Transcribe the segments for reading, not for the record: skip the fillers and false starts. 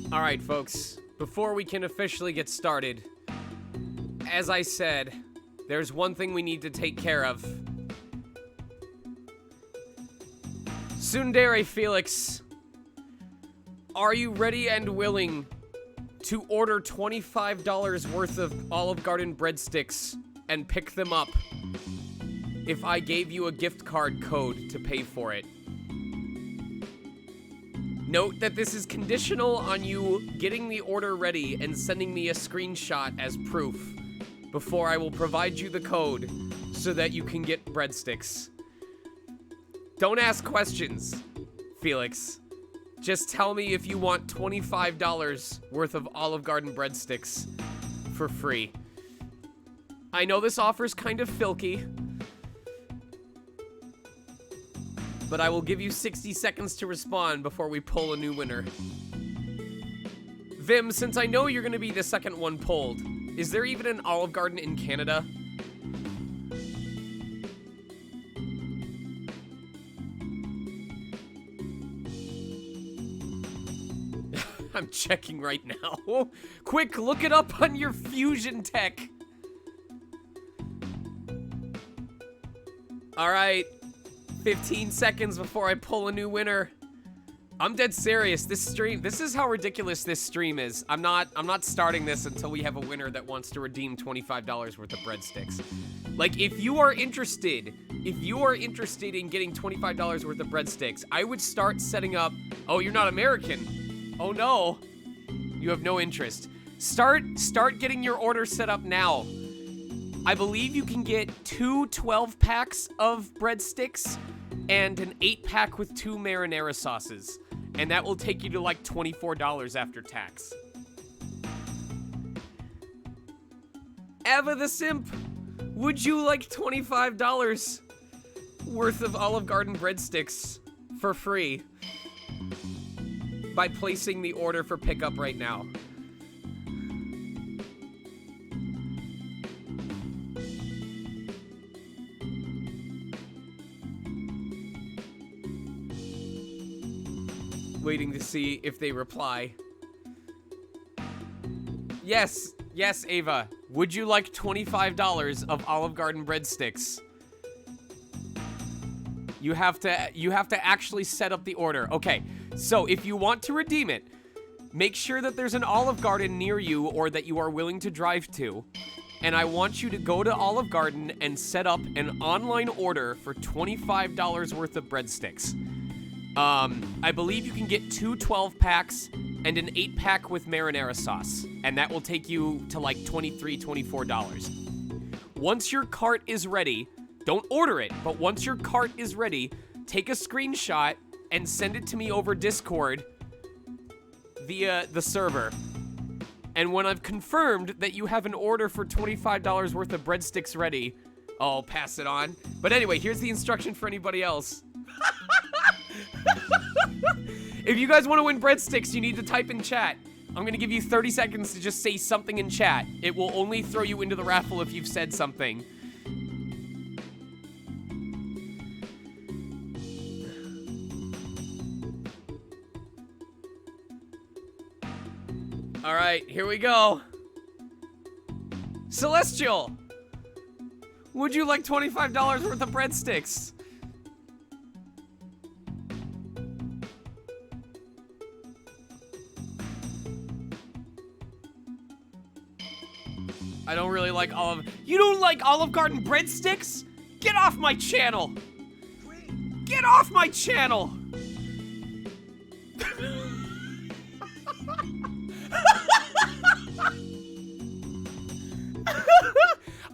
All right, folks, before we can officially get started, as I said, there's one thing we need to take care of. Tsundere Felix, are you ready and willing to order $25 worth of Olive Garden breadsticks and pick them up if I gave you a gift card code to pay for it? Note that this is conditional on you getting the order ready and sending me a screenshot as proof before I will provide you the code so that you can get breadsticks. Don't ask questions, Felix. Just tell me if you want $25 worth of Olive Garden breadsticks for free. I know this offer's kind of filky, but I will give you 60 seconds to respond before we pull a new winner. Vim, since I know you're gonna be the second one pulled, is there even an Olive Garden in Canada? I'm checking right now. Quick, look it up on your fusion tech. All right. 15 seconds before I pull a new winner. I'm dead serious. This is how ridiculous this stream is. I'm not starting this until we have a winner that wants to redeem $25 worth of breadsticks. Like, if you are interested in getting $25 worth of breadsticks, I would start setting up. Oh, you're not American. Oh no. You have no interest. Start getting your order set up now. I believe you can get two 12-packs of breadsticks and an 8-pack with 2 marinara sauces. And that will take you to like $24 after tax. Eva the Simp, would you like $25 worth of Olive Garden breadsticks for free by placing the order for pickup right now? Waiting to see if they reply. Yes, Ava. Would you like $25 of Olive Garden breadsticks? You have to actually set up the order. Okay, so if you want to redeem it, make sure that there's an Olive Garden near you or that you are willing to drive to. And I want you to go to Olive Garden and set up an online order for $25 worth of breadsticks. I believe you can get two 12-packs and an 8-pack with marinara sauce, and that will take you to like $23, $24. Once your cart is ready, don't order it, but once your cart is ready, take a screenshot and send it to me over Discord via the server. And when I've confirmed that you have an order for $25 worth of breadsticks ready, I'll pass it on. But anyway, here's the instruction for anybody else. If you guys want to win breadsticks, you need to type in chat. I'm going to give you 30 seconds to just say something in chat. It will only throw you into the raffle if you've said something. All right, here we go. Celestial, would you like $25 worth of breadsticks? I don't really like You don't like Olive Garden breadsticks? Get off my channel! Get off my channel!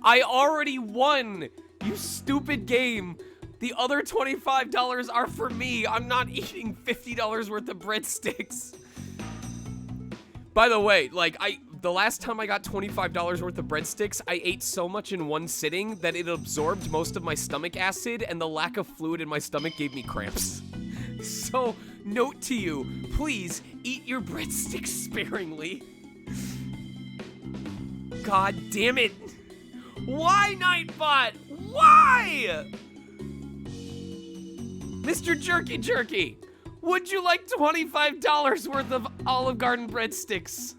I already won, you stupid game. The other $25 are for me. I'm not eating $50 worth of breadsticks. By the way, like, the last time I got $25 worth of breadsticks, I ate so much in one sitting that it absorbed most of my stomach acid, and the lack of fluid in my stomach gave me cramps. So, note to you, please eat your breadsticks sparingly. God damn it. Why, Nightbot? Why? Mr. Jerky Jerky, would you like $25 worth of Olive Garden breadsticks.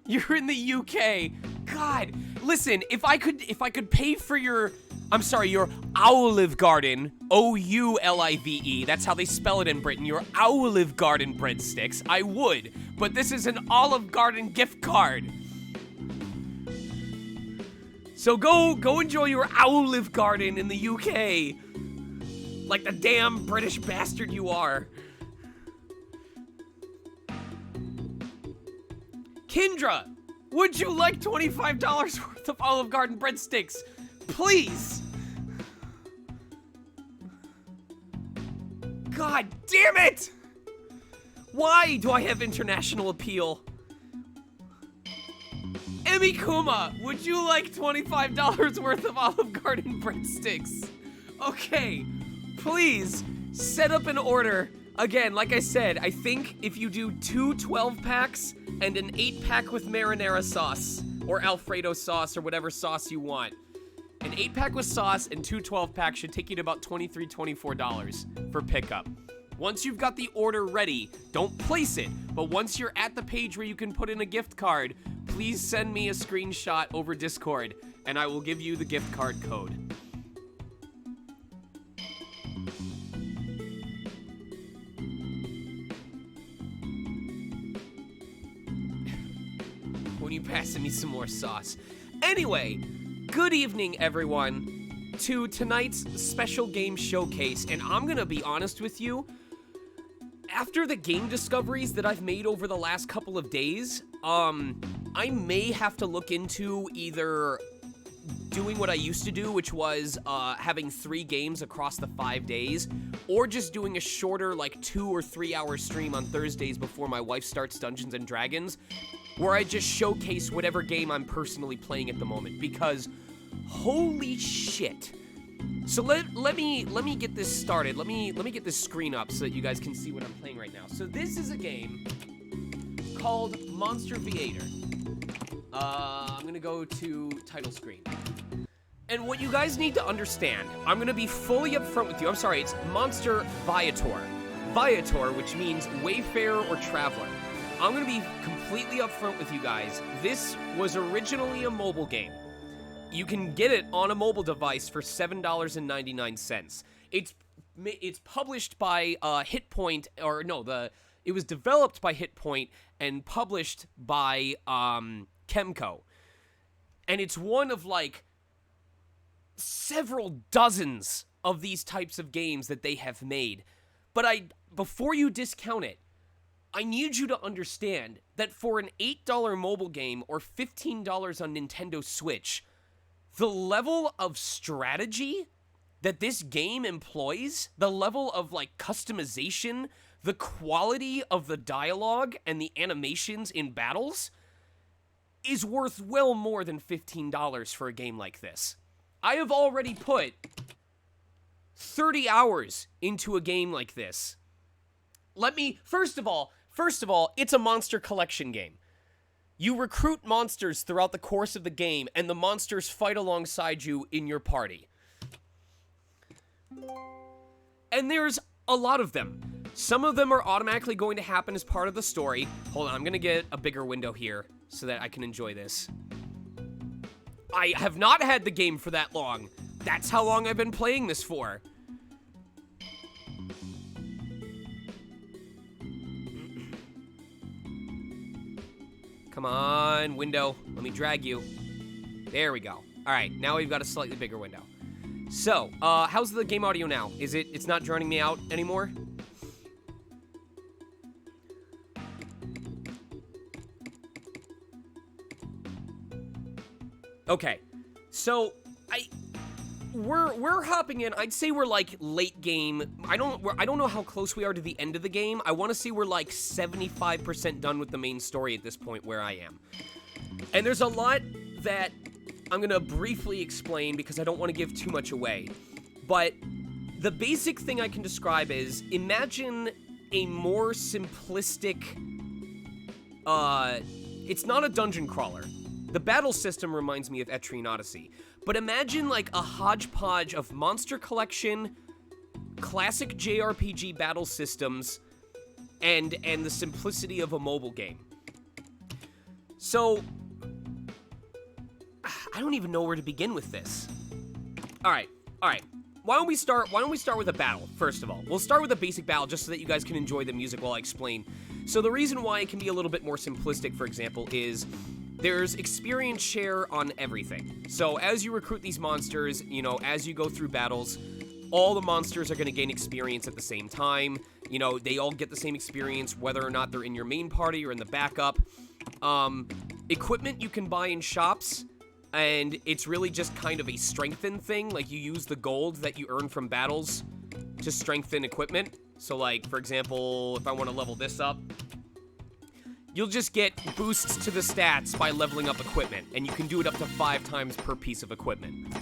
You're in the UK. God, listen, if I could pay for your Olive Garden, O-U-L-I-V-E, that's how they spell it in Britain, your Olive Garden breadsticks, I would. But this is an Olive Garden gift card. So go enjoy your Olive Garden in the UK. Like the damn British bastard you are. Kendra, would you like $25 worth of Olive Garden breadsticks? Please. God damn it! Why do I have international appeal? Emmy Kuma, would you like $25 worth of Olive Garden breadsticks? Okay, please set up an order. Again, like I said, I think if you do 2 12-packs and an 8-pack with marinara sauce or Alfredo sauce or whatever sauce you want, an 8-pack with sauce and 2 12-packs should take you to about $23, $24 for pickup. Once you've got the order ready, don't place it, but once you're at the page where you can put in a gift card, please send me a screenshot over Discord, and I will give you the gift card code. When you passing me some more sauce. Anyway, good evening, everyone, to tonight's special game showcase, and I'm gonna be honest with you, after the game discoveries that I've made over the last couple of days, I may have to look into either doing what I used to do, which was having 3 games across the 5 days, or just doing a shorter, like 2 or 3 hour stream on Thursdays before my wife starts Dungeons and Dragons, where I just showcase whatever game I'm personally playing at the moment, because holy shit. So let me get this started. Let me get this screen up so that you guys can see what I'm playing right now. So this is a game called Monster Viator. I'm gonna go to title screen. And what you guys need to understand, I'm gonna be fully upfront with you. I'm sorry, it's Monster Viator. Viator, which means wayfarer or traveler. I'm gonna be completely upfront with you guys. This was originally a mobile game. You can get it on a mobile device for $7.99. It's published by Hitpoint, or no, it was developed by Hitpoint and published by Kemco. And it's one of like several dozens of these types of games that they have made. But before you discount it, I need you to understand that for an $8 mobile game or $15 on Nintendo Switch, the level of strategy that this game employs, the level of like customization, the quality of the dialogue and the animations in battles is worth well more than $15 for a game like this. I have already put 30 hours into a game like this. First of all, it's a monster collection game. You recruit monsters throughout the course of the game, and the monsters fight alongside you in your party. And there's a lot of them. Some of them are automatically going to happen as part of the story. Hold on, I'm gonna get a bigger window here so that I can enjoy this. I have not had the game for that long. That's how long I've been playing this for. Come on, window. Let me drag you. There we go. All right, now we've got a slightly bigger window. So, how's the game audio now? It's not droning me out anymore? Okay, so we're hopping in. I'd say we're like late game. I don't know how close we are to the end of the game. I want to say we're like 75% done with the main story at this point where I am. And there's a lot that I'm gonna briefly explain because I don't want to give too much away. But the basic thing I can describe is, imagine a more simplistic, it's not a dungeon crawler. The battle system reminds me of Etrian Odyssey. But imagine like a hodgepodge of Monster Collection, classic JRPG battle systems, and the simplicity of a mobile game. So, I don't even know where to begin with this. All right. Why don't we start with a battle, first of all? We'll start with a basic battle just so that you guys can enjoy the music while I explain. So the reason why it can be a little bit more simplistic, for example, is there's experience share on everything. So as you recruit these monsters, you know, as you go through battles, all the monsters are going to gain experience at the same time. You know, they all get the same experience whether or not they're in your main party or in the backup. Equipment you can buy in shops, and it's really just kind of a strengthen thing. Like, you use the gold that you earn from battles to strengthen equipment. So, like, for example, if I want to level this up, you'll just get boosts to the stats by leveling up equipment, and you can do it up to 5 times per piece of equipment.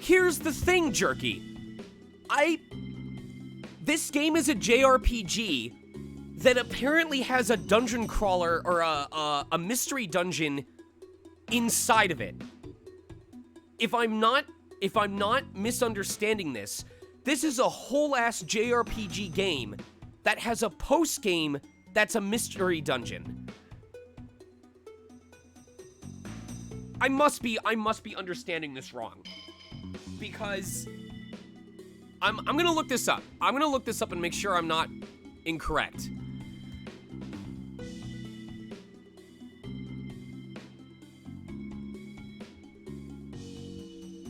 Here's the thing, Jerky. This game is a JRPG that apparently has a dungeon crawler or a mystery dungeon inside of it. If I'm not misunderstanding this, this is a whole ass JRPG game that has a post game that's a mystery dungeon. I must be understanding this wrong, because I'm gonna look this up. I'm gonna look this up and make sure I'm not incorrect.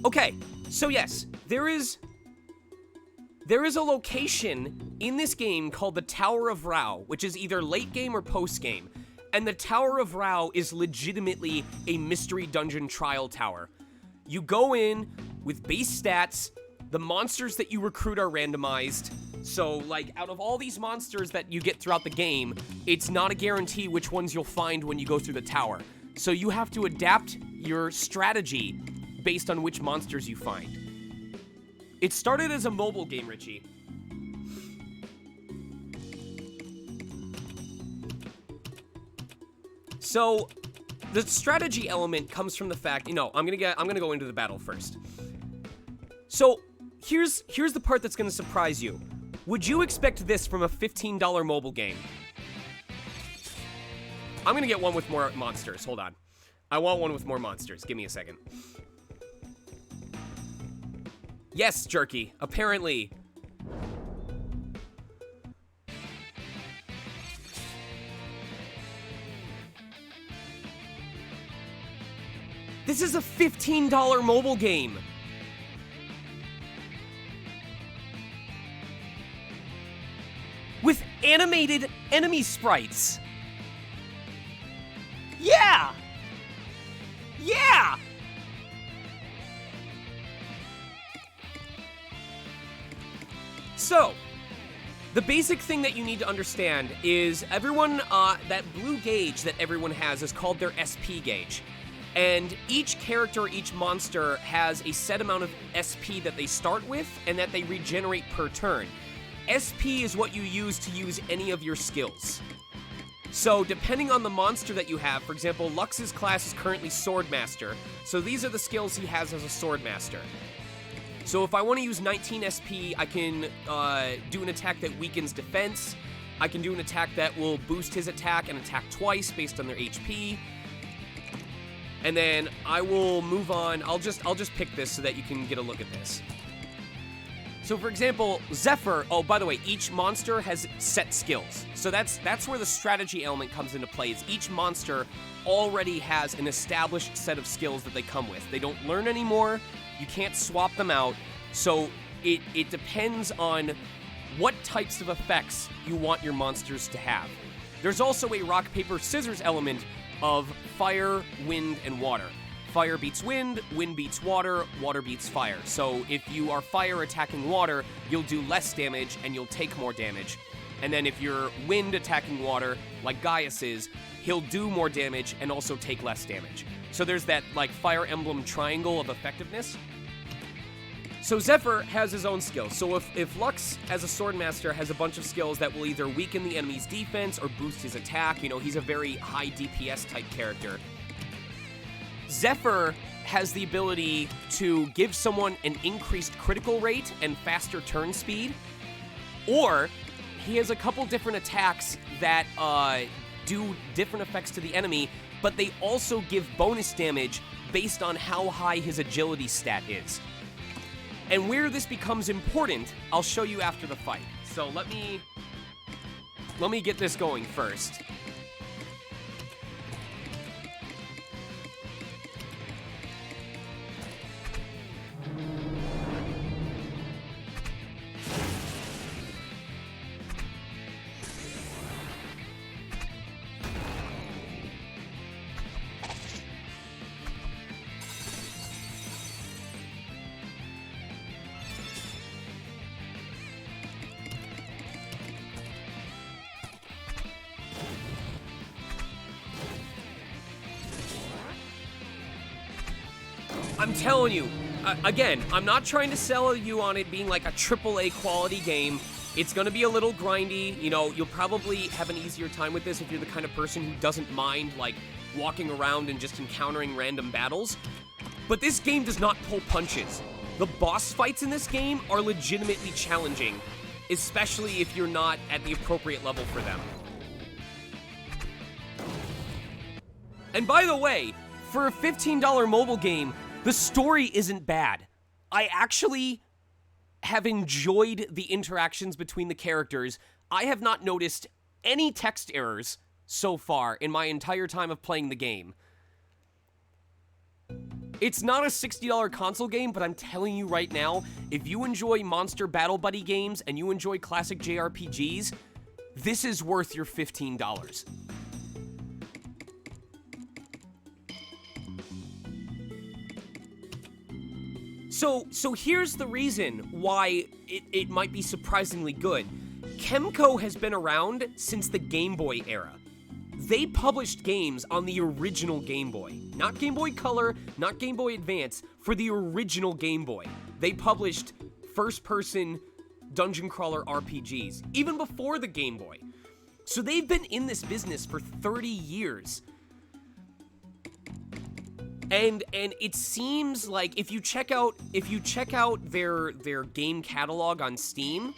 Okay, so yes, there is a location in this game called the Tower of Rao, which is either late game or post game. And the Tower of Rao is legitimately a mystery dungeon trial tower. You go in with base stats, the monsters that you recruit are randomized. So, like, out of all these monsters that you get throughout the game, it's not a guarantee which ones you'll find when you go through the tower. So you have to adapt your strategy based on which monsters you find. It started as a mobile game, Richie. So, the strategy element comes from the fact, you know, I'm gonna go into the battle first. So, here's the part that's gonna surprise you. Would you expect this from a $15 mobile game? I'm gonna get one with more monsters. Hold on. I want one with more monsters. Give me a second. Yes, Jerky. Apparently. This is a $15 mobile game. With animated enemy sprites. Yeah! Yeah! So, the basic thing that you need to understand is everyone, that blue gauge that everyone has is called their SP gauge. And each character, each monster has a set amount of SP that they start with and that they regenerate per turn. SP is what you use any of your skills. So, depending on the monster that you have, for example, Lux's class is currently Swordmaster, so these are the skills he has as a Swordmaster. So if I want to use 19 SP, I can do an attack that weakens defense. I can do an attack that will boost his attack and attack twice based on their HP. And then I will move on. I'll just pick this so that you can get a look at this. So for example, Zephyr, oh, by the way, each monster has set skills. So that's where the strategy element comes into play. Is each monster already has an established set of skills that they come with. They don't learn anymore. You can't swap them out. So it depends on what types of effects you want your monsters to have. There's also a rock, paper, scissors element of fire, wind, and water. Fire beats wind beats water, water beats fire. So if you are fire attacking water, you'll do less damage and you'll take more damage. And then if you're wind attacking water, like Gaius is, he'll do more damage and also take less damage. So there's that, like, Fire Emblem triangle of effectiveness. So Zephyr has his own skills. So if Lux, as a sword master, has a bunch of skills that will either weaken the enemy's defense or boost his attack, you know, he's a very high DPS type character. Zephyr has the ability to give someone an increased critical rate and faster turn speed, or he has a couple different attacks that do different effects to the enemy, but they also give bonus damage based on how high his agility stat is. And where this becomes important, I'll show you after the fight. So let me get this going first. I'm telling you, again, I'm not trying to sell you on it being like a AAA quality game. It's going to be a little grindy. You know, you'll probably have an easier time with this if you're the kind of person who doesn't mind, like, walking around and just encountering random battles. But this game does not pull punches. The boss fights in this game are legitimately challenging, especially if you're not at the appropriate level for them. And by the way, for a $15 mobile game, the story isn't bad. I actually have enjoyed the interactions between the characters. I have not noticed any text errors so far in my entire time of playing the game. It's not a $60 console game, but I'm telling you right now, if you enjoy monster battle buddy games and you enjoy classic JRPGs, this is worth your $15. So here's the reason why it might be surprisingly good. Kemco has been around since the Game Boy era. They published games on the original Game Boy. Not Game Boy Color, not Game Boy Advance, for the original Game Boy. They published first-person dungeon crawler RPGs, even before the Game Boy. So they've been in this business for 30 years. And it seems like if you check out their game catalog on Steam,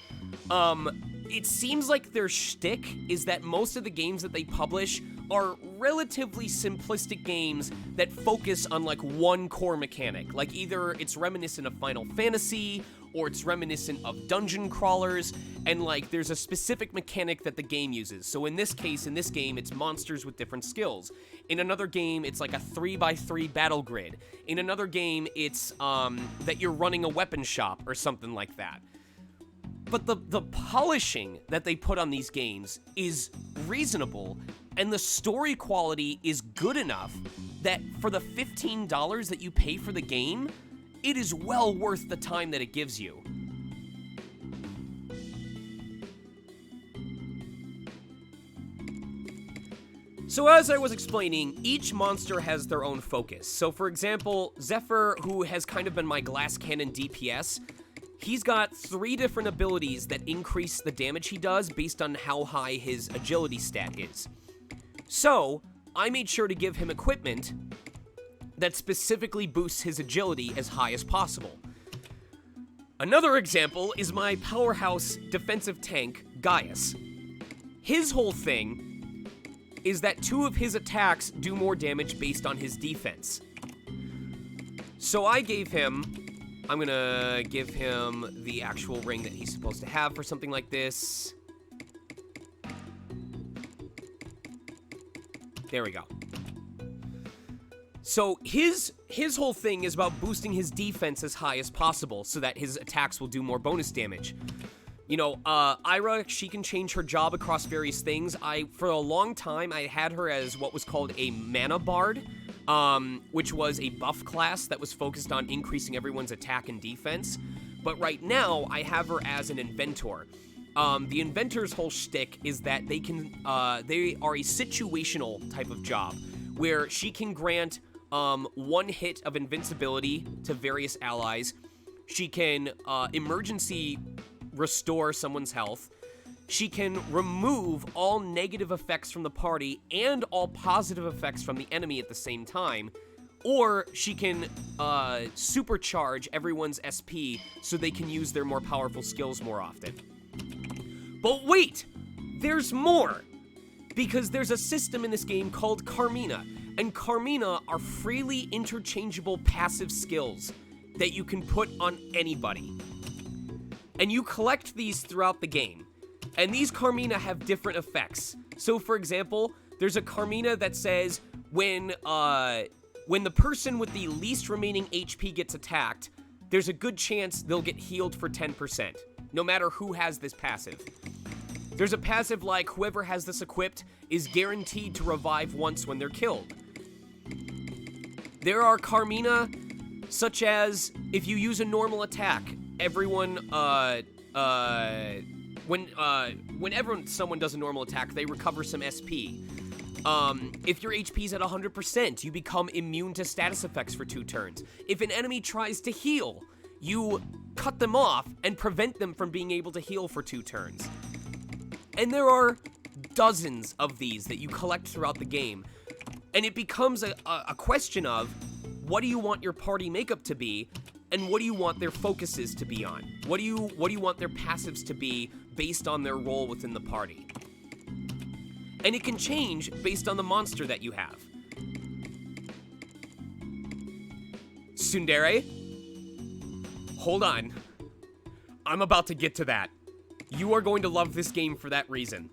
it seems like their shtick is that most of the games that they publish are relatively simplistic games that focus on like one core mechanic. Like either it's reminiscent of Final Fantasy or it's reminiscent of dungeon crawlers, and like there's a specific mechanic that the game uses. So in this case, in this game, it's monsters with different skills. In another game, it's like a 3x3 battle grid. In another game, it's that you're running a weapon shop or something like that. But the polishing that they put on these games is reasonable, and the story quality is good enough that for the $15 that you pay for the game, it is well worth the time that it gives you. So as I was explaining, each monster has their own focus. So for example, Zephyr, who has kind of been my glass cannon DPS, he's got 3 different abilities that increase the damage he does based on how high his agility stat is. So, I made sure to give him equipment that specifically boosts his agility as high as possible. Another example is my powerhouse defensive tank, Gaius. His whole thing is that 2 of his attacks do more damage based on his defense. So I gave him... I'm gonna give him the actual ring that he's supposed to have for something like this. There we go. So his whole thing is about boosting his defense as high as possible so that his attacks will do more bonus damage. You know, Ira, she can change her job across various things. For a long time, I had her as what was called a mana bard, which was a buff class that was focused on increasing everyone's attack and defense. But right now, I have her as an inventor. The inventor's whole shtick is that they are a situational type of job, where she can grant 1 hit of invincibility to various allies. She can emergency restore someone's health. She can remove all negative effects from the party and all positive effects from the enemy at the same time. Or she can supercharge everyone's SP so they can use their more powerful skills more often. But wait! There's more! Because there's a system in this game called Carmina, and Carmina are freely interchangeable passive skills that you can put on anybody. And you collect these throughout the game. And these Carmina have different effects. So for example, there's a Carmina that says when the person with the least remaining HP gets attacked, there's a good chance they'll get healed for 10%, no matter who has this passive. There's a passive like whoever has this equipped is guaranteed to revive once when they're killed. There are Carmina such as if you use a normal attack, everyone, whenever someone does a normal attack, they recover some SP. If your HP's at 100%, you become immune to status effects for 2 turns. If an enemy tries to heal, you cut them off and prevent them from being able to heal for 2 turns. And there are dozens of these that you collect throughout the game. And it becomes a question of, what do you want your party makeup to be, and what do you want their focuses to be on? What do you want their passives to be based on their role within the party? And it can change based on the monster that you have. Tsundere, hold on. I'm about to get to that. You are going to love this game for that reason.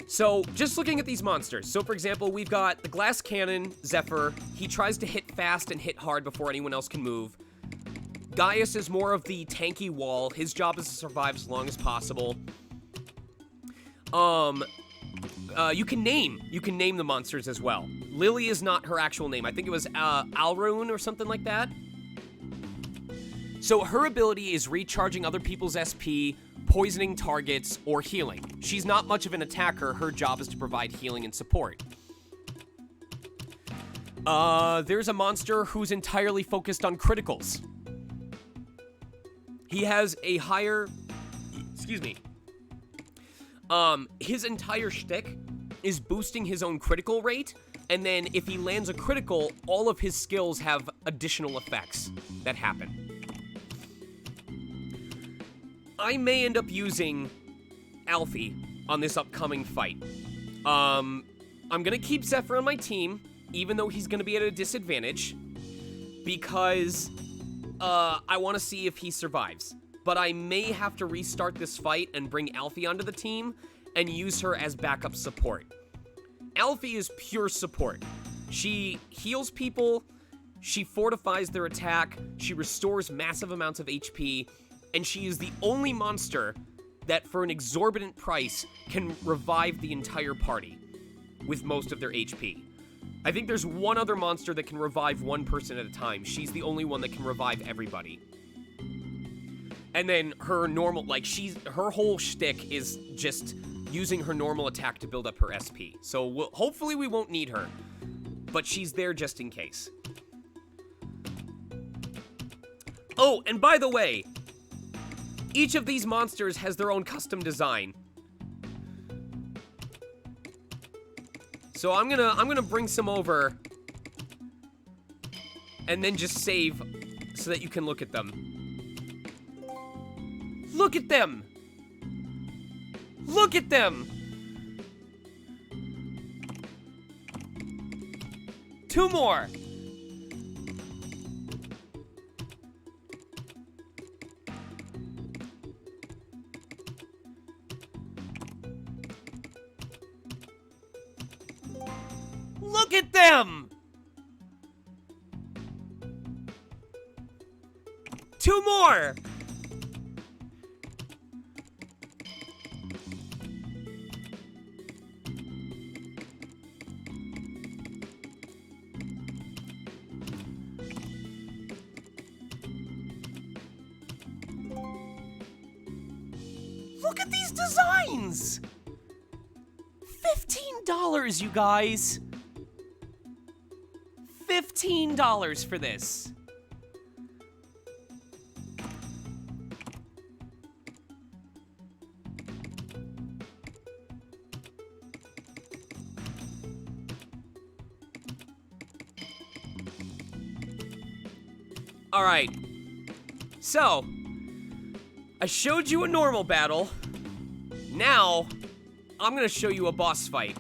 So, just looking at these monsters. So, for example, we've got the Glass Cannon, Zephyr. He tries to hit fast and hit hard before anyone else can move. Gaius is more of the tanky wall. His job is to survive as long as possible. You can name the monsters as well. Lily is not her actual name. I think it was Alrune or something like that. So her ability is recharging other people's SP, poisoning targets, or healing. She's not much of an attacker. Her job is to provide healing and support. There's a monster who's entirely focused on criticals. He has a higher... Excuse me. His entire shtick is boosting his own critical rate, and then if he lands a critical, all of his skills have additional effects that happen. I may end up using Alfie on this upcoming fight. I'm gonna keep Zephyr on my team, even though he's gonna be at a disadvantage, because I want to see if he survives. But I may have to restart this fight and bring Alfie onto the team and use her as backup support. Alfie is pure support. She heals people, she fortifies their attack, she restores massive amounts of HP, and she is the only monster that, for an exorbitant price, can revive the entire party with most of their HP. I think there's one other monster that can revive one person at a time. She's the only one that can revive everybody. And then her normal, her whole shtick is just using her normal attack to build up her SP. So hopefully we won't need her, but she's there just in case. Oh, and by the way, each of these monsters has their own custom design. So I'm gonna bring some over and then just save so that you can look at them. Look at them! Look at them! 2 more! Look at them! 2 more! Look at these designs! $15, you guys! $15 for this. All right. So, I showed you a normal battle. Now, I'm gonna show you a boss fight.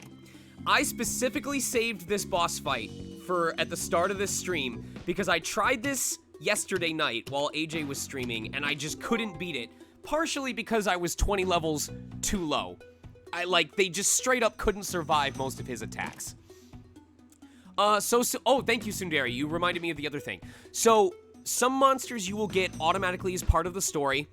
I specifically saved this boss fight for at the start of this stream because I tried this yesterday night while AJ was streaming and I just couldn't beat it. Partially because I was 20 levels too low. They just straight up couldn't survive most of his attacks. Oh, thank you, Sundari. You reminded me of the other thing. So, some monsters you will get automatically as part of the story.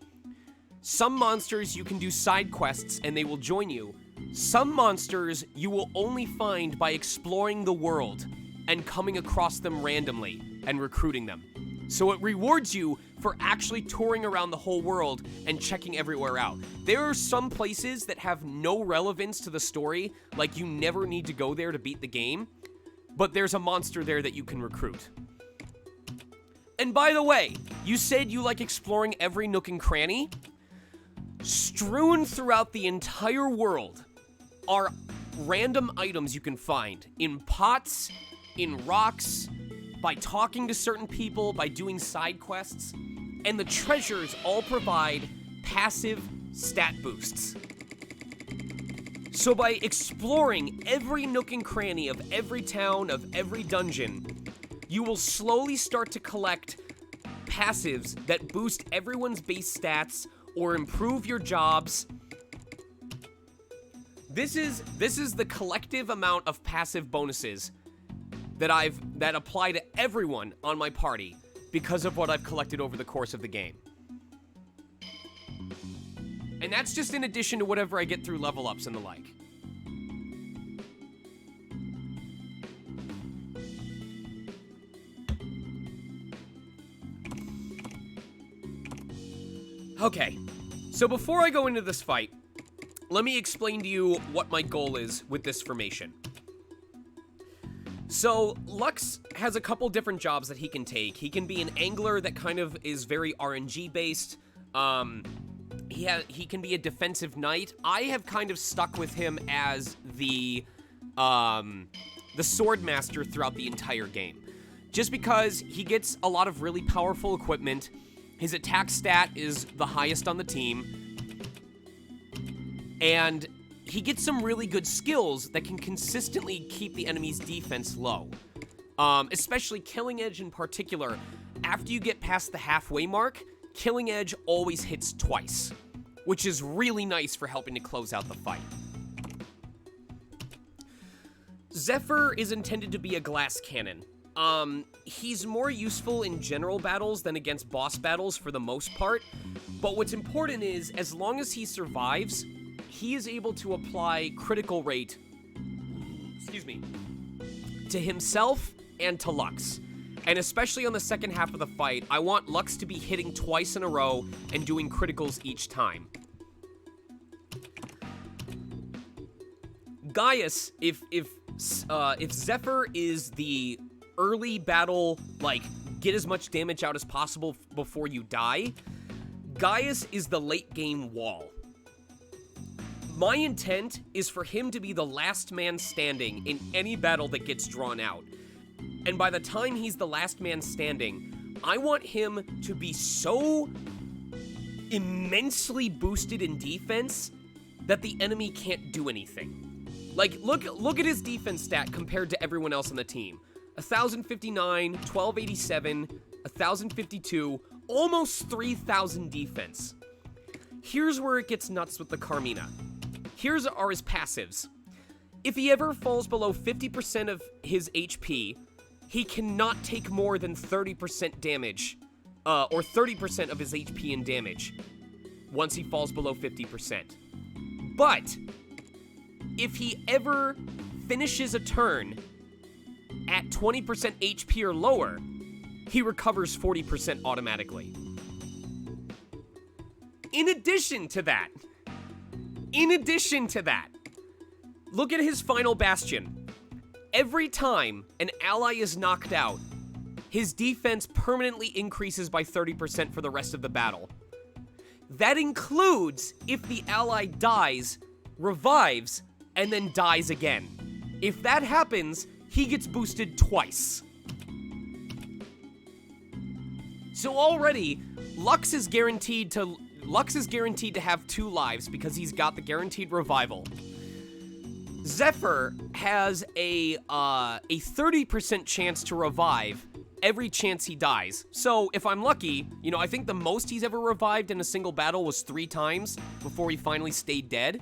Some monsters you can do side quests and they will join you. Some monsters you will only find by exploring the world and coming across them randomly and recruiting them. So it rewards you for actually touring around the whole world and checking everywhere out. There are some places that have no relevance to the story, like you never need to go there to beat the game, but there's a monster there that you can recruit. And by the way, you said you like exploring every nook and cranny? Strewn throughout the entire world are random items you can find in pots, in rocks, by talking to certain people, by doing side quests, and the treasures all provide passive stat boosts. So by exploring every nook and cranny of every town, of every dungeon, you will slowly start to collect passives that boost everyone's base stats or improve your jobs. This is the collective amount of passive bonuses that apply to everyone on my party because of what I've collected over the course of the game. And that's just in addition to whatever I get through level ups and the like. Okay, so before I go into this fight, let me explain to you what my goal is with this formation. So, Lux has a couple different jobs that he can take. He can be an angler that kind of is very RNG based. He can be a defensive knight. I have kind of stuck with him as the sword master throughout the entire game. Just because he gets a lot of really powerful equipment. His attack stat is the highest on the team. And he gets some really good skills that can consistently keep the enemy's defense low. Especially Killing Edge in particular. After you get past the halfway mark, Killing Edge always hits twice, which is really nice for helping to close out the fight. Zephyr is intended to be a glass cannon. He's more useful in general battles than against boss battles for the most part, but what's important is, as long as he survives, he is able to apply critical rate, to himself and to Lux. And especially on the second half of the fight, I want Lux to be hitting twice in a row and doing criticals each time. Gaius, if Zephyr is the early battle, like, get as much damage out as possible before you die, Gaius is the late game wall. My intent is for him to be the last man standing in any battle that gets drawn out. And by the time he's the last man standing, I want him to be so immensely boosted in defense that the enemy can't do anything. Like, look at his defense stat compared to everyone else on the team. 1,059, 1,287, 1,052, almost 3,000 defense. Here's where it gets nuts with the Carmina. Here's are his passives. If he ever falls below 50% of his HP, he cannot take more than 30% damage, or 30% of his HP in damage, once he falls below 50%. But, if he ever finishes a turn at 20% HP or lower, he recovers 40% automatically. In addition to that, look at his final bastion. Every time an ally is knocked out, his defense permanently increases by 30% for the rest of the battle. That includes if the ally dies, revives, and then dies again. If that happens, he gets boosted twice. So already, Lux is guaranteed to have 2 lives because he's got the guaranteed revival. Zephyr has a 30% chance to revive every chance he dies. So if I'm lucky, you know, I think the most he's ever revived in a single battle was 3 times before he finally stayed dead.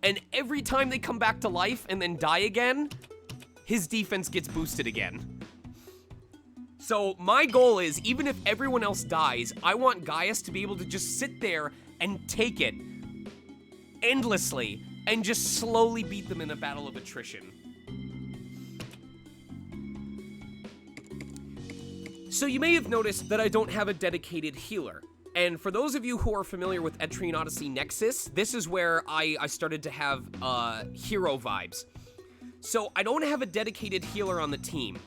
And every time they come back to life and then die again, his defense gets boosted again. So my goal is, even if everyone else dies, I want Gaius to be able to just sit there and take it endlessly and just slowly beat them in a battle of attrition. So you may have noticed that I don't have a dedicated healer. And for those of you who are familiar with Etrian Odyssey Nexus, this is where I started to have hero vibes. So I don't have a dedicated healer on the team.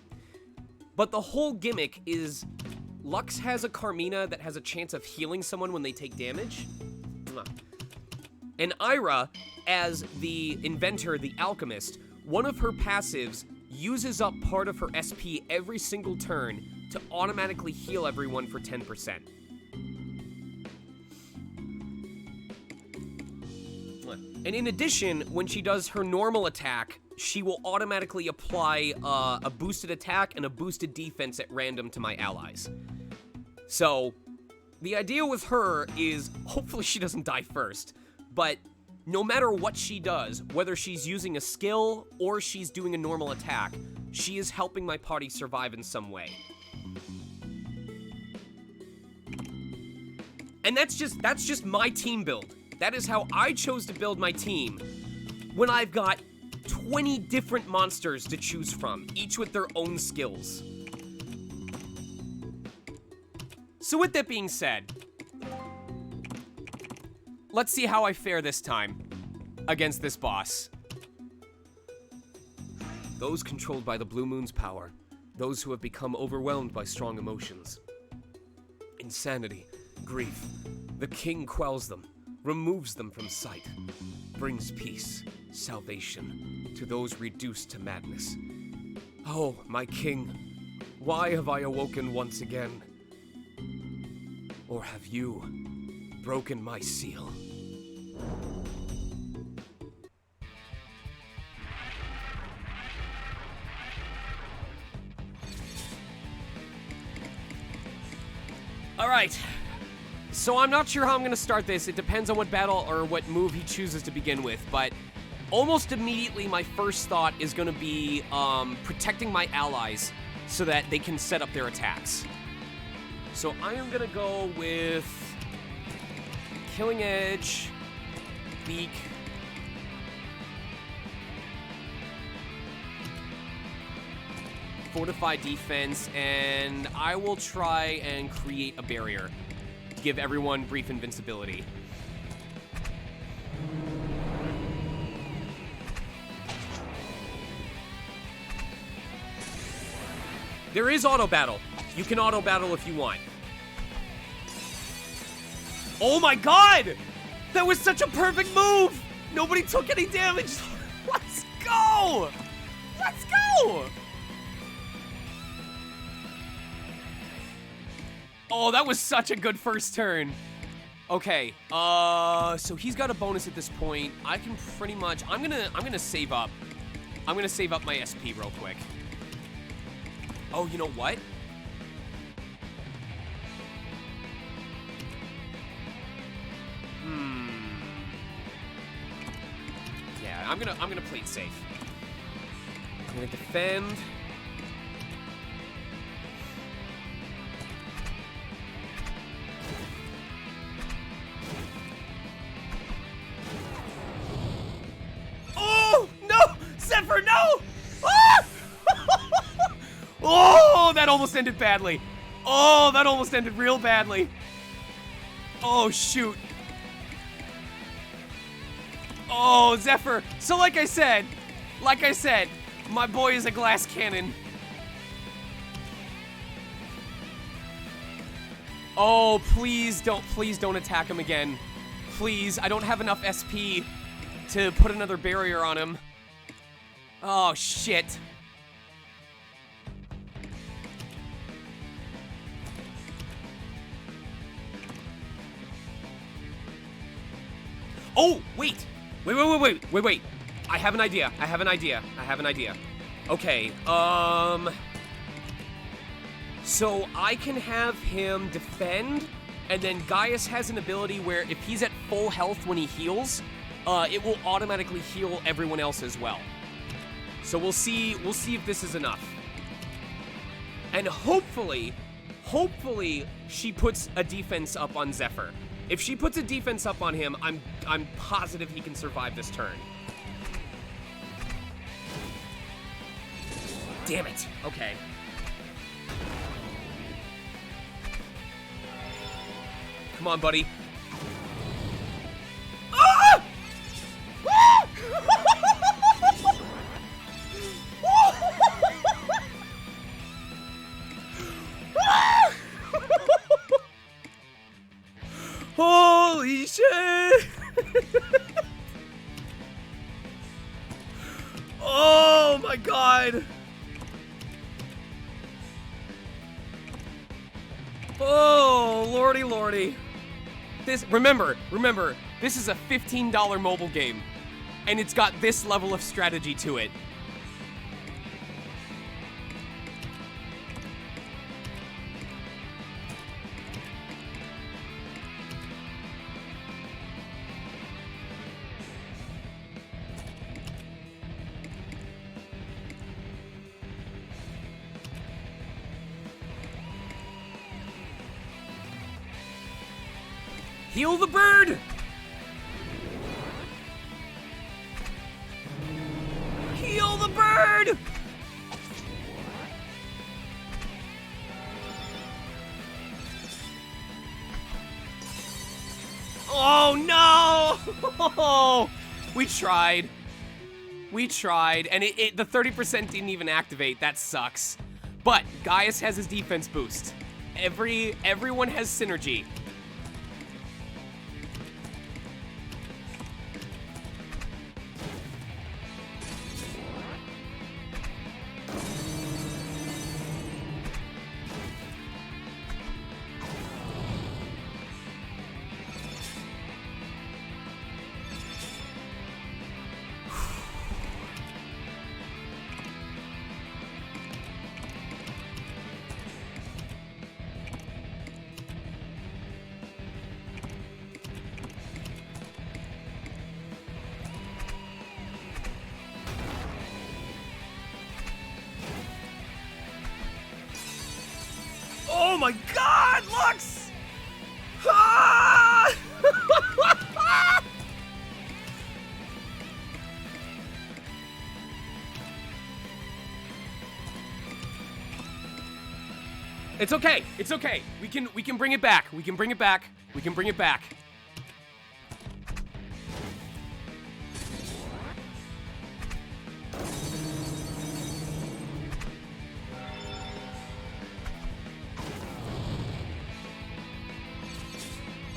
But the whole gimmick is Lux has a Carmina that has a chance of healing someone when they take damage. And Ira, as the inventor, the alchemist, one of her passives uses up part of her SP every single turn to automatically heal everyone for 10%. And in addition, when she does her normal attack, she will automatically apply a boosted attack and a boosted defense at random to my allies. So, the idea with her is, hopefully she doesn't die first, but no matter what she does, whether she's using a skill or she's doing a normal attack, she is helping my party survive in some way. And that's just my team build. That is how I chose to build my team when I've got 20 different monsters to choose from, each with their own skills. So with that being said, let's see how I fare this time against this boss. Those controlled by the Blue Moon's power, those who have become overwhelmed by strong emotions. Insanity, grief, the king quells them, removes them from sight, brings peace, salvation to those reduced to madness. Oh, my king, why have I awoken once again? Or have you broken my seal? All right. So I'm not sure how I'm going to start this. It depends on what battle or what move he chooses to begin with, but almost immediately my first thought is going to be protecting my allies so that they can set up their attacks. So I am going to go with Killing Edge, Beak, Fortify Defense, and I will try and create a barrier. Give everyone brief invincibility. There is auto battle. You can auto battle if you want. Oh my god! That was such a perfect move! Nobody took any damage. Let's go! Let's go! Oh, that was such a good first turn. Okay, so he's got a bonus at this point. I can pretty much, I'm gonna save up. I'm gonna save up my SP real quick. Oh, you know what? Yeah, I'm gonna play it safe. I'm gonna defend. Zephyr, no! Ah! Oh, that almost ended badly. Oh, that almost ended real badly. Oh, shoot. Oh, Zephyr. So like I said, my boy is a glass cannon. Oh, please don't attack him again. Please, I don't have enough SP to put another barrier on him. Oh, shit. Oh, wait. Wait. I have an idea. I have an idea. Okay, so I can have him defend, and then Gaius has an ability where if he's at full health when he heals, it will automatically heal everyone else as well. So we'll see if this is enough. And hopefully she puts a defense up on Zephyr. If she puts a defense up on him, I'm positive he can survive this turn. Damn it. Okay. Come on, buddy. Ah! Ah! Holy shit! Oh my god! Oh, lordy. This, remember, this is a $15 mobile game, and it's got this level of strategy to it. Heal the bird! Heal the bird! Oh no! We tried, and the 30% didn't even activate. That sucks. But Gaius has his defense boost. Everyone has synergy. Oh my god, Lux! Ah! It's okay. We can bring it back. We can bring it back.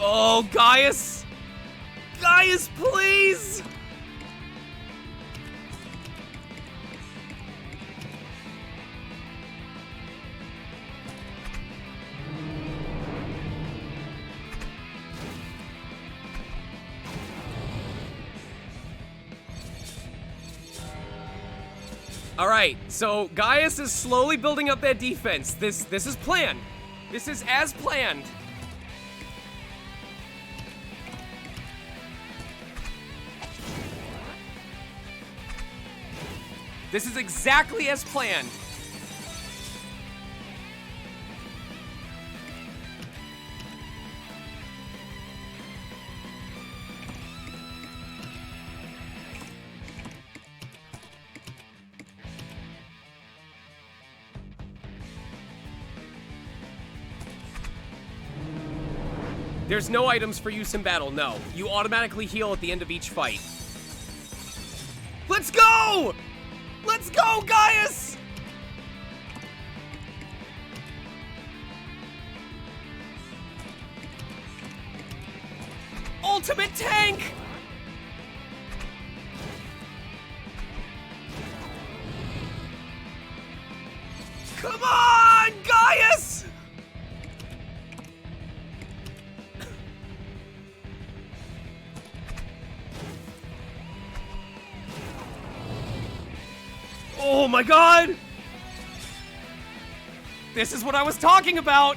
Oh, Gaius! Gaius, please! All right, so Gaius is slowly building up that defense. This is planned. This is as planned. This is exactly as planned. There's no items for use in battle, no. You automatically heal at the end of each fight. Let's go! Let's go, Gaius! Ultimate tank! Come on, Gaius! Oh my god! This is what I was talking about!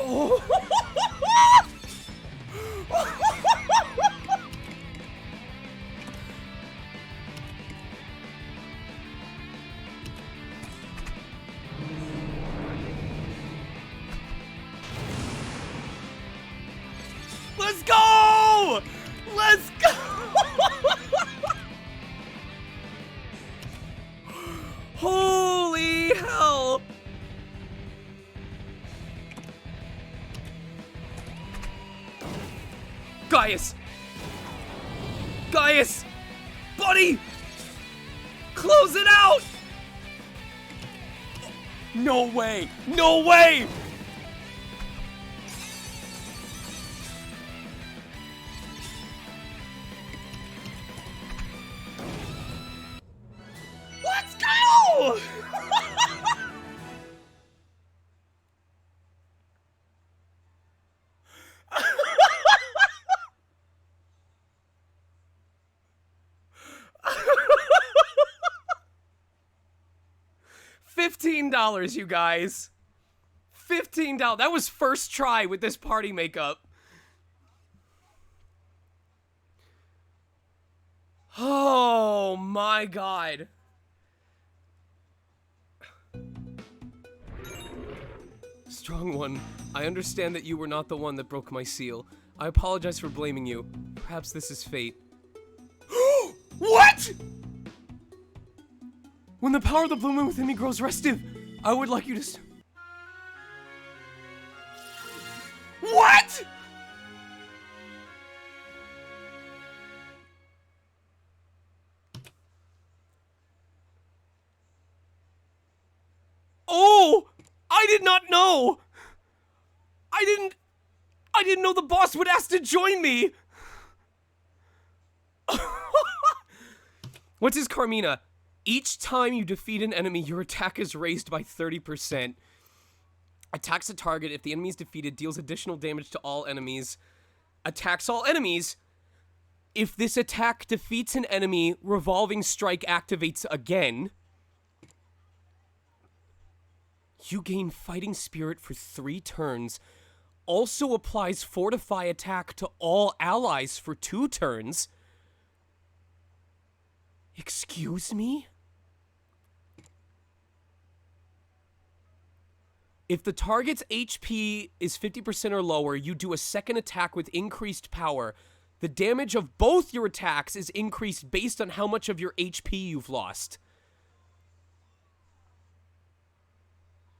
Oh. Let's go! Let's go! Holy hell! Gaius! Gaius! Buddy! Close it out! No way! No way! Let's go! $15, you guys. $15. That was first try with this party makeup. Oh my god. Strong one, I understand that you were not the one that broke my seal. I apologize for blaming you. Perhaps this is fate. What?! When the power of the blue moon within me grows restive, I would like you to... What?! Oh! I did not know! I didn't know the boss would ask to join me! What's his Carmina? Each time you defeat an enemy, your attack is raised by 30%. Attacks a target. If the enemy is defeated, deals additional damage to all enemies. Attacks all enemies. If this attack defeats an enemy, Revolving Strike activates again. You gain Fighting Spirit for 3 turns. Also applies Fortify Attack to all allies for 2 turns. Excuse me? If the target's HP is 50% or lower, you do a second attack with increased power. The damage of both your attacks is increased based on how much of your HP you've lost.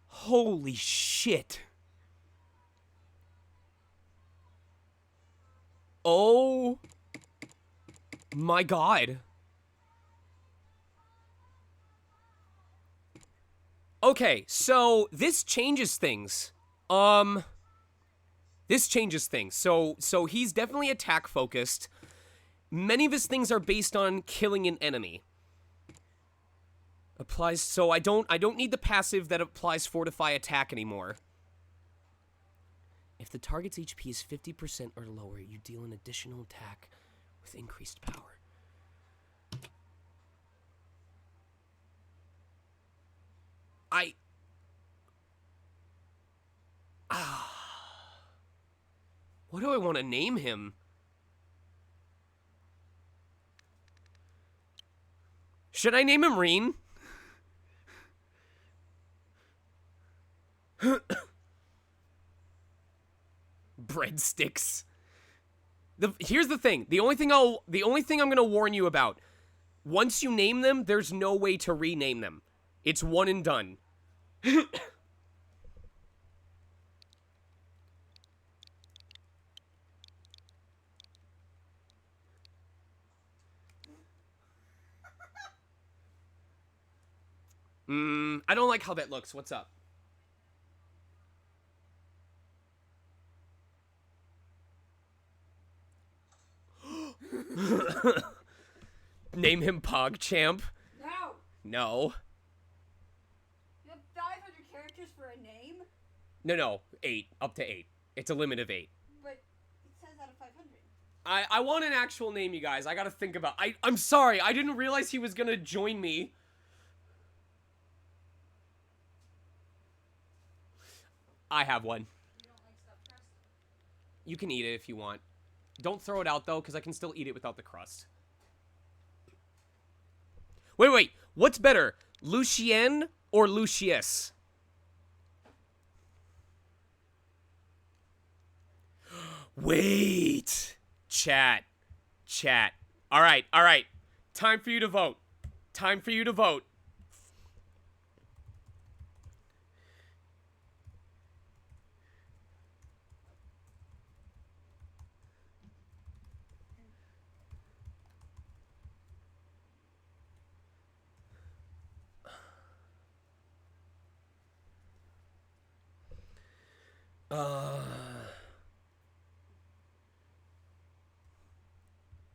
Holy shit. Oh my god. Okay, so this changes things. This changes things. So he's definitely attack focused. Many of his things are based on killing an enemy. Applies, so I don't need the passive that applies Fortify Attack anymore. If the target's HP is 50% or lower, you deal an additional attack with increased power. What do I want to name him? Should I name him Reen? Breadsticks. Here's the thing. The only thing I'm gonna warn you about. Once you name them, there's no way to rename them. It's one and done. I don't like how that looks. What's up? Name him PogChamp. No. No. You have 500 characters for a name? No. 8. Up to 8. It's a limit of 8. But it says out of 500. I want an actual name, you guys. I gotta think about... I'm sorry. I didn't realize he was gonna join me. I have one. You don't like stuffed crust? You can eat it if you want. Don't throw it out, though, because I can still eat it without the crust. Wait. What's better? Lucien or Lucius? Wait. Chat. All right. Time for you to vote.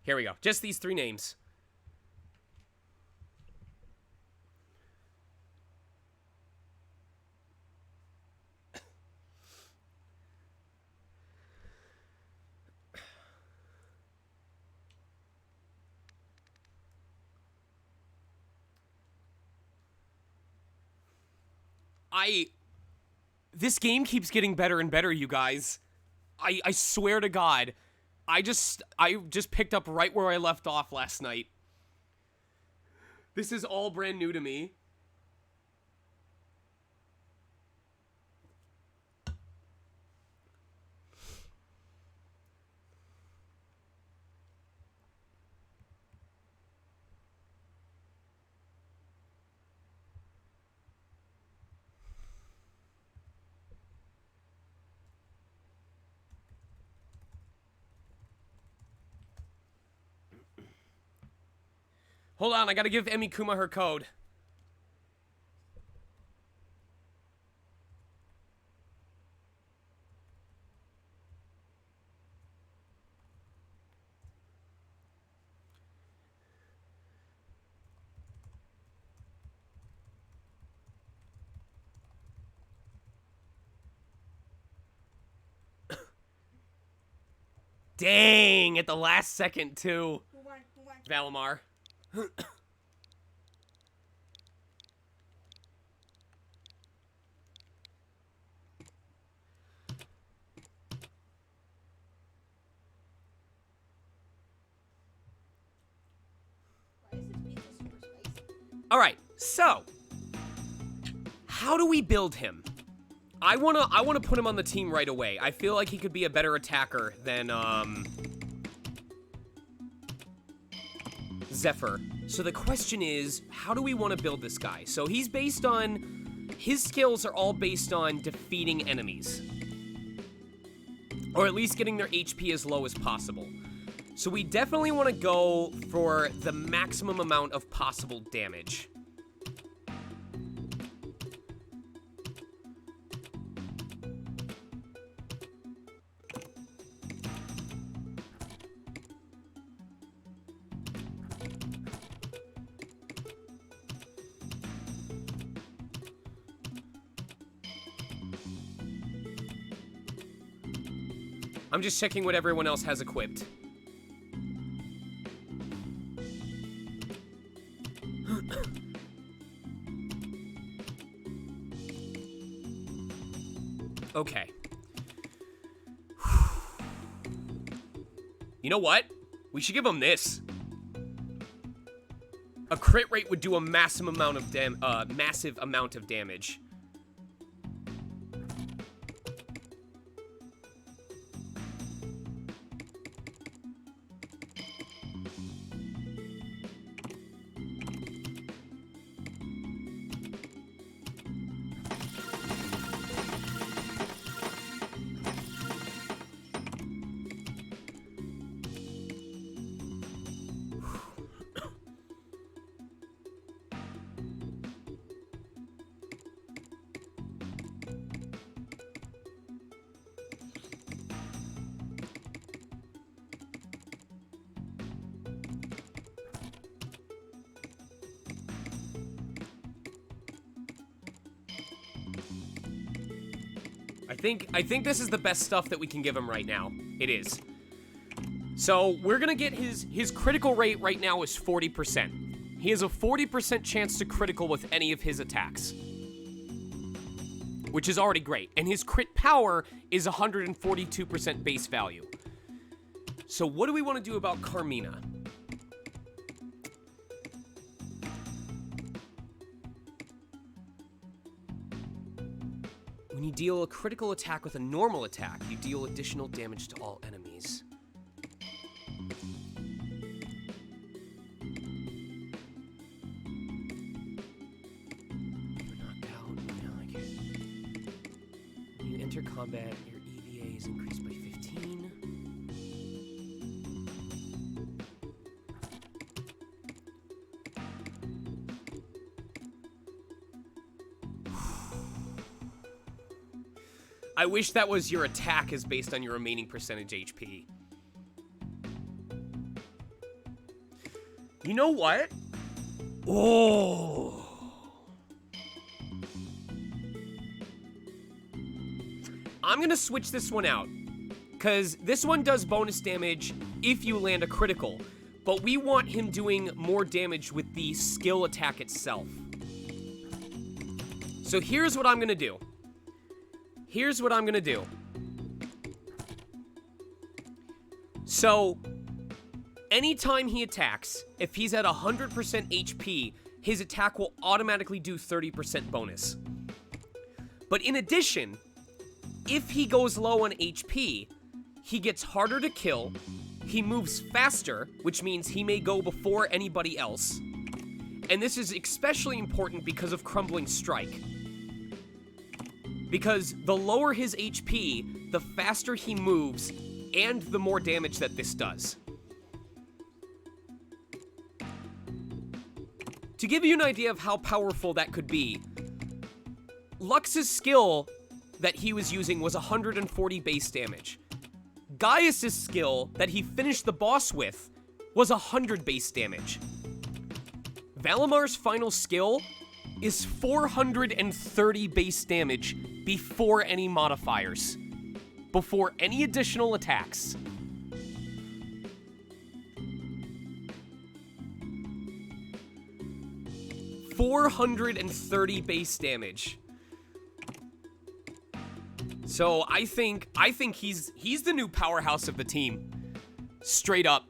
Here we go. Just these 3 names. This game keeps getting better and better, you guys. I swear to God. I just picked up right where I left off last night. This is all brand new to me. Hold on, I gotta give Emi Kuma her code. Dang, at the last second, too. Who won? Valimar. Why is this pizza super spicy? All right, so how do we build him? I wanna put him on the team right away. I feel like he could be a better attacker than Zephyr. So the question is, how do we want to build this guy? So he's based on, his skills are all based on defeating enemies, or at least getting their HP as low as possible. So we definitely want to go for the maximum amount of possible damage. I'm just checking what everyone else has equipped. Okay. You know what? We should give him this. A crit rate would do a massive amount of damage. I think this is the best stuff that we can give him right now. It is. So we're gonna get his critical rate right now is 40%. He has a 40% chance to critical with any of his attacks, which is already great. And his crit power is 142% base value. So what do we want to do about Carmina? When you deal a critical attack with a normal attack, you deal additional damage to all enemies. Knocked out. When you enter combat, your EVA is increased by 15. I wish that was your attack is based on your remaining percentage HP. You know what? Oh. I'm gonna switch this one out, because this one does bonus damage if you land a critical, but we want him doing more damage with the skill attack itself. So here's what I'm gonna do. So, anytime he attacks, if he's at 100% HP, his attack will automatically do 30% bonus. But in addition, if he goes low on HP, he gets harder to kill, he moves faster, which means he may go before anybody else, and this is especially important because of Crumbling Strike. Because the lower his HP, the faster he moves, and the more damage that this does. To give you an idea of how powerful that could be, Lux's skill that he was using was 140 base damage. Gaius' skill that he finished the boss with was 100 base damage. Valamar's final skill is 430 base damage before any modifiers, before any additional attacks. $430 base damage. So I think he's the new powerhouse of the team. Straight up.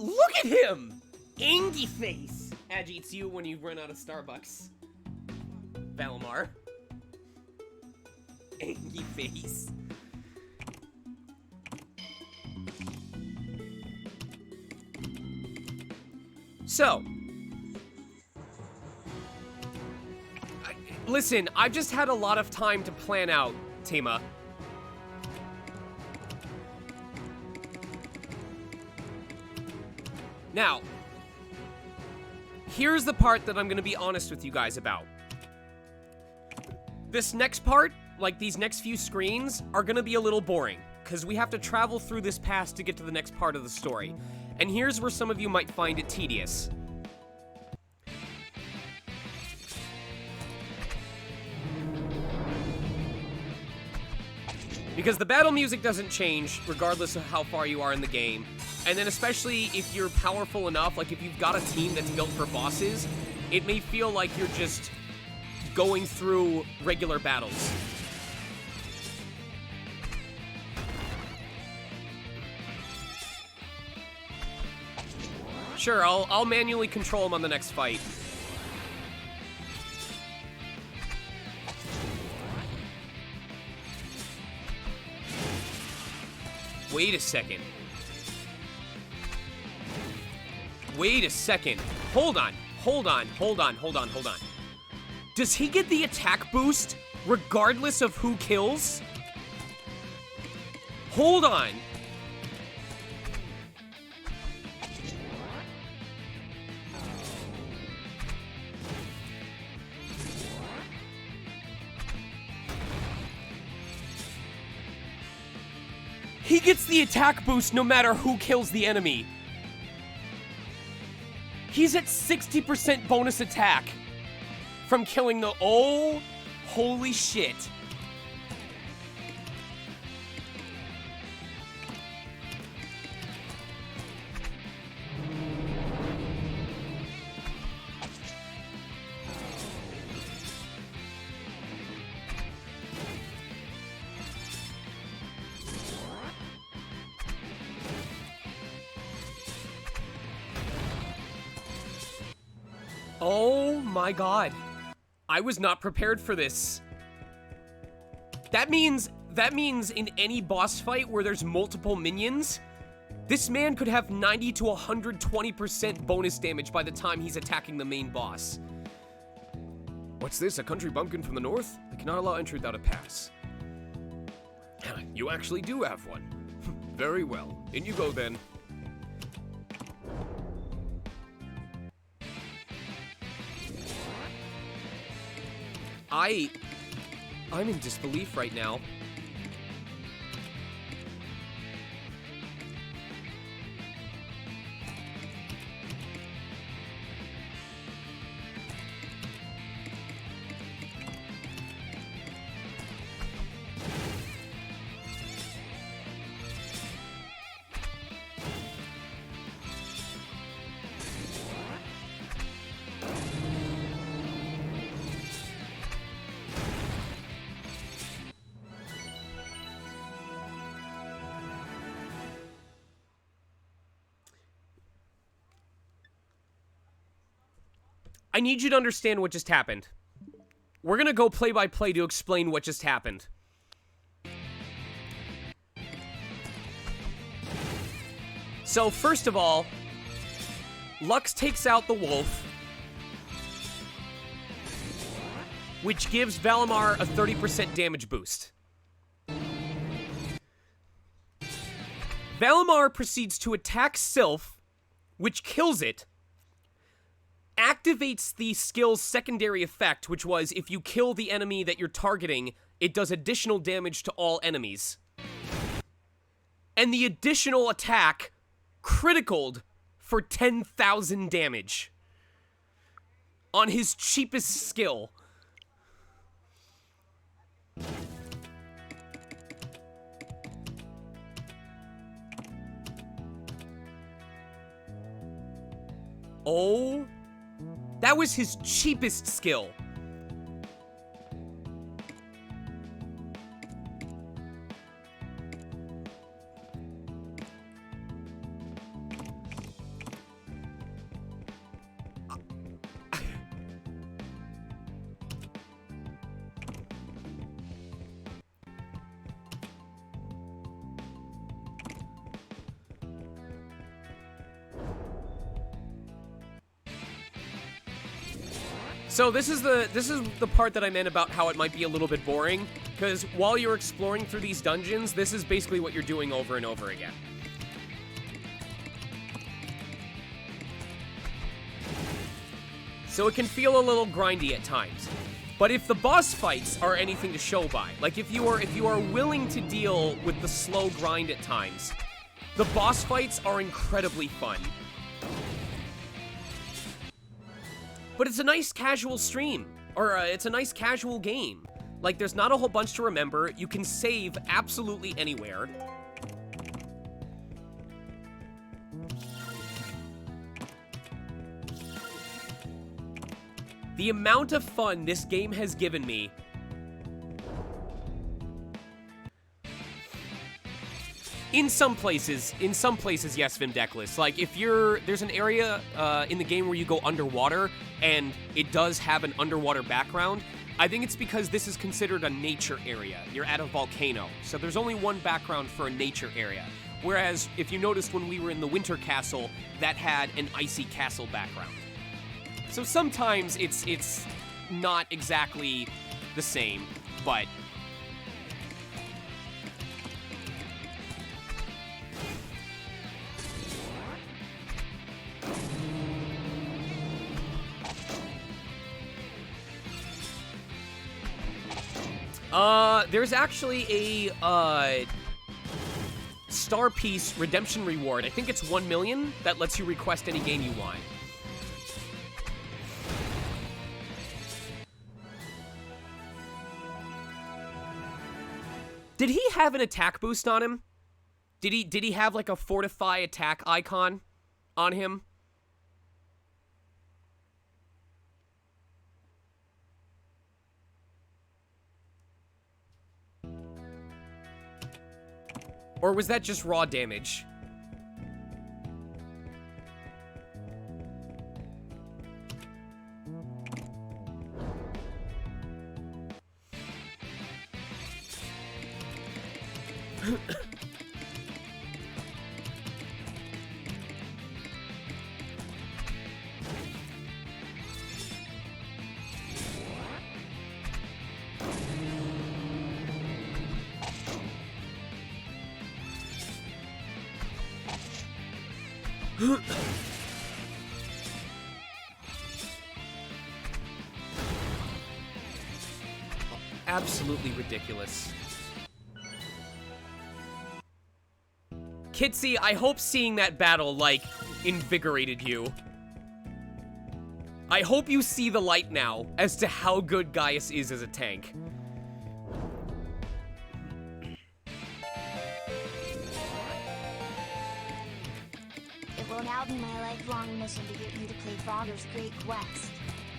Look at him! Angry face agitates you when you run out of Starbucks. Valamar. Angry face. So, listen, I've just had a lot of time to plan out, Tamer. Now, here's the part that I'm going to be honest with you guys about. This next part, like these next few screens, are going to be a little boring, because we have to travel through this pass to get to the next part of the story. And here's where some of you might find it tedious. Because the battle music doesn't change, regardless of how far you are in the game. And then especially if you're powerful enough, like if you've got a team that's built for bosses, it may feel like you're just going through regular battles. Sure, I'll manually control him on the next fight. Wait a second. Wait a second. Hold on. Hold on. Does he get the attack boost regardless of who kills? Hold on. He gets the attack boost no matter who kills the enemy. He's at 60% bonus attack from killing the... Oh, holy shit. Oh my god. I was not prepared for this. That means in any boss fight where there's multiple minions, this man could have 90 to 120% bonus damage by the time he's attacking the main boss. What's this, a country bumpkin from the north? I cannot allow entry without a pass. You actually do have one. Very well. In you go then. I'm in disbelief right now. I need you to understand what just happened. We're gonna go play by play to explain what just happened. So, first of all, Lux takes out the wolf, which gives Valimar a 30% damage boost. Valimar proceeds to attack Sylph, which kills it, activates the skill's secondary effect, which was if you kill the enemy that you're targeting, it does additional damage to all enemies. And the additional attack criticaled for 10,000 damage on his cheapest skill. Oh, that was his cheapest skill. So this is the part that I meant about how it might be a little bit boring, because while you're exploring through these dungeons, this is basically what you're doing over and over again. So it can feel a little grindy at times. But if the boss fights are anything to show by, like if you are willing to deal with the slow grind at times, the boss fights are incredibly fun. But it's a nice casual stream, or it's a nice casual game. Like, there's not a whole bunch to remember. You can save absolutely anywhere. The amount of fun this game has given me. In some places, yes, Vimdeklis. Like, if there's an area in the game where you go underwater, and it does have an underwater background, I think it's because this is considered a nature area. You're at a volcano, so there's only one background for a nature area. Whereas, if you noticed when we were in the Winter Castle, that had an icy castle background. So sometimes it's not exactly the same, but there's actually a Star Piece redemption reward. I think it's 1 million that lets you request any game you want. Did he have an attack boost on him? Did he have like a fortify attack icon on him? Or was that just raw damage? Absolutely ridiculous. Kitsy, I hope seeing that battle, like, invigorated you. I hope you see the light now as to how good Gaius is as a tank. It will now be my lifelong mission to get you to play Frogger's Great Quest.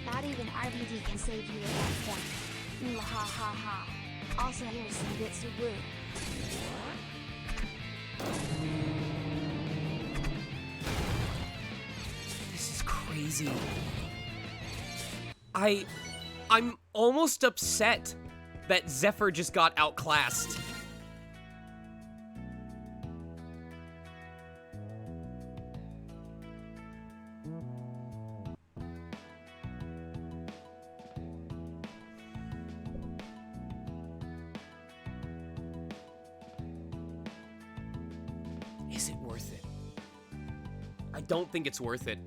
Not even RBD can save you at that point. Ha ha ha. Also, here's some bits to woo. This is crazy. I'm almost upset that Zephyr just got outclassed. Is it worth it? I don't think it's worth it.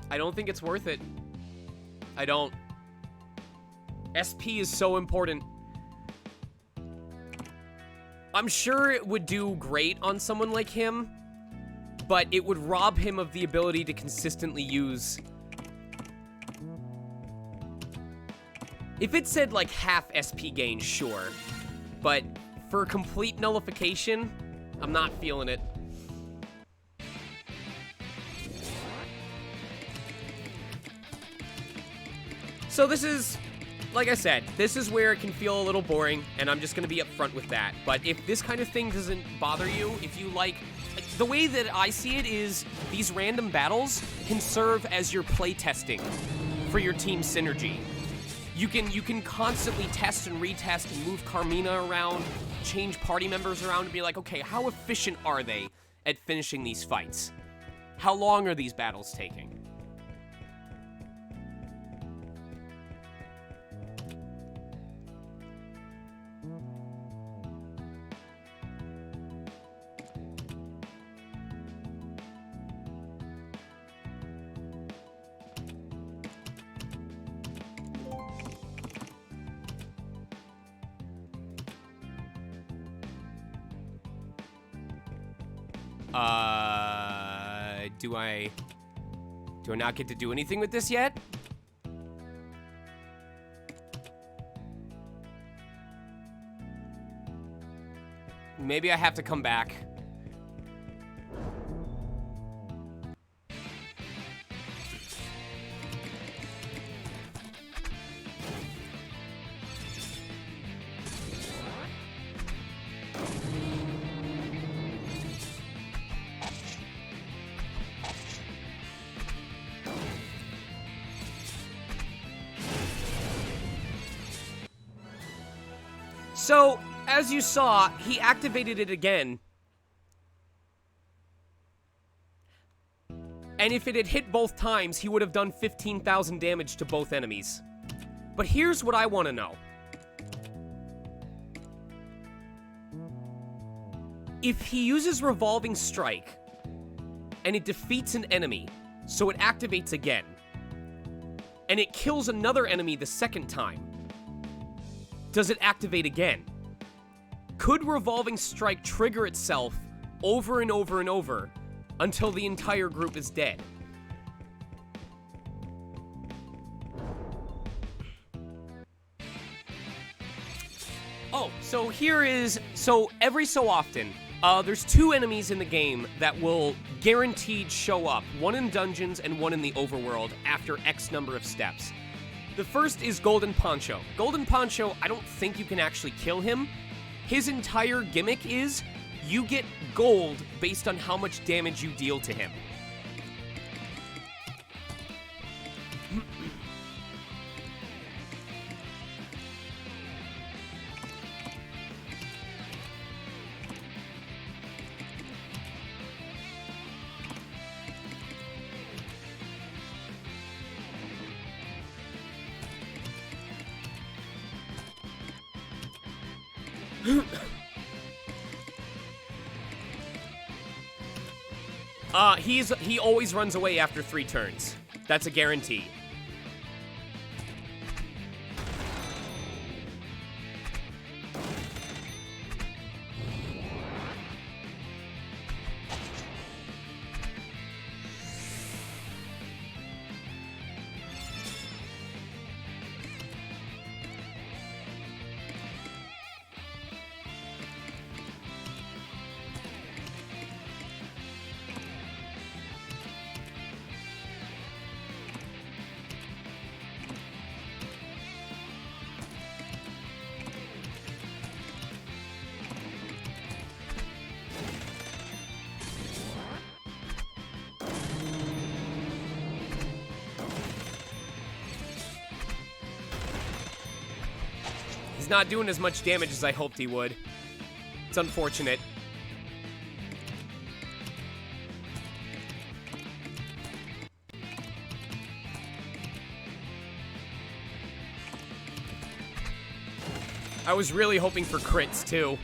I don't think it's worth it. I don't. SP is so important. I'm sure it would do great on someone like him, but it would rob him of the ability to consistently use. If it said like half SP gain, sure. But for complete nullification, I'm not feeling it. So this is, like I said, this is where it can feel a little boring, and I'm just going to be upfront with that. But if this kind of thing doesn't bother you, if you like, the way that I see it is these random battles can serve as your play testing for your team synergy. You can constantly test and retest and move Carmina around, change party members around, and be like, okay, how efficient are they at finishing these fights? How long are these battles taking? Do I not get to do anything with this yet? Maybe I have to come back. So, as you saw, he activated it again. And if it had hit both times, he would have done 15,000 damage to both enemies. But here's what I want to know. If he uses Revolving Strike, and it defeats an enemy, so it activates again, and it kills another enemy the second time, does it activate again? Could Revolving Strike trigger itself over and over and over until the entire group is dead? Oh, so every so often, there's two enemies in the game that will guaranteed show up, one in dungeons and one in the overworld after X number of steps. The first is Golden Poncho. Golden Poncho, I don't think you can actually kill him. His entire gimmick is you get gold based on how much damage you deal to him. He always runs away after 3 turns. That's a guarantee. He's not doing as much damage as I hoped he would. It's unfortunate. I was really hoping for crits, too.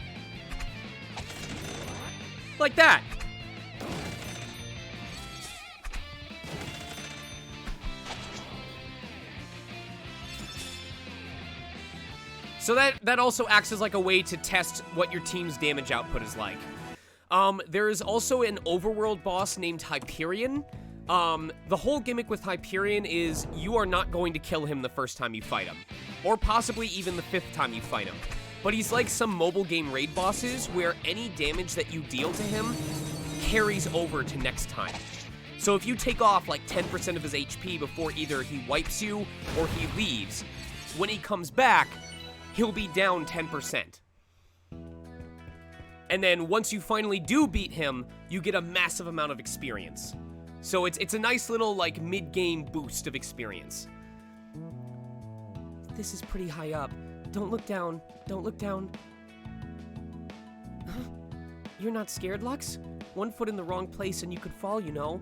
Like that! So that also acts as like a way to test what your team's damage output is like. There is also an overworld boss named Hyperion. The whole gimmick with Hyperion is you are not going to kill him the first time you fight him. Or possibly even the 5th time you fight him. But he's like some mobile game raid bosses where any damage that you deal to him carries over to next time. So if you take off like 10% of his HP before either he wipes you or he leaves, when he comes back, he'll be down 10%. And then once you finally do beat him, you get a massive amount of experience. So it's a nice little like mid-game boost of experience. This is pretty high up. Don't look down. Don't look down. Huh? You're not scared, Lux? 1 foot in the wrong place and you could fall, you know.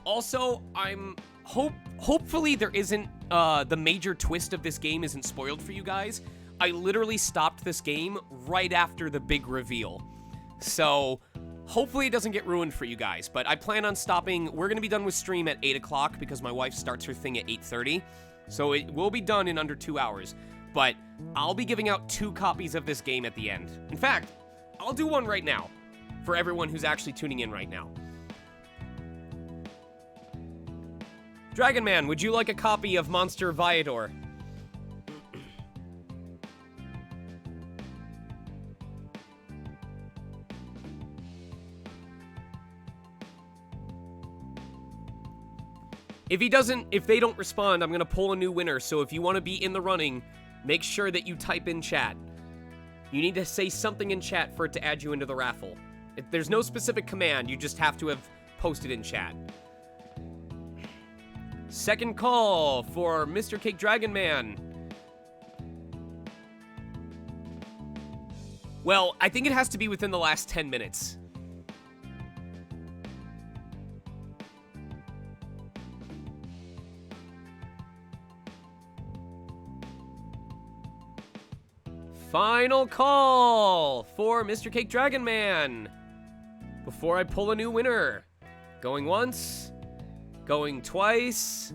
Also, hopefully there isn't, the major twist of this game isn't spoiled for you guys. I literally stopped this game right after the big reveal. So, hopefully it doesn't get ruined for you guys, but I plan on stopping. We're going to be done with stream at 8 o'clock because my wife starts her thing at 8:30. So it will be done in under 2 hours. But I'll be giving out 2 copies of this game at the end. In fact, I'll do one right now for everyone who's actually tuning in right now. Dragon Man, would you like a copy of Monster Viator? If they don't respond, I'm gonna pull a new winner, so if you want to be in the running, make sure that you type in chat. You need to say something in chat for it to add you into the raffle. There's no specific command, you just have to have posted in chat. Second call for Mr. Cake Dragon Man. Well, I think it has to be within the last 10 minutes. Final call for Mr. Cake Dragon Man. Before I pull a new winner. Going once. Going twice.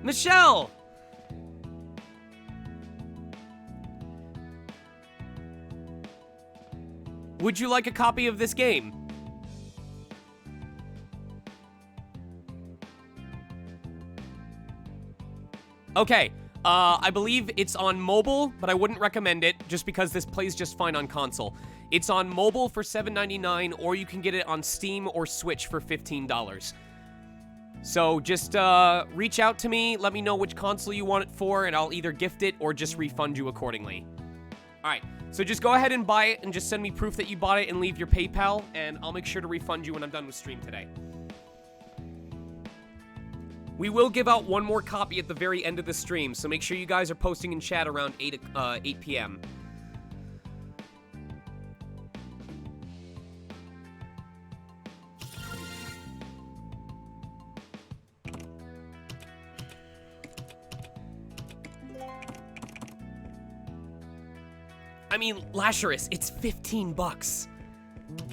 Michelle! Would you like a copy of this game? Okay, I believe it's on mobile, but I wouldn't recommend it just because this plays just fine on console. It's on mobile for $7.99, or you can get it on Steam or Switch for $15. So just reach out to me, let me know which console you want it for, and I'll either gift it or just refund you accordingly. Alright, so just go ahead and buy it and just send me proof that you bought it and leave your PayPal, and I'll make sure to refund you when I'm done with stream today. We will give out one more copy at the very end of the stream, so make sure you guys are posting in chat around 8 p.m. I mean, Lasherus, it's 15 bucks.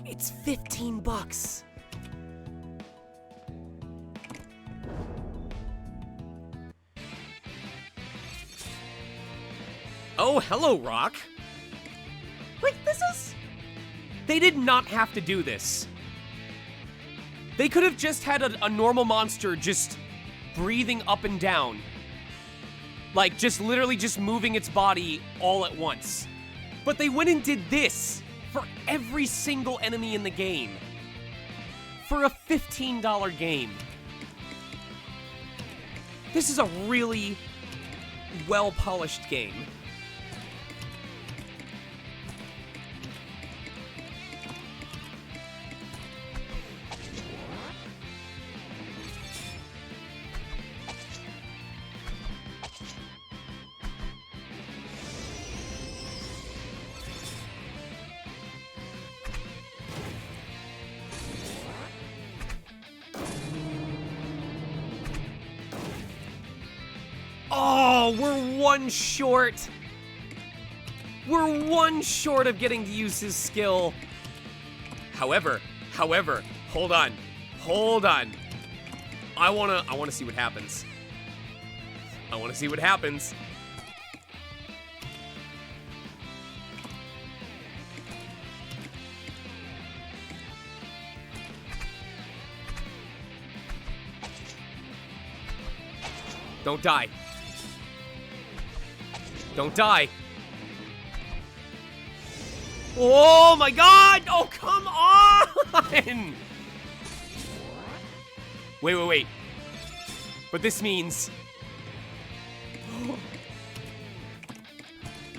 It's 15 bucks. Oh, hello, Rock. Like, this is... They did not have to do this. They could have just had a normal monster just breathing up and down. Like, just literally just moving its body all at once. But they went and did this for every single enemy in the game. For a $15 game. This is a really well-polished game. Oh, we're one short. We're one short of getting to use his skill. However, hold on. I wanna see what happens. Don't die. Don't die. Oh my god! Oh, come on! Wait. But this means...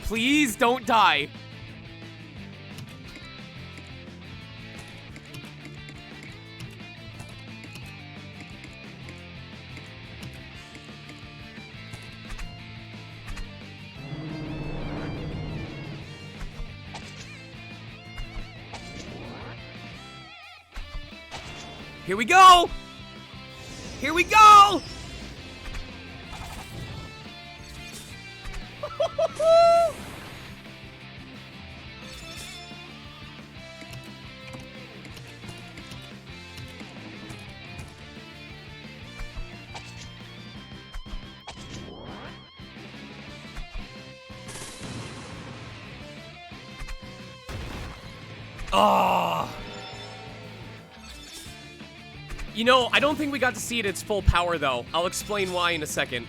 Please don't die. Here we go! Here we go! Oh. You know, I don't think we got to see it at its full power, though. I'll explain why in a second.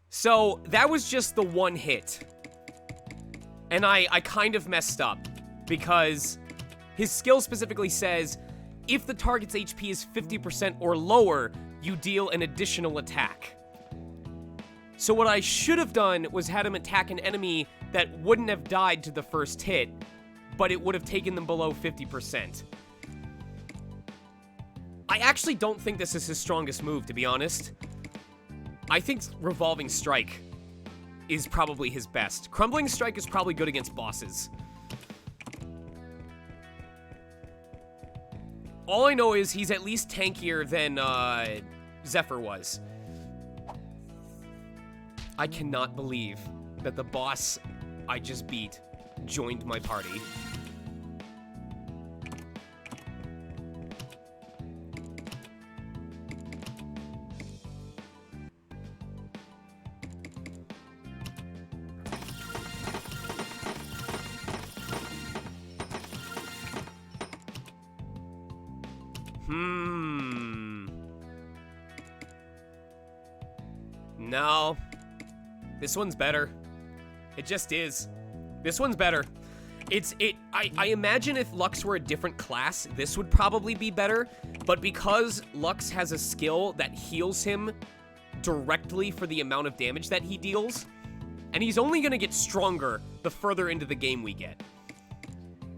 So, that was just the one hit. And I kind of messed up, because his skill specifically says, if the target's HP is 50% or lower, you deal an additional attack. So what I should have done was had him attack an enemy that wouldn't have died to the first hit, but it would have taken them below 50%. I actually don't think this is his strongest move, to be honest. I think Revolving Strike is probably his best. Crumbling Strike is probably good against bosses. All I know is he's at least tankier than Zephyr was. I cannot believe that the boss I just beat joined my party. No. This one's better. It just is. This one's better. I imagine if Lux were a different class, this would probably be better, but because Lux has a skill that heals him directly for the amount of damage that he deals, and he's only gonna get stronger the further into the game we get.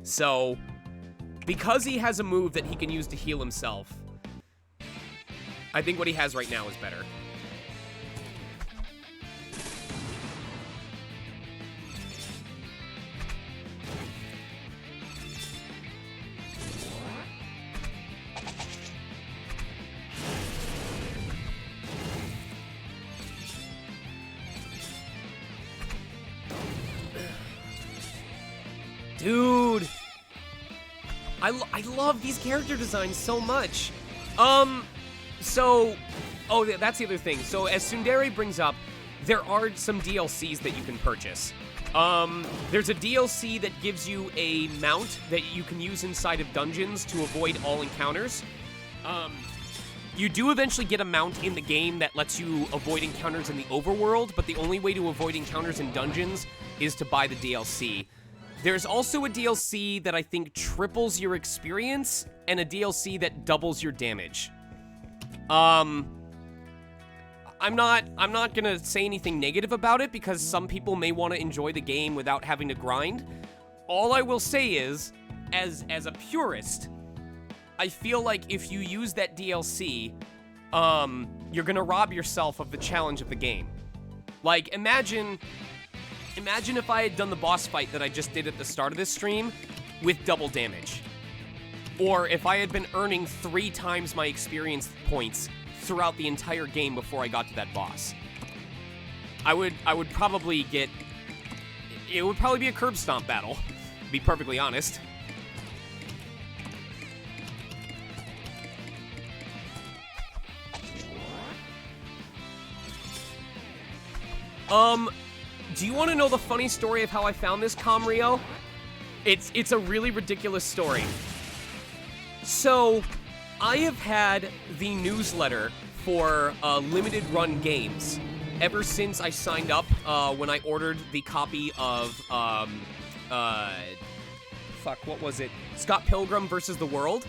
So, because he has a move that he can use to heal himself, I think what he has right now is better. Dude, I love these character designs so much. So, oh, that's the other thing. So, as Tsundere brings up, there are some DLCs that you can purchase. There's a DLC that gives you a mount that you can use inside of dungeons to avoid all encounters. You do eventually get a mount in the game that lets you avoid encounters in the overworld, but the only way to avoid encounters in dungeons is to buy the DLC. There's also a DLC that I think triples your experience, and a DLC that doubles your damage. I'm not gonna say anything negative about it, because some people may want to enjoy the game without having to grind. All I will say is, as a purist, I feel like if you use that DLC, you're gonna rob yourself of the challenge of the game. Like, imagine if I had done the boss fight that I just did at the start of this stream with double damage. Or if I had been earning 3 times my experience points throughout the entire game before I got to that boss. I would probably get... It would probably be a curb stomp battle, to be perfectly honest. Do you want to know the funny story of how I found this Comrio? It's a really ridiculous story. So, I have had the newsletter for limited run games ever since I signed up when I ordered the copy of, what was it? Scott Pilgrim vs. the World.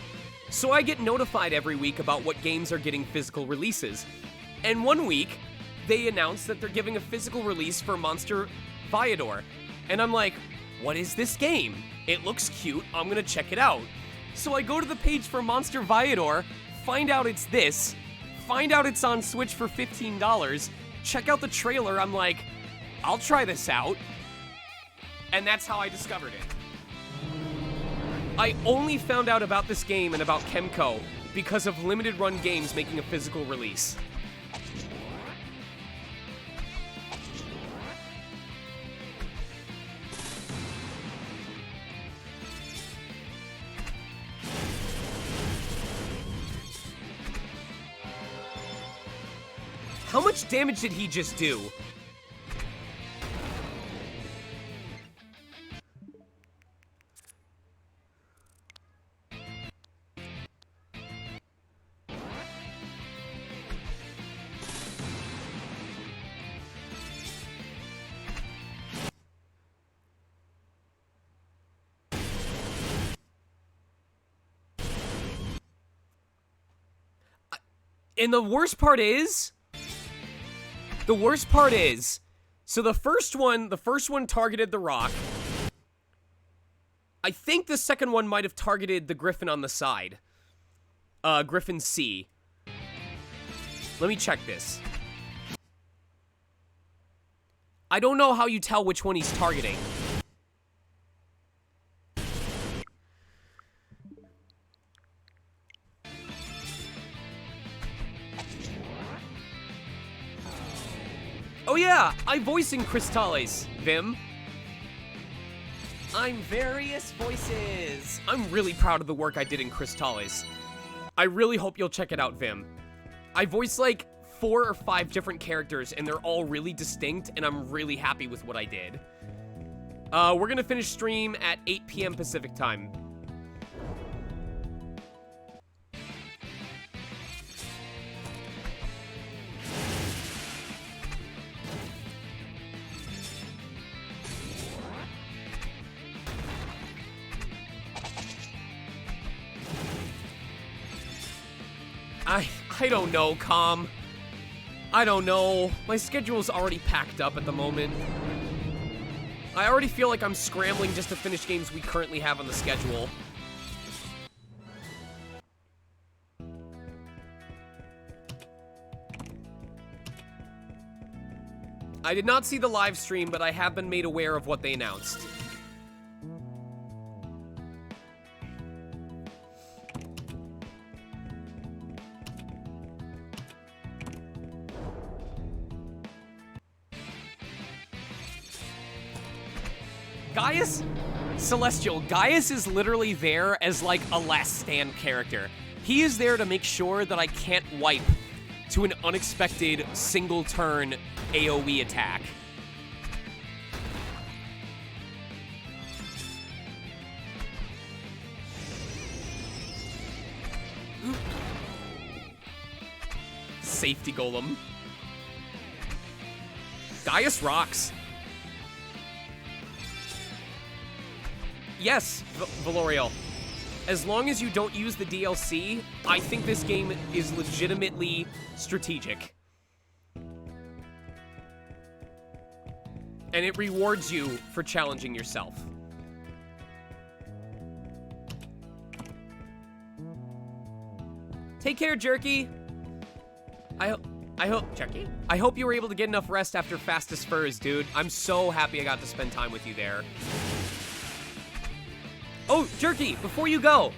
So I get notified every week about what games are getting physical releases. And one week, they announced that they're giving a physical release for Monster Viator. And I'm like, what is this game? It looks cute, I'm gonna check it out. So I go to the page for Monster Viator, find out it's this, find out it's on Switch for $15, check out the trailer, I'm like, I'll try this out. And that's how I discovered it. I only found out about this game and about Kemco because of limited run games making a physical release. How much damage did he just do? And the worst part is, so the first one targeted the rock. I think the second one might have targeted the griffin on the side. Griffin C. Let me check this. I don't know how you tell which one he's targeting. Oh yeah, I voice in Cristales, Vim. I'm various voices. I'm really proud of the work I did in Cristales. I really hope you'll check it out, Vim. I voiced like 4 or 5 different characters, and they're all really distinct, and I'm really happy with what I did. We're gonna finish stream at 8 p.m. Pacific time. I don't know, Calm. I don't know. My schedule's already packed up at the moment. I already feel like I'm scrambling just to finish games we currently have on the schedule. I did not see the live stream, but I have been made aware of what they announced. Gaius? Celestial, Gaius is literally there as like a last stand character. He is there to make sure that I can't wipe to an unexpected single turn AoE attack. Safety golem. Gaius rocks. Yes, Valorial. As long as you don't use the DLC, I think this game is legitimately strategic. And it rewards you for challenging yourself. Take care, Jerky. I hope, Jerky? I hope you were able to get enough rest after Fastest Furs, dude. I'm so happy I got to spend time with you there. Oh, Jerky, before you go,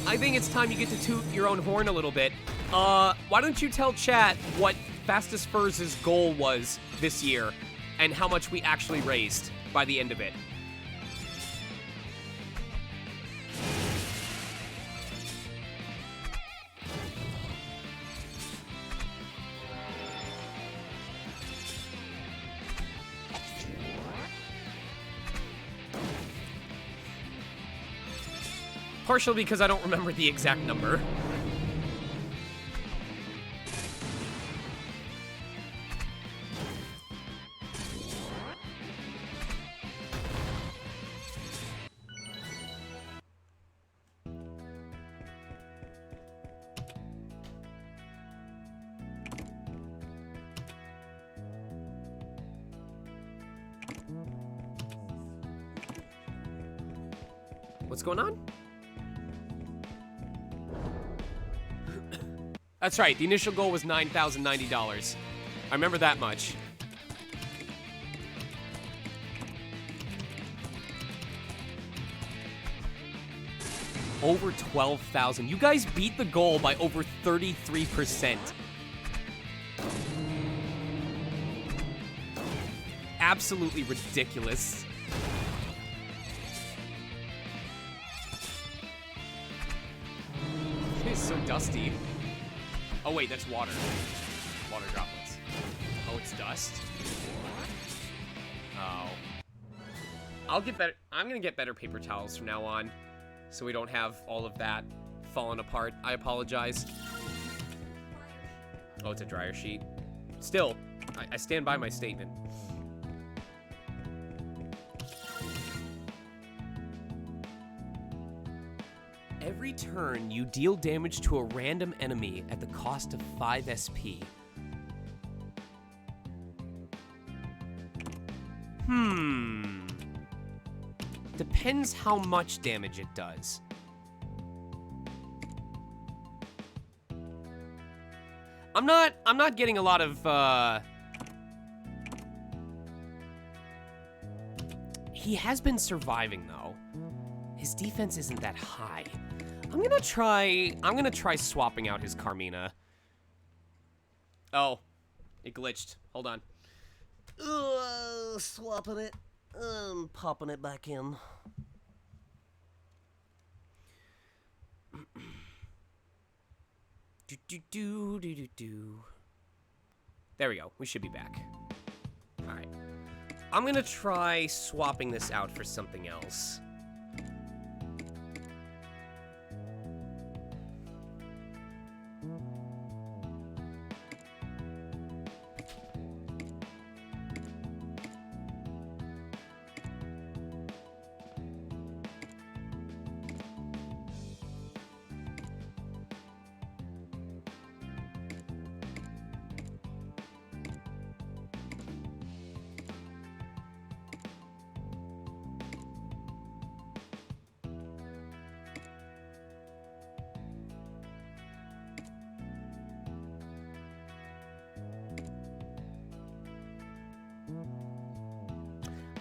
I think it's time you get to toot your own horn a little bit. Why don't you tell chat what Fastest Furs' goal was this year and how much we actually raised by the end of it? Partially because I don't remember the exact number. What's going on? That's right, the initial goal was $9,090. I remember that much. Over 12,000. You guys beat the goal by over 33%. Absolutely ridiculous. It's so dusty. Oh wait, that's water. Water droplets. Oh, it's dust? Oh. I'll get better. I'm gonna get better paper towels from now on, so we don't have all of that falling apart. I apologize. Oh, it's a dryer sheet. Still, I stand by my statement. Every turn, you deal damage to a random enemy at the cost of 5 SP. Depends how much damage it does. I'm not getting a lot of, He has been surviving, though. His defense isn't that high. I'm gonna try swapping out his Carmina. Oh, it glitched. Hold on. Swapping it. Popping it back in. There we go. We should be back. All right. I'm gonna try swapping this out for something else.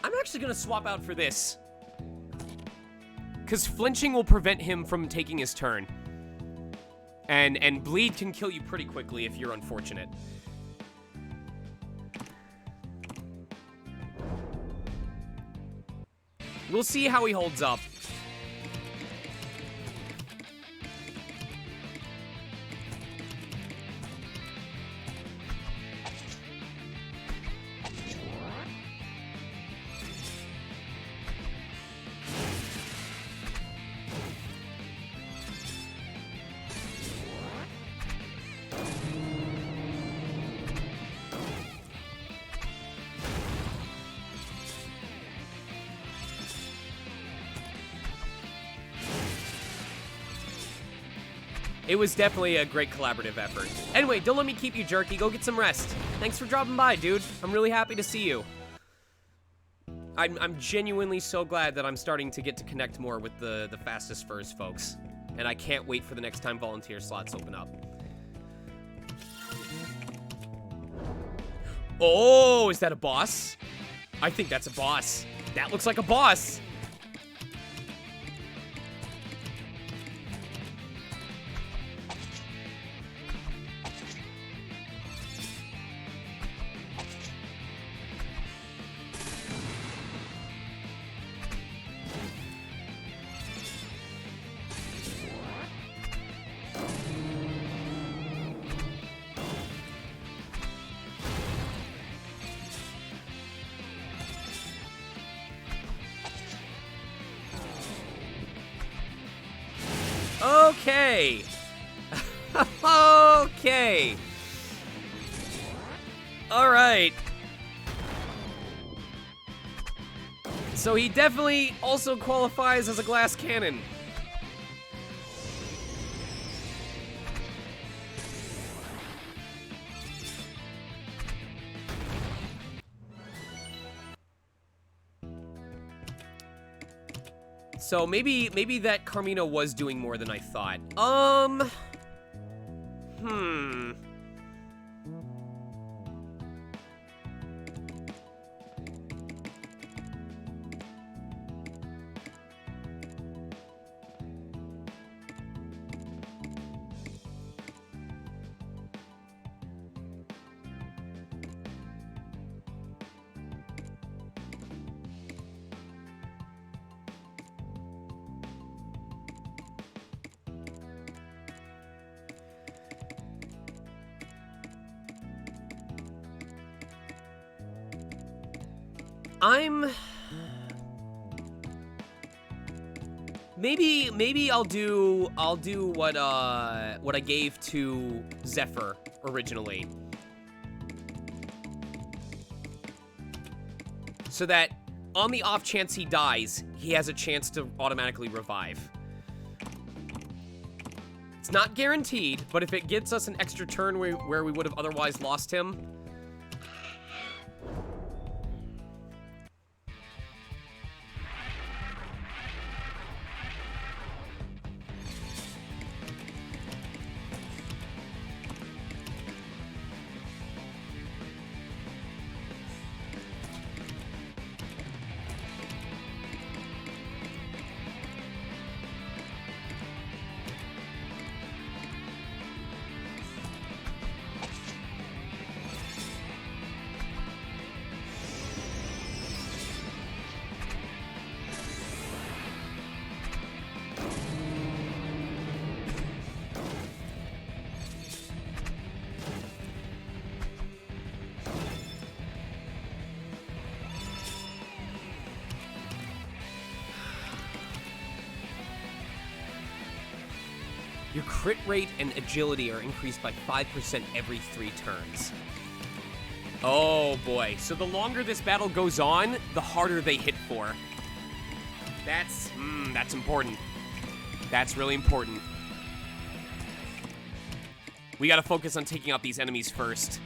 I'm actually gonna swap out for this. Because flinching will prevent him from taking his turn. And bleed can kill you pretty quickly if you're unfortunate. We'll see how he holds up. It was definitely a great collaborative effort. Anyway, don't let me keep you, Jerky. Go get some rest. Thanks for dropping by, dude. I'm really happy to see you. I'm genuinely so glad that I'm starting to get to connect more with the Fastest Furs folks. And I can't wait for the next time volunteer slots open up. Oh, is that a boss? I think that's a boss. That looks like a boss. Okay. Okay. All right. So he definitely also qualifies as a glass cannon. So maybe that Carmina was doing more than I thought. Maybe I'll do what I gave to Zephyr originally. So that on the off chance he dies, he has a chance to automatically revive. It's not guaranteed, but if it gets us an extra turn where we would have otherwise lost him. Your crit rate and agility are increased by 5% every 3 turns. Oh boy. So the longer this battle goes on, the harder they hit for. That's important. That's really important. We gotta focus on taking out these enemies first.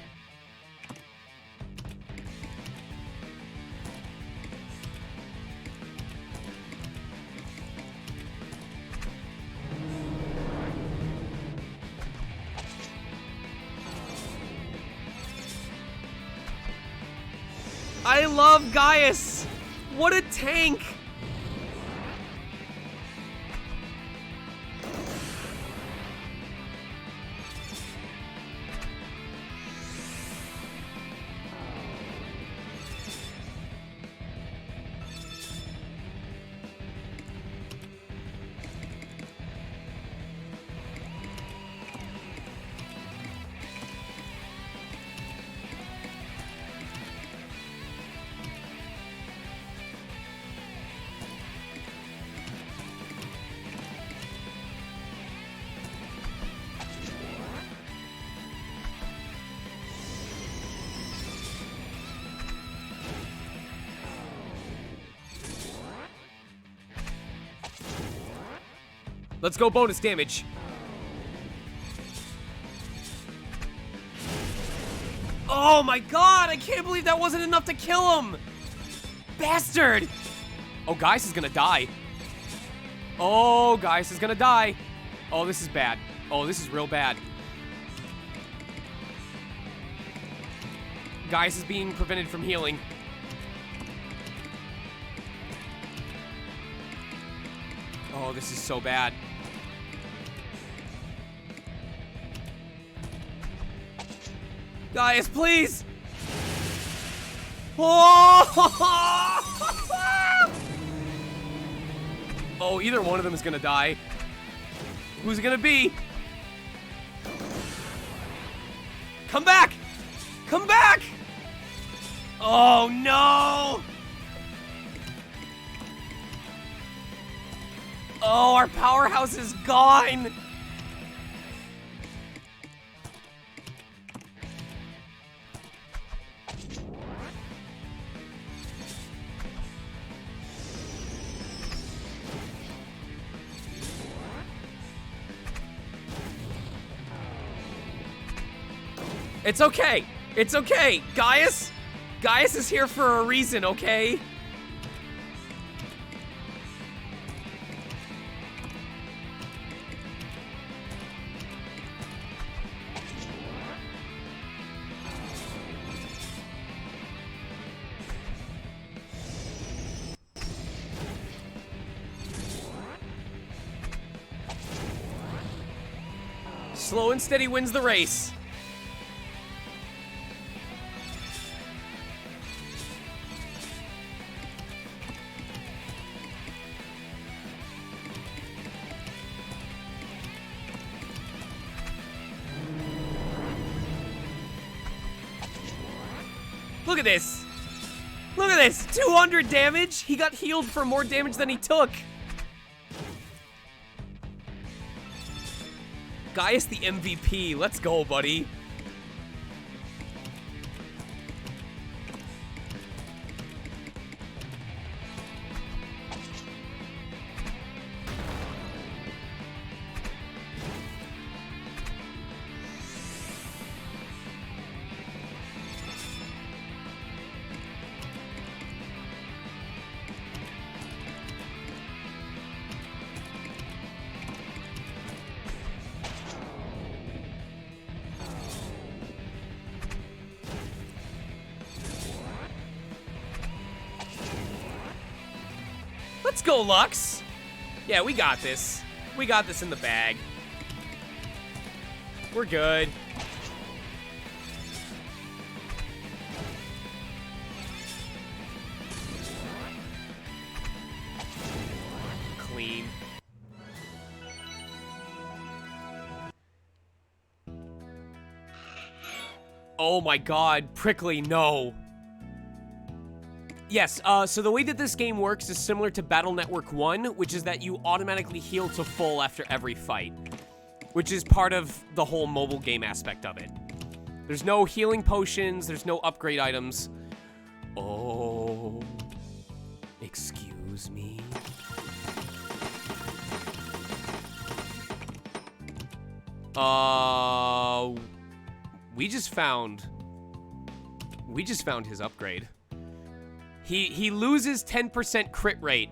I love Gaius! What a tank! Let's go bonus damage. Oh my god, I can't believe that wasn't enough to kill him! Bastard! Oh, Gaius is gonna die. Oh, Gaius is gonna die. Oh, this is bad. Oh, this is real bad. Gaius is being prevented from healing. Oh, this is so bad. Gaius, please! Oh! Oh, either one of them is gonna die. Who's it gonna be? Come back! Come back! Oh, no! Oh, our powerhouse is gone! It's okay. It's okay. Gaius is here for a reason, okay? Slow and steady wins the race. Look at this. Look at this. 200 damage. He got healed for more damage than he took. Gaius the MVP. Let's go, buddy. Let's go, Lux. Yeah, we got this. We got this in the bag. We're good. Clean. Oh my god, Prickly, no. Yes, so the way that this game works is similar to Battle Network 1, which is that you automatically heal to full after every fight. which is part of the whole mobile game aspect of it. There's no healing potions, there's no upgrade items. Oh, excuse me. We just found his upgrade. He loses 10% crit rate.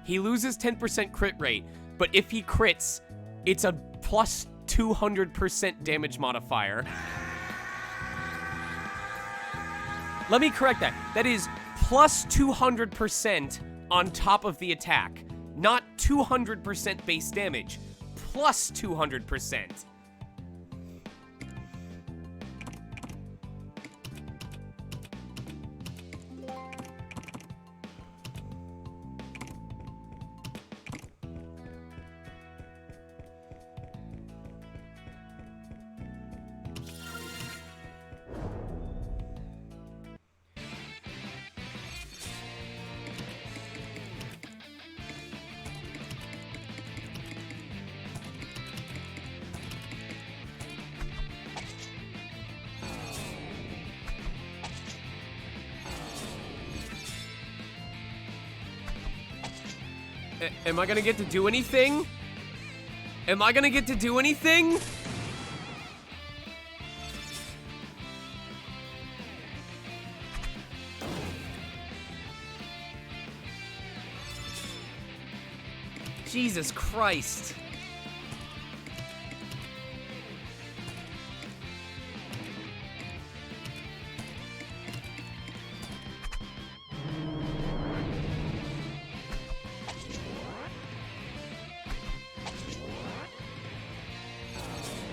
He loses 10% crit rate, but if he crits, it's a plus 200% damage modifier. Let me correct that. That is plus 200% on top of the attack, not 200% base damage. Plus 200%. Am I gonna get to do anything? Am I gonna get to do anything? Jesus Christ.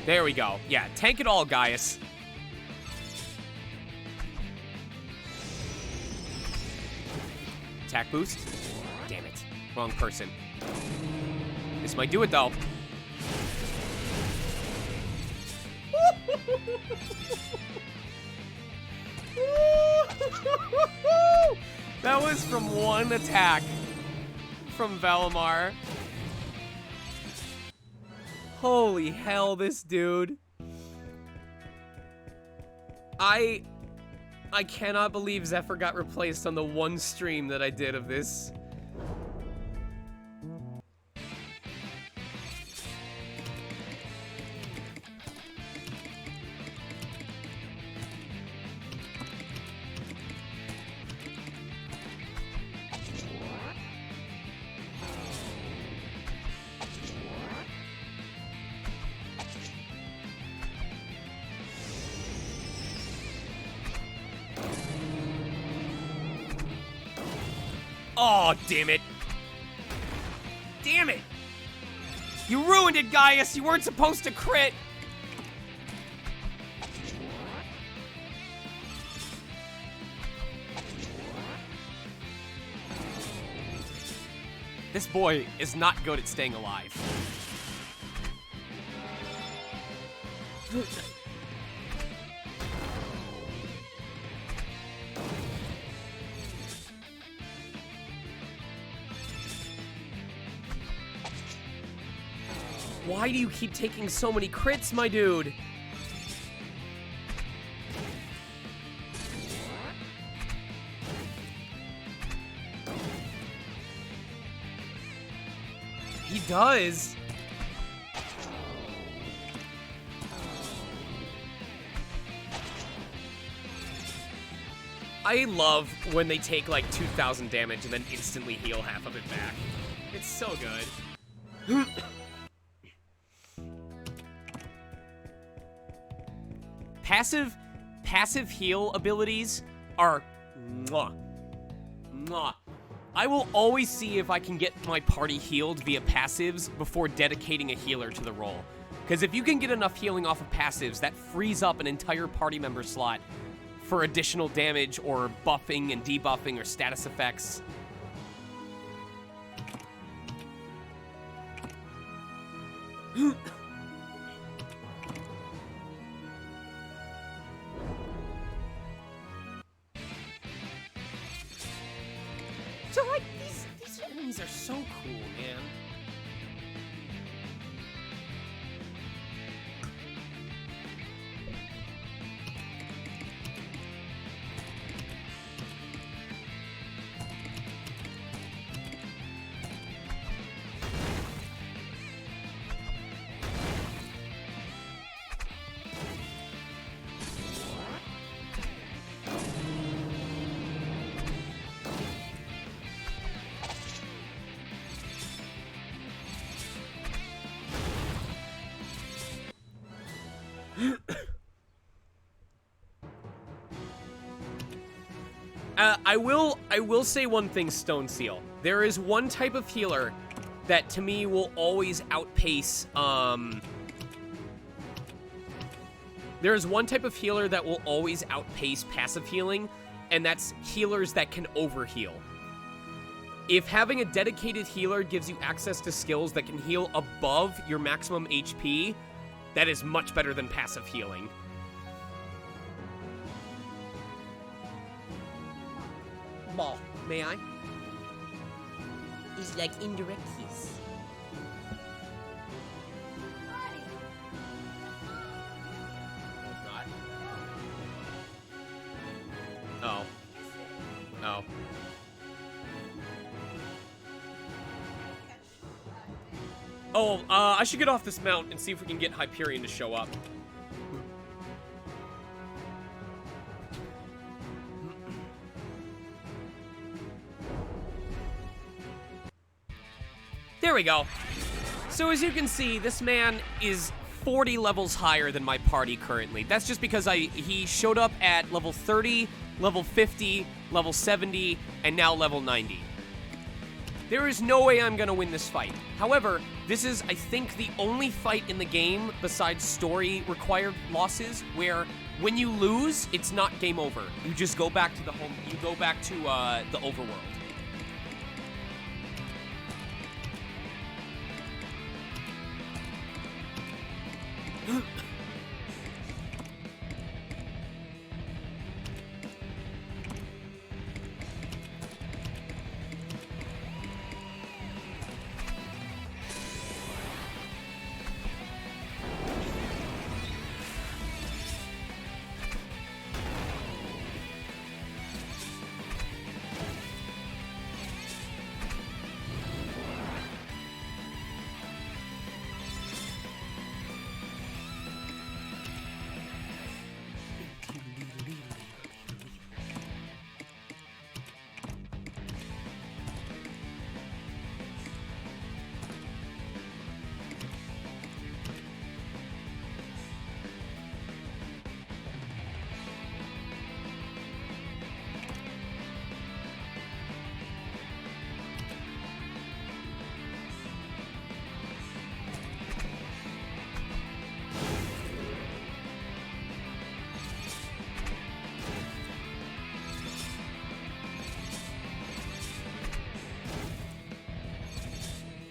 There we go. Yeah, tank it all, Gaius. Attack boost. Damn it. Wrong person. This might do it, though. That was from one attack from Valimar. Holy hell, this dude. I cannot believe Zephyr got replaced on the one stream that I did of this. Oh, damn it. Damn it. You ruined it, Gaius. You weren't supposed to crit. This boy is not good at staying alive. Why do you keep taking so many crits, my dude? He does. I love when they take like 2,000 damage and then instantly heal half of it back. It's so good. Passive heal abilities are mwah. Mwah. I will always see if I can get my party healed via passives before dedicating a healer to the role. Because if you can get enough healing off of passives, that frees up an entire party member slot for additional damage or buffing and debuffing or status effects. So, like, these enemies are so cool, man. I will say one thing, Stone Seal. There is one type of healer that to me will always outpace, There's one type of healer that will always outpace passive healing, and that's healers that can overheal. If having a dedicated healer gives you access to skills that can heal above your maximum HP, that is much better than passive healing. Ball, may I? It's like indirect kiss. Oh. Oh. Oh, I should get off this mount and see if we can get Hyperion to show up. There we go. So as you can see, this man is 40 levels higher than my party currently. That's just because he showed up at level 30, level 50, level 70, and now level 90. There is no way I'm gonna win this fight. However, this is, I think, the only fight in the game, besides story-required losses, where when you lose, it's not game over. You just go back to the the overworld.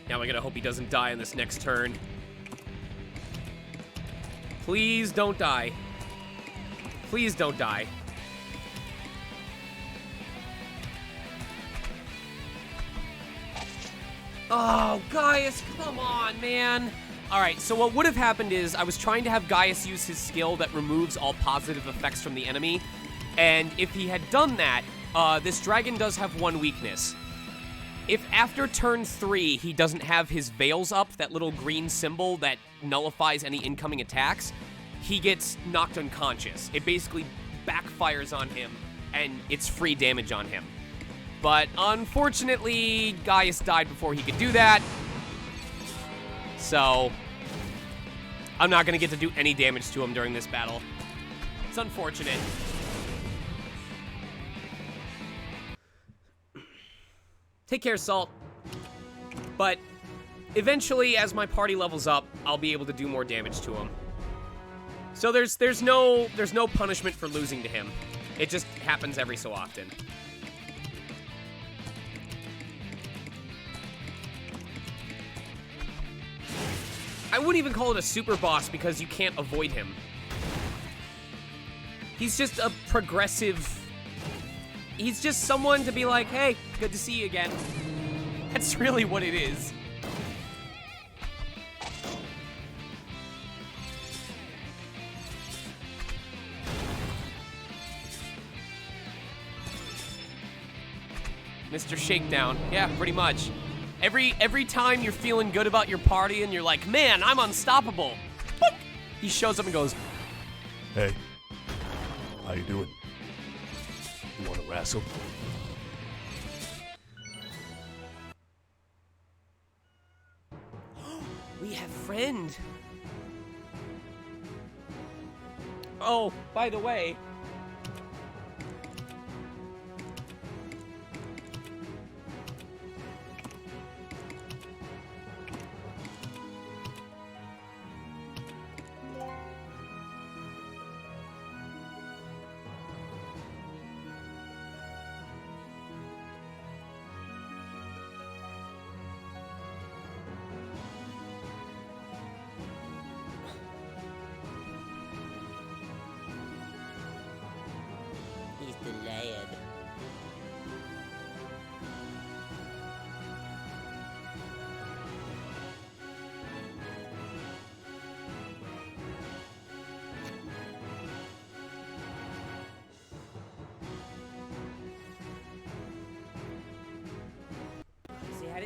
Now I gotta hope he doesn't die on this next turn. Please don't die. Please don't die. Oh, Gaius, come on, man. All right, so what would have happened is I was trying to have Gaius use his skill that removes all positive effects from the enemy. And if he had done that, this dragon does have one weakness. If after turn 3 he doesn't have his veils up, that little green symbol that nullifies any incoming attacks, he gets knocked unconscious. It basically backfires on him, and it's free damage on him. But unfortunately, Gaius died before he could do that. So, I'm not going to get to do any damage to him during this battle. It's unfortunate. Take care, Salt. But eventually, as my party levels up, I'll be able to do more damage to him. So there's no punishment for losing to him. It just happens every so often. I wouldn't even call it a super boss because you can't avoid him. He's just a progressive... He's just someone to be like, hey, good to see you again. That's really what it is. Mr. Shakedown. Yeah, pretty much. Every time you're feeling good about your party and you're like, man, I'm unstoppable. Boop! He shows up and goes, hey, how you doing? You want to wrestle? we have friend. Oh, by the way,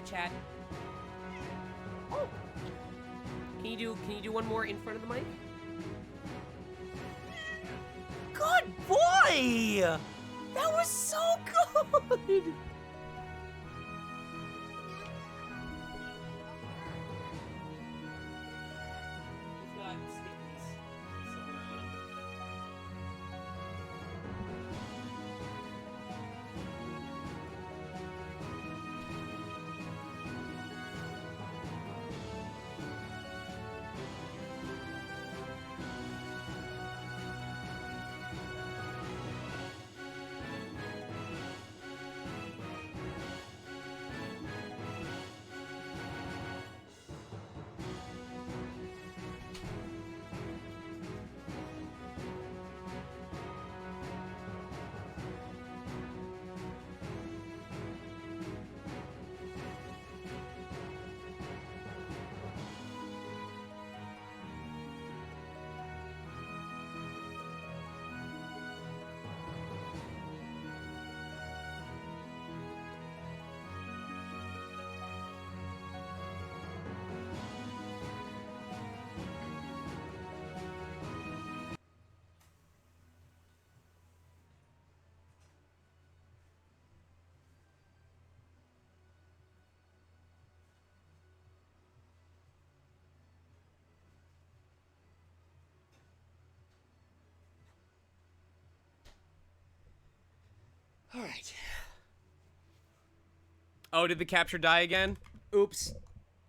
chat. Oh. Can you do one more in front of the mic? Good boy! That was so good! All right. Oh, did the capture die again? Oops.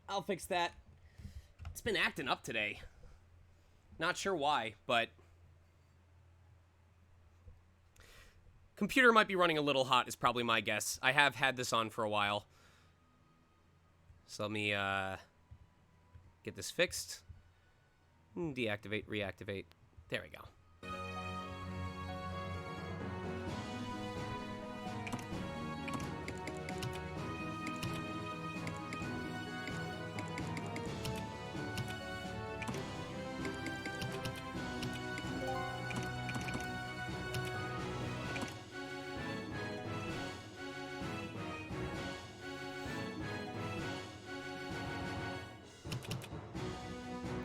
I'll fix that. It's been acting up today. Not sure why, but... Computer might be running a little hot is probably my guess. I have had this on for a while. So let me, get this fixed. Deactivate, reactivate. There we go.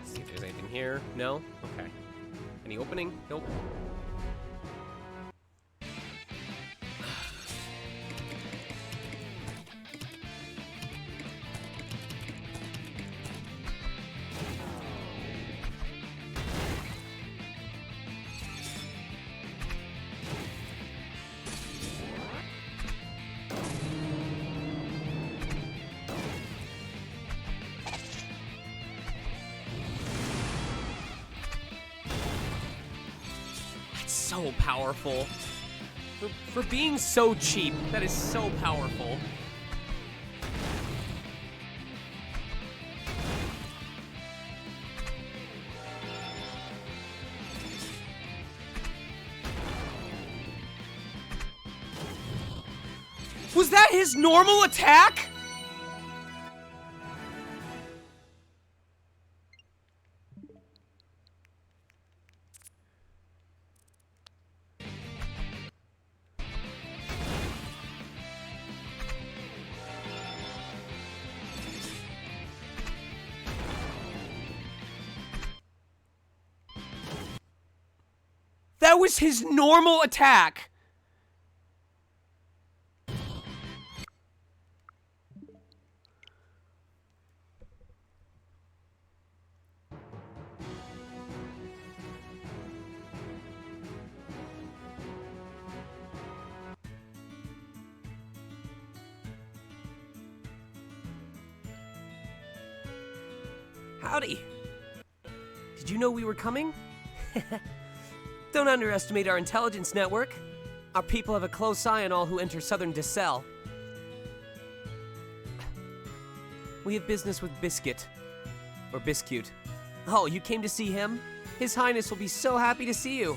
See if there's anything here. No? Okay. Any opening? Nope. So powerful. For being so cheap, that is so powerful. Was that his normal attack? That was his normal attack. Howdy. Did you know we were coming? Don't underestimate our intelligence network. Our people have a close eye on all who enter southern Dicel. We have business with Biscuit. Or Biscuit. Oh, you came to see him? His Highness will be so happy to see you.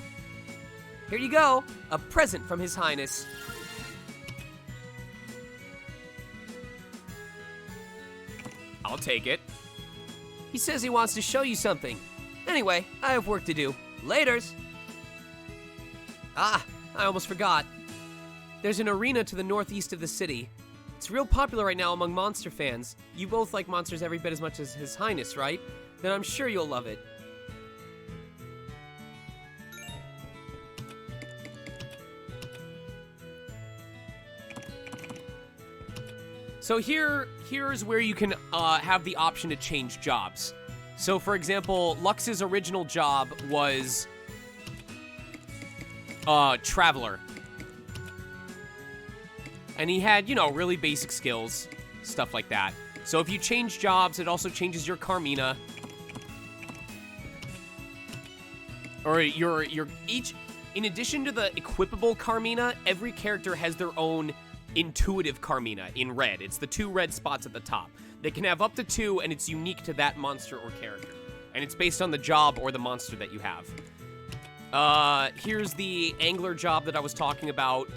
Here you go. A present from His Highness. I'll take it. He says he wants to show you something. Anyway, I have work to do. Laters! Ah, I almost forgot. There's an arena to the northeast of the city. It's real popular right now among monster fans. You both like monsters every bit as much as His Highness, right? Then I'm sure you'll love it. So here's where you can have the option to change jobs. So for example, Lux's original job was Traveler. And he had, you know, really basic skills, stuff like that. So if you change jobs, it also changes your Carmina. Or your each, in addition to the equipable Carmina, every character has their own intuitive Carmina in red. It's the 2 red spots at the top. They can have up to 2, and it's unique to that monster or character. And it's based on the job or the monster that you have. Here's the angler job that I was talking about.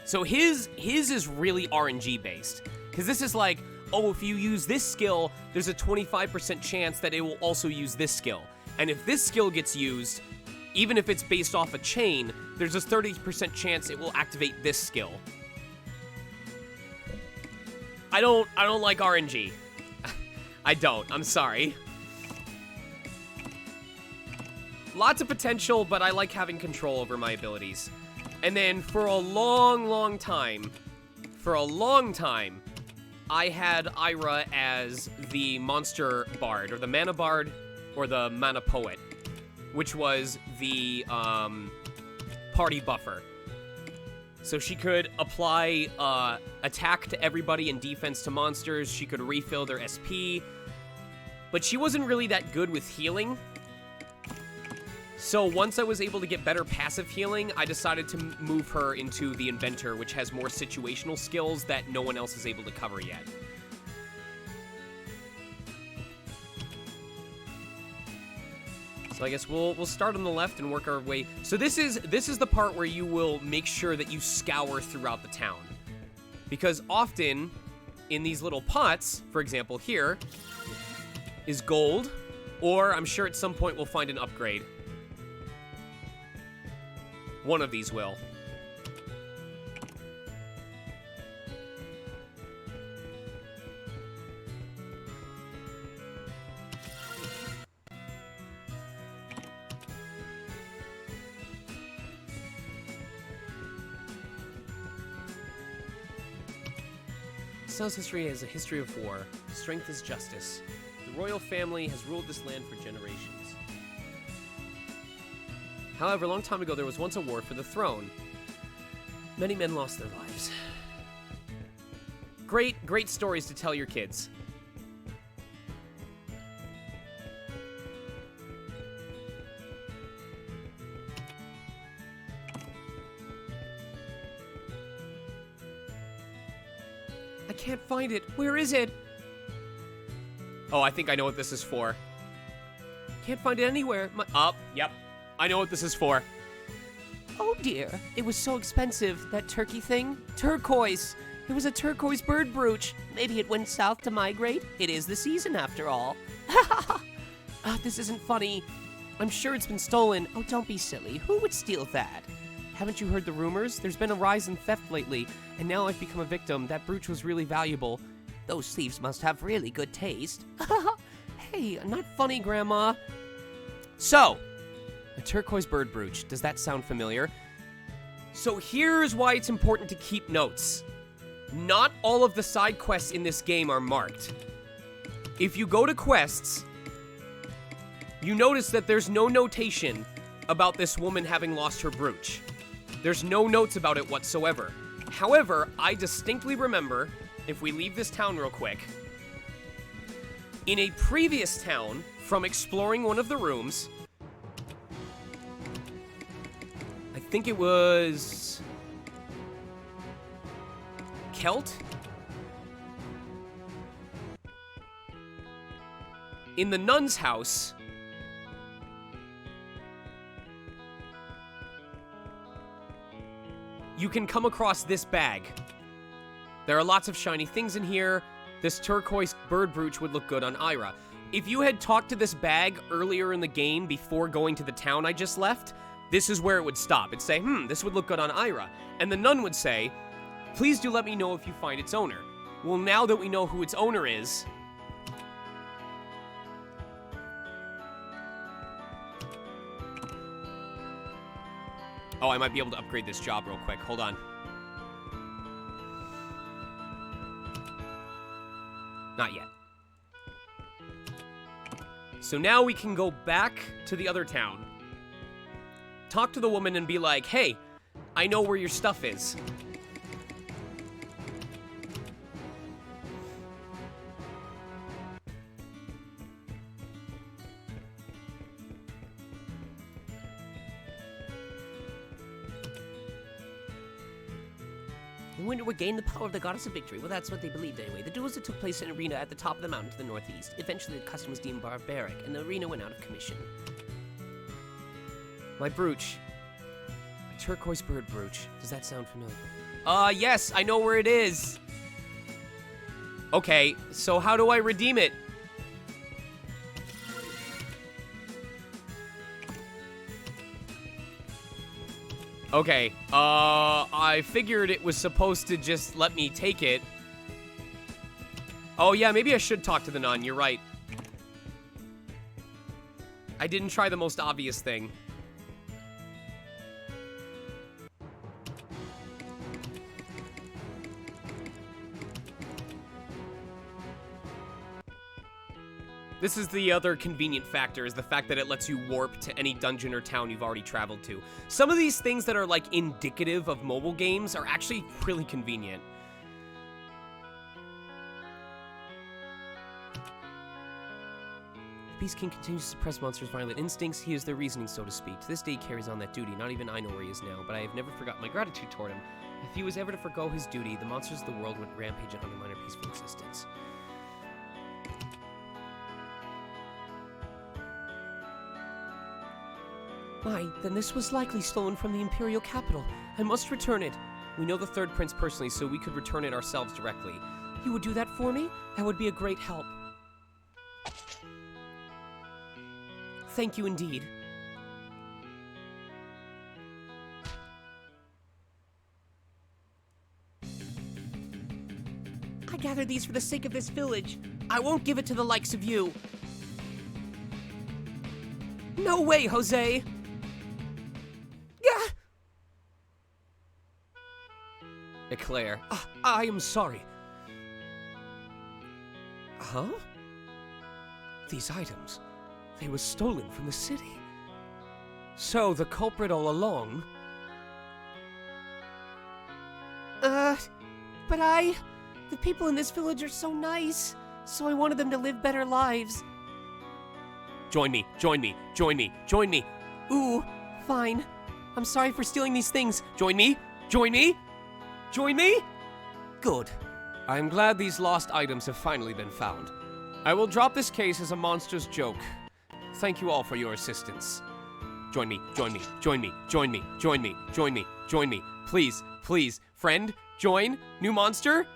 So his is really RNG based. Because this is like, oh, if you use this skill, there's a 25% chance that it will also use this skill. And if this skill gets used, even if it's based off a chain, there's a 30% chance it will activate this skill. I don't like RNG. I don't. I'm sorry. Lots of potential, but I like having control over my abilities. And then for a long time, I had Ira as the monster bard, or the mana bard, or the mana poet, which was the party buffer. So she could apply attack to everybody and defense to monsters. She could refill their SP. But she wasn't really that good with healing. So once I was able to get better passive healing, I decided to move her into the Inventor, which has more situational skills that no one else is able to cover yet. So I guess we'll start on the left and work our way. So this is the part where you will make sure that you scour throughout the town. Because often in these little pots, for example here, is gold, or I'm sure at some point we'll find an upgrade. One of these will. South's history is a history of war. Strength is justice. The royal family has ruled this land for generations. However, a long time ago, there was once a war for the throne. Many men lost their lives. Great stories to tell your kids. I can't find it. Where is it? Oh, I think I know what this is for. Can't find it anywhere. Yep. I know what this is for. Oh dear, it was so expensive, that turkey thing. Turquoise. It was a turquoise bird brooch. Maybe it went south to migrate. It is the season after all. This isn't funny. I'm sure it's been stolen. Oh, don't be silly. Who would steal that? Haven't you heard the rumors? There's been a rise in theft lately, and now I've become a victim. That brooch was really valuable. Those thieves must have really good taste. Hey, not funny, Grandma. So, a turquoise bird brooch. Does that sound familiar? So here's why it's important to keep notes. Not all of the side quests in this game are marked. If you go to quests, you notice that there's no notation about this woman having lost her brooch. There's no notes about it whatsoever. However, I distinctly remember, if we leave this town real quick, in a previous town, from exploring one of the rooms, I think it was Kelt? In the nun's house, you can come across this bag. There are lots of shiny things in here. This turquoise bird brooch would look good on Ira. If you had talked to this bag earlier in the game before going to the town I just left, this is where it would stop. It'd say, this would look good on Ira. And the nun would say, Please do let me know if you find its owner. Well, now that we know who its owner is... Oh, I might be able to upgrade this job real quick. Hold on. Not yet. So now we can go back to the other town. Talk to the woman and be like, hey, I know where your stuff is. The winner would gain the power of the goddess of victory. Well, that's what they believed anyway. The duels that took place in an arena at the top of the mountain to the northeast. Eventually, the custom was deemed barbaric, and the arena went out of commission. My brooch. A turquoise bird brooch. Does that sound familiar? Yes, I know where it is. Okay, so how do I redeem it? Okay, I figured it was supposed to just let me take it. Oh yeah, maybe I should talk to the nun, you're right. I didn't try the most obvious thing. This is the other convenient factor, is the fact that it lets you warp to any dungeon or town you've already traveled to. Some of these things that are, like, indicative of mobile games are actually really convenient. The Beast King continues to suppress monsters' violent instincts. He is their reasoning, so to speak. To this day, he carries on that duty. Not even I know where he is now, but I have never forgotten my gratitude toward him. If he was ever to forgo his duty, the monsters of the world would rampage and undermine our peaceful existence. Why, then this was likely stolen from the Imperial capital. I must return it. We know the third prince personally, so we could return it ourselves directly. You would do that for me? That would be a great help. Thank you indeed. I gathered these for the sake of this village. I won't give it to the likes of you. No way, Jose! Gah! Eclair. I am sorry. Huh? These items, they were stolen from the city. So, the culprit all along... But the people in this village are so nice, so I wanted them to live better lives. Join me, join me, join me, join me. Ooh, fine. I'm sorry for stealing these things. Join me, join me, join me. Good. I am glad these lost items have finally been found. I will drop this case as a monstrous joke. Thank you all for your assistance. Join me, join me, join me, join me, join me, join me, join me. Please, please, friend, join, new monster.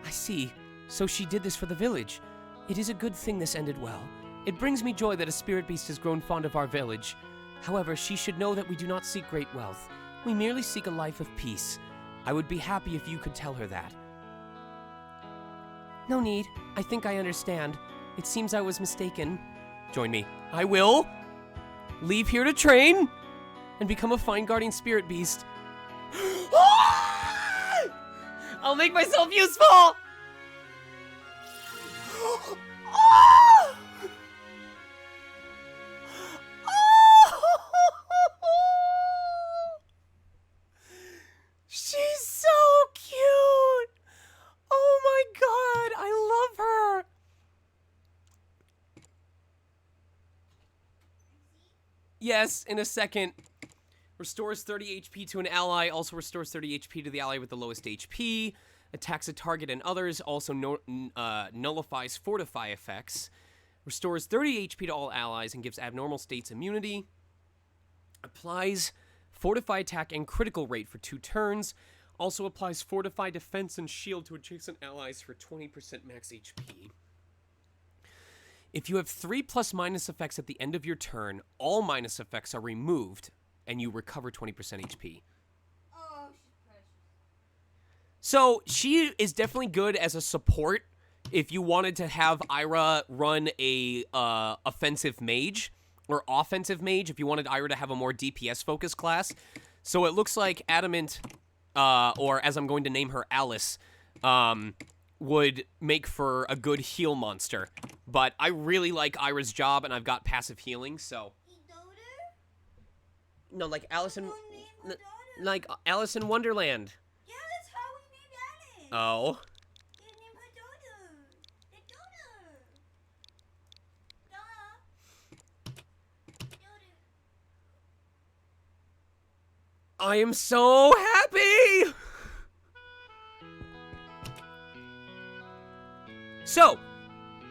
I see. So she did this for the village. It is a good thing this ended well. It brings me joy that a spirit beast has grown fond of our village. However, she should know that we do not seek great wealth. We merely seek a life of peace. I would be happy if you could tell her that. No need. I think I understand. It seems I was mistaken. Join me. I will leave here to train and become a fine guardian spirit beast. I'll make myself useful! She's so cute! Oh my god, I love her! Yes, in a second. Restores 30 HP to an ally, also restores 30 HP to the ally with the lowest HP. Attacks a target and others, also nullifies fortify effects. Restores 30 HP to all allies and gives abnormal states immunity. Applies fortify attack and critical rate for 2 turns. Also applies fortify defense and shield to adjacent allies for 20% max HP. If you have 3 plus/minus effects at the end of your turn, all minus effects are removed, and you recover 20% HP. So she is definitely good as a support if you wanted to have Ira run a offensive mage or offensive mage, if you wanted Ira to have a more DPS focused class. So it looks like Adamant, or as I'm going to name her, Alice, would make for a good heal monster. But I really like Ira's job, and I've got passive healing, so... No, like Alice in... Like Alice in Wonderland. Yeah, that's how we named Alice. Oh. We named her Dodo. The Dodo. Dodo. I am so happy! So,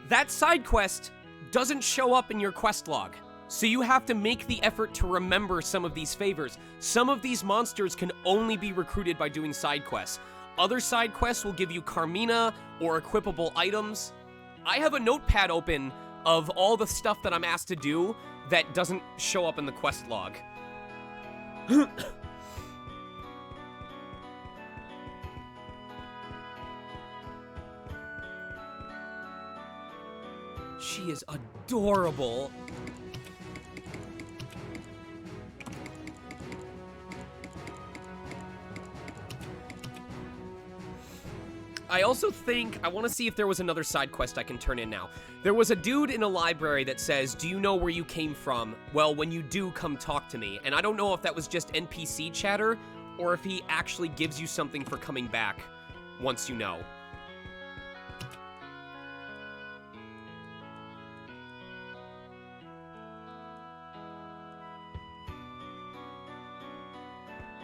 that side quest doesn't show up in your quest log. So you have to make the effort to remember some of these favors. Some of these monsters can only be recruited by doing side quests. Other side quests will give you Carmina or equipable items. I have a notepad open of all the stuff that I'm asked to do that doesn't show up in the quest log. She is adorable. I also think, I want to see if there was another side quest I can turn in now. There was a dude in a library that says, do you know where you came from? Well, when you do, come talk to me. And I don't know if that was just NPC chatter, or if he actually gives you something for coming back once you know.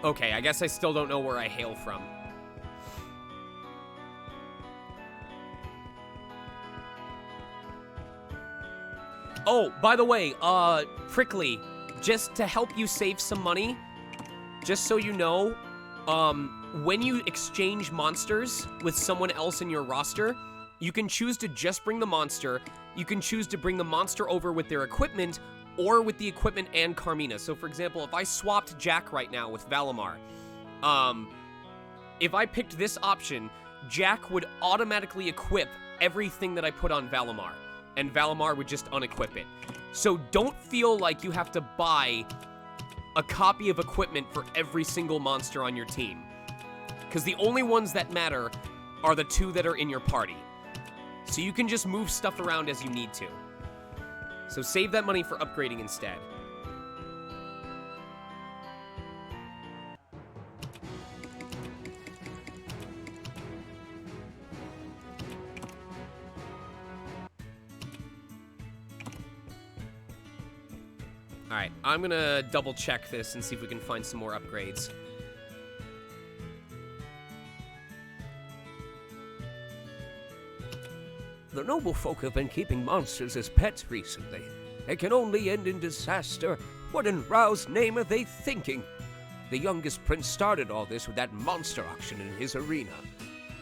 Okay, I guess I still don't know where I hail from. Oh, by the way, Prickly, just to help you save some money, just so you know, when you exchange monsters with someone else in your roster, you can choose to just bring the monster, you can choose to bring the monster over with their equipment, or with the equipment and Carmina. So, for example, if I swapped Jack right now with Valimar, if I picked this option, Jack would automatically equip everything that I put on Valimar, and Valimar would just unequip it. So don't feel like you have to buy a copy of equipment for every single monster on your team, because the only ones that matter are the two that are in your party. So you can just move stuff around as you need to. So save that money for upgrading instead. Alright, I'm gonna double check this and see if we can find some more upgrades. The noble folk have been keeping monsters as pets recently. They can only end in disaster. What in Rao's name are they thinking? The youngest prince started all this with that monster auction in his arena.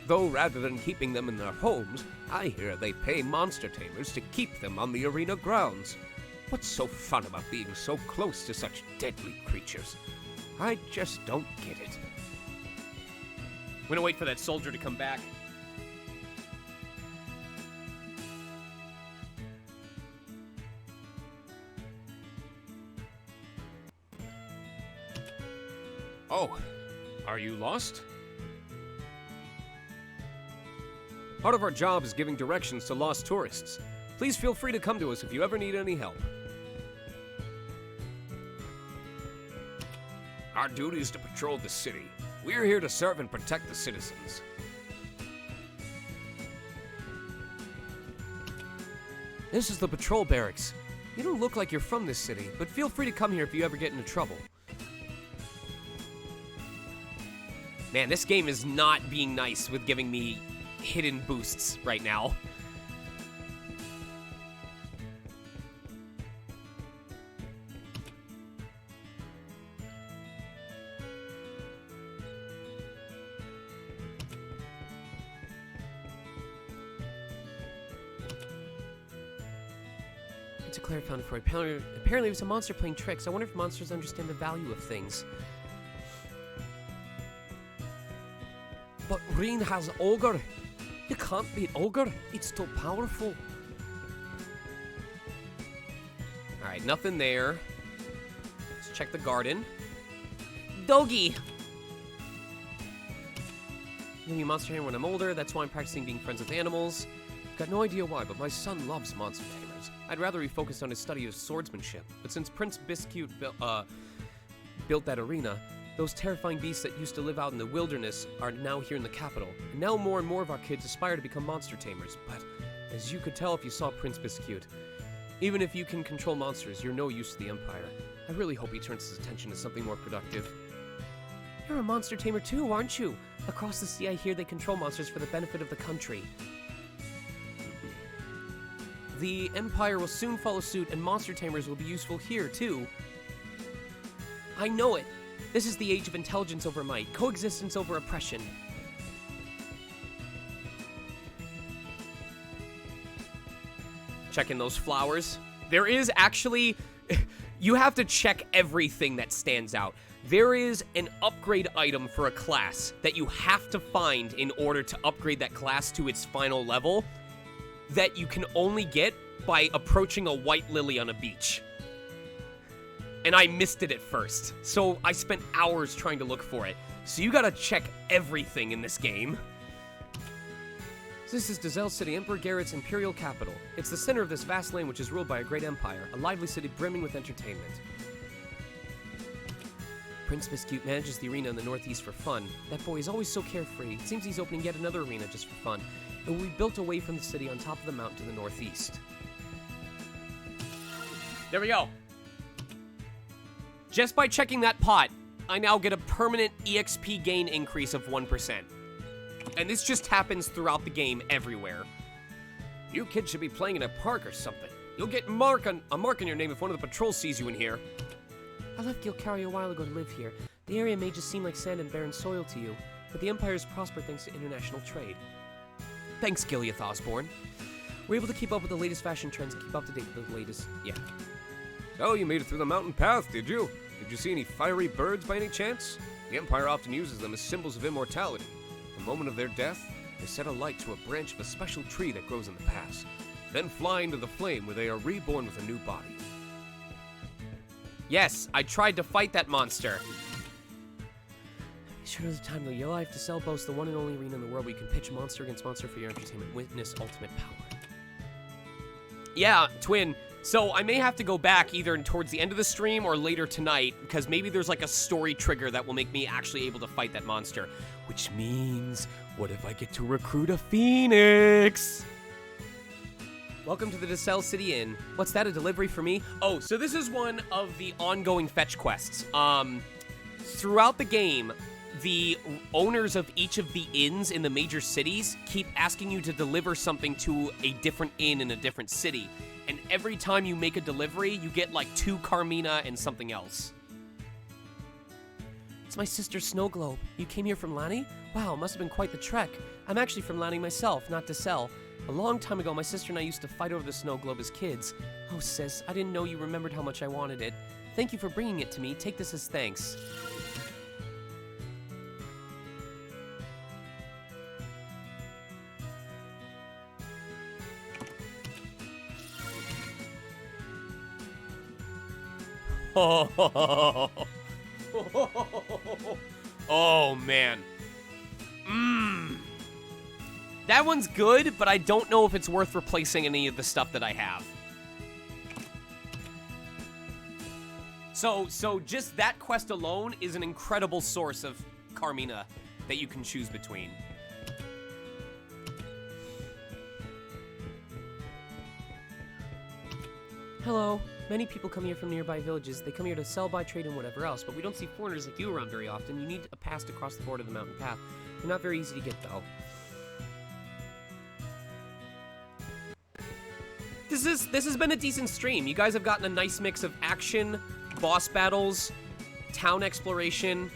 Though rather than keeping them in their homes, I hear they pay monster tamers to keep them on the arena grounds. What's so fun about being so close to such deadly creatures? I just don't get it. I'm gonna wait for that soldier to come back. Oh, are you lost? Part of our job is giving directions to lost tourists. Please feel free to come to us if you ever need any help. Our duty is to patrol the city. We're here to serve and protect the citizens. This is the patrol barracks. You don't look like you're from this city, but feel free to come here if you ever get into trouble. Man, this game is not being nice with giving me hidden boosts right now. It's a Claire found it for apparently it was a monster playing tricks. I wonder if monsters understand the value of things. But Rain has Ogre. You can't beat Ogre. It's too powerful. Alright, nothing there. Let's check the garden. Doggy. I'm gonna be a monster tamer when I'm older. That's why I'm practicing being friends with animals. Got no idea why, but my son loves monster tamers. I'd rather he focused on his study of swordsmanship. But since Prince Biscuit built that arena, those terrifying beasts that used to live out in the wilderness are now here in the capital. And now more and more of our kids aspire to become monster tamers. But as you could tell if you saw Prince Biscuit, even if you can control monsters, you're no use to the Empire. I really hope he turns his attention to something more productive. You're a monster tamer too, aren't you? Across the sea, I hear they control monsters for the benefit of the country. The Empire will soon follow suit, and monster tamers will be useful here, too. I know it. This is the age of intelligence over might, coexistence over oppression. Checking those flowers. There is actually... you have to check everything that stands out. There is an upgrade item for a class that you have to find in order to upgrade that class to its final level that you can only get by approaching a white lily on a beach. And I missed it at first, so I spent hours trying to look for it. So you gotta check everything in this game. This is Dazelle City, Emperor Garrett's imperial capital. It's the center of this vast land which is ruled by a great empire, a lively city brimming with entertainment. Prince Biscuit manages the arena in the northeast for fun. That boy is always so carefree. It seems he's opening yet another arena just for fun. It will be built away from the city on top of the mountain to the northeast. There we go. Just by checking that pot, I now get a permanent EXP gain increase of 1%. And this just happens throughout the game everywhere. You kids should be playing in a park or something. You'll get a mark on your name if one of the patrols sees you in here. I left Gilcari a while ago to live here. The area may just seem like sand and barren soil to you, but the Empire has prospered thanks to international trade. Thanks, Gileath Osborne. We're able to keep up with the latest fashion trends and keep up to date with the latest... Yeah. Oh, you made it through the mountain path, did you? Did you see any fiery birds by any chance? The Empire often uses them as symbols of immortality. The moment of their death, they set a light to a branch of a special tree that grows in the pass, then fly into the flame where they are reborn with a new body. Yes, I tried to fight that monster. Sure is the time of your life to sell boast the one and only arena in the world where you can pitch monster against monster for your entertainment. Witness ultimate power. Yeah, Twin. So I may have to go back either towards the end of the stream or later tonight, because maybe there's like a story trigger that will make me actually able to fight that monster. Which means, what if I get to recruit a phoenix? Welcome to the Dazelle City Inn. What's that, a delivery for me? Oh, so this is one of the ongoing fetch quests. Throughout the game, the owners of each of the inns in the major cities keep asking you to deliver something to a different inn in a different city. And every time you make a delivery, you get like 2 Carmina and something else. It's my sister Snow Globe. You came here from Lanny? Wow, must have been quite the trek. I'm actually from Lanny myself, not to sell. A long time ago, my sister and I used to fight over the Snow Globe as kids. Oh, sis, I didn't know you remembered how much I wanted it. Thank you for bringing it to me. Take this as thanks. Oh, man. That one's good, but I don't know if it's worth replacing any of the stuff that I have. So just that quest alone is an incredible source of Carmina that you can choose between. Hello. Many people come here from nearby villages. They come here to sell, buy, trade, and whatever else, but we don't see foreigners like you around very often. You need a pass to cross the border of the mountain path. They're not very easy to get, though. This has been a decent stream. You guys have gotten a nice mix of action, boss battles, town exploration.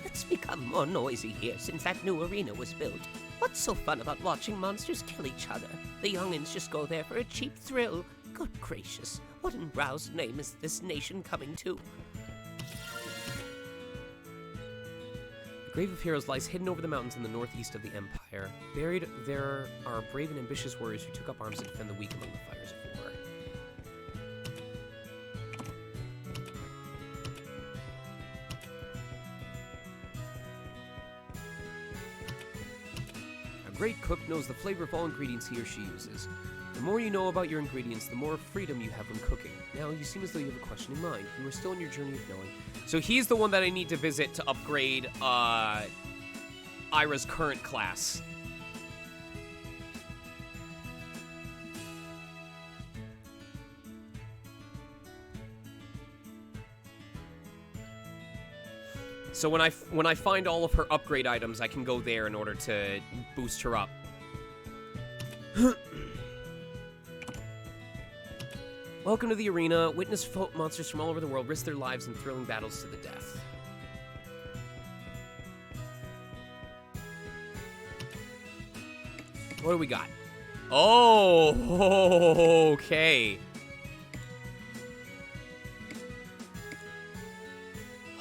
It's become more noisy here since that new arena was built. What's so fun about watching monsters kill each other? The youngins just go there for a cheap thrill. Good gracious, What in Rao's name is this nation coming to? The Grave of Heroes lies hidden over the mountains in the northeast of the Empire. Buried there are brave and ambitious warriors who took up arms to defend the weak among the fires of war. A great cook knows the flavor of all ingredients he or she uses. The more you know about your ingredients, the more freedom you have when cooking. Now, you seem as though you have a questioning mind. You are still on your journey of knowing. So he's the one that I need to visit to upgrade Ira's current class. So when I find all of her upgrade items, I can go there in order to boost her up. Welcome to the arena. Witness folk monsters from all over the world risk their lives in thrilling battles to the death. What do we got? Oh, okay.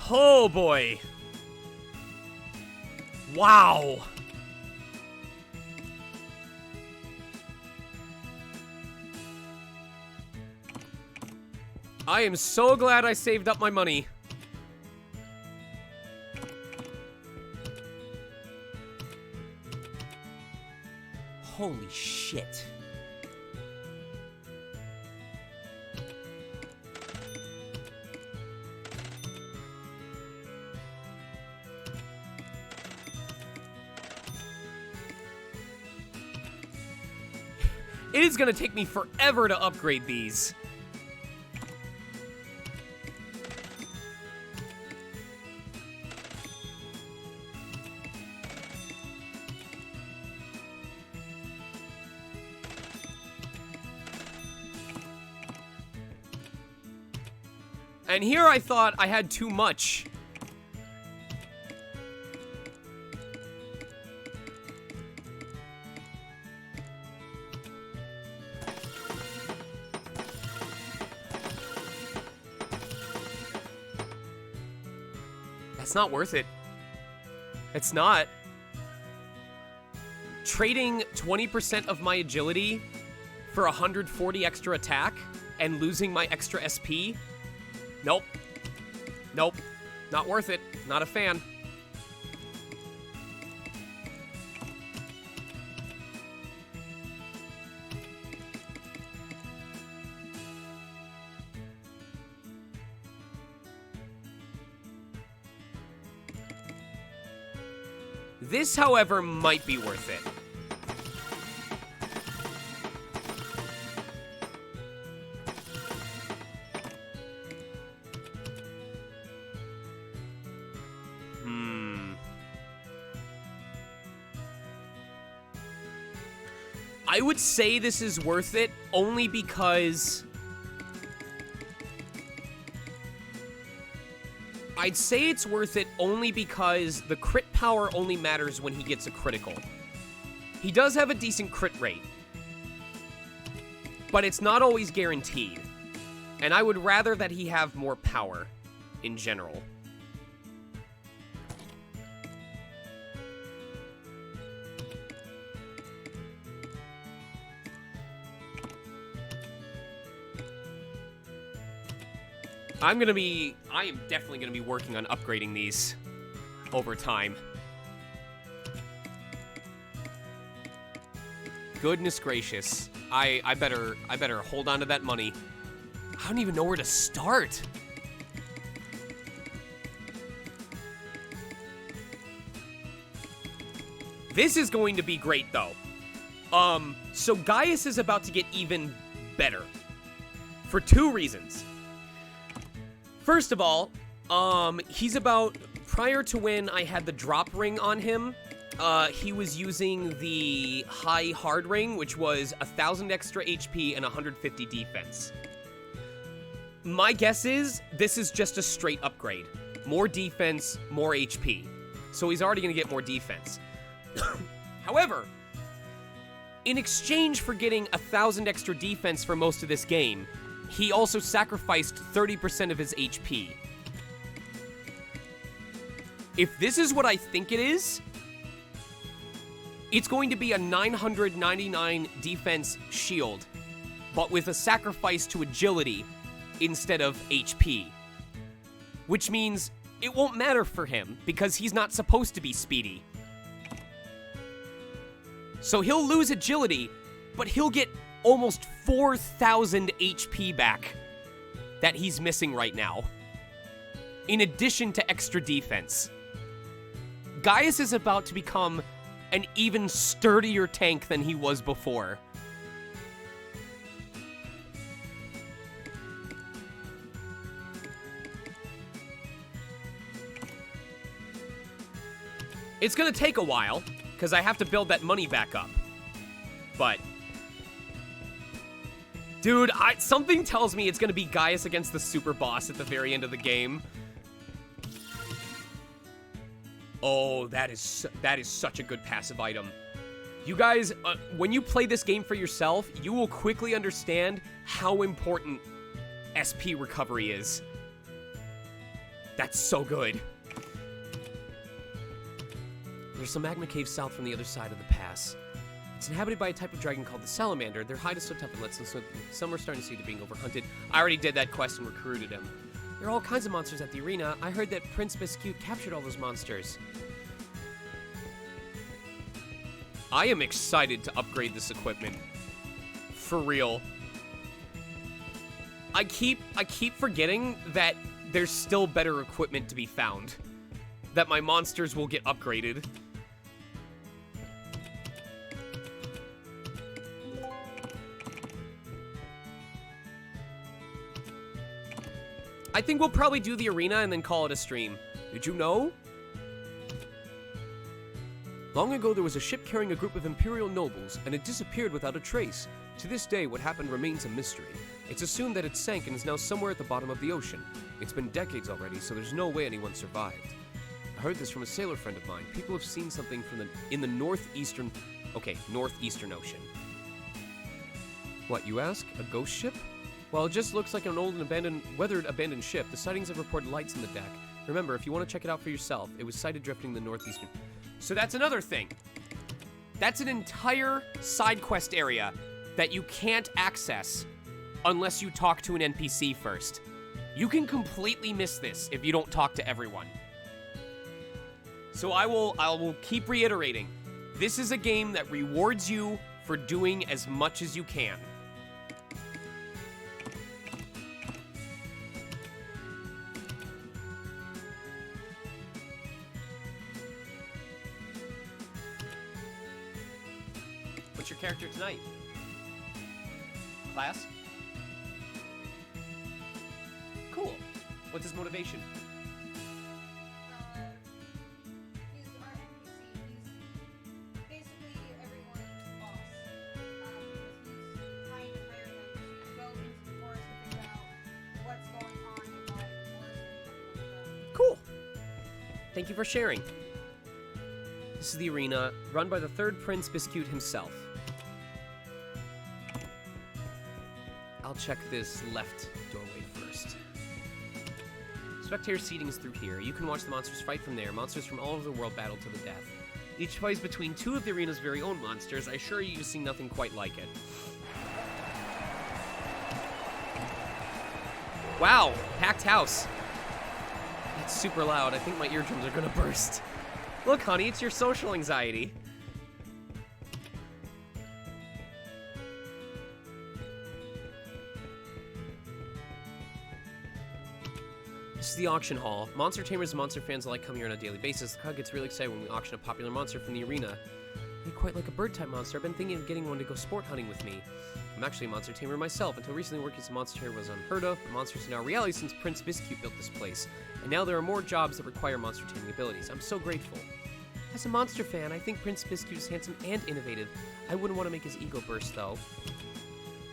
Oh, boy. Wow. I am so glad I saved up my money. Holy shit. It is going to take me forever to upgrade these. And here I thought I had too much. That's not worth it. It's not. Trading 20% of my agility for 140 extra attack and losing my extra SP? Nope. Nope. Not worth it. Not a fan. This, however, might be worth it. I would say this is worth it only because I'd say it's worth it only because the crit power only matters when he gets a critical. He does have a decent crit rate, but it's not always guaranteed. And I would rather that he have more power in general. I am definitely gonna be working on upgrading these over time. Goodness gracious. I better hold on to that money. I don't even know where to start. This is going to be great though. So Gaius is about to get even better. For two reasons. First of all, he's about, prior to when I had the drop ring on him, he was using the high hard ring, which was 1,000 extra HP and 150 defense. My guess is, this is just a straight upgrade. More defense, more HP. So he's already gonna get more defense. However, in exchange for getting 1,000 extra defense for most of this game, he also sacrificed 30% of his HP. If this is what I think it is, it's going to be a 999 defense shield, but with a sacrifice to agility instead of HP. Which means it won't matter for him because he's not supposed to be speedy. So he'll lose agility, but he'll get almost 4,000 HP back that he's missing right now, in addition to extra defense. Gaius is about to become an even sturdier tank than he was before. It's gonna take a while, because I have to build that money back up. But, dude, something tells me it's gonna be Gaius against the super boss at the very end of the game. Oh, that is such a good passive item. You guys, when you play this game for yourself, you will quickly understand how important SP recovery is. That's so good. There's some magma caves south from the other side of the pass. It's inhabited by a type of dragon called the salamander. Their hide is so tough and lets them swim. Some are starting to see they're being overhunted. I already did that quest and recruited him. There are all kinds of monsters at the arena. I heard that Prince Biscuit captured all those monsters. I am excited to upgrade this equipment. For real. I keep forgetting that there's still better equipment to be found. That my monsters will get upgraded. I think we'll probably do the arena and then call it a stream. Did you know? Long ago, there was a ship carrying a group of imperial nobles, and it disappeared without a trace. To this day, what happened remains a mystery. It's assumed that it sank and is now somewhere at the bottom of the ocean. It's been decades already, so there's no way anyone survived. I heard this from a sailor friend of mine. People have seen something in the northeastern ocean. What, you ask? A ghost ship? Well, it just looks like an old and weathered abandoned ship. The sightings have reported lights in the deck. Remember, if you want to check it out for yourself, it was sighted drifting in the northeastern. So that's another thing. That's an entire side quest area that you can't access unless you talk to an NPC first. You can completely miss this if you don't talk to everyone. So I will keep reiterating. This is a game that rewards you for doing as much as you can. What's your character tonight? Class? Cool. What's his motivation? He's our NPC. He's basically everyone's boss. He's trying to hire them to go into the forest to figure out what's going on in the forest and everything like that. Cool. Thank you for sharing. This is the arena, run by the third Prince Biscuit himself. I'll check this left doorway first. Spectator seating is through here. You can watch the monsters fight from there. Monsters from all over the world battle to the death. Each fight is between two of the arena's very own monsters. I assure you, you've seen nothing quite like it. Wow, packed house. It's super loud. I think my eardrums are gonna burst. Look, honey, it's your social anxiety. This is the auction hall. Monster tamers and monster fans alike come here on a daily basis. The crowd gets really excited when we auction a popular monster from the arena. I quite like a bird-type monster. I've been thinking of getting one to go sport hunting with me. I'm actually a monster tamer myself. Until recently, working as a monster tamer was unheard of, but monsters are now reality since Prince Biscuit built this place. And now there are more jobs that require monster taming abilities. I'm so grateful. As a monster fan, I think Prince Biscuit is handsome and innovative. I wouldn't want to make his ego burst, though.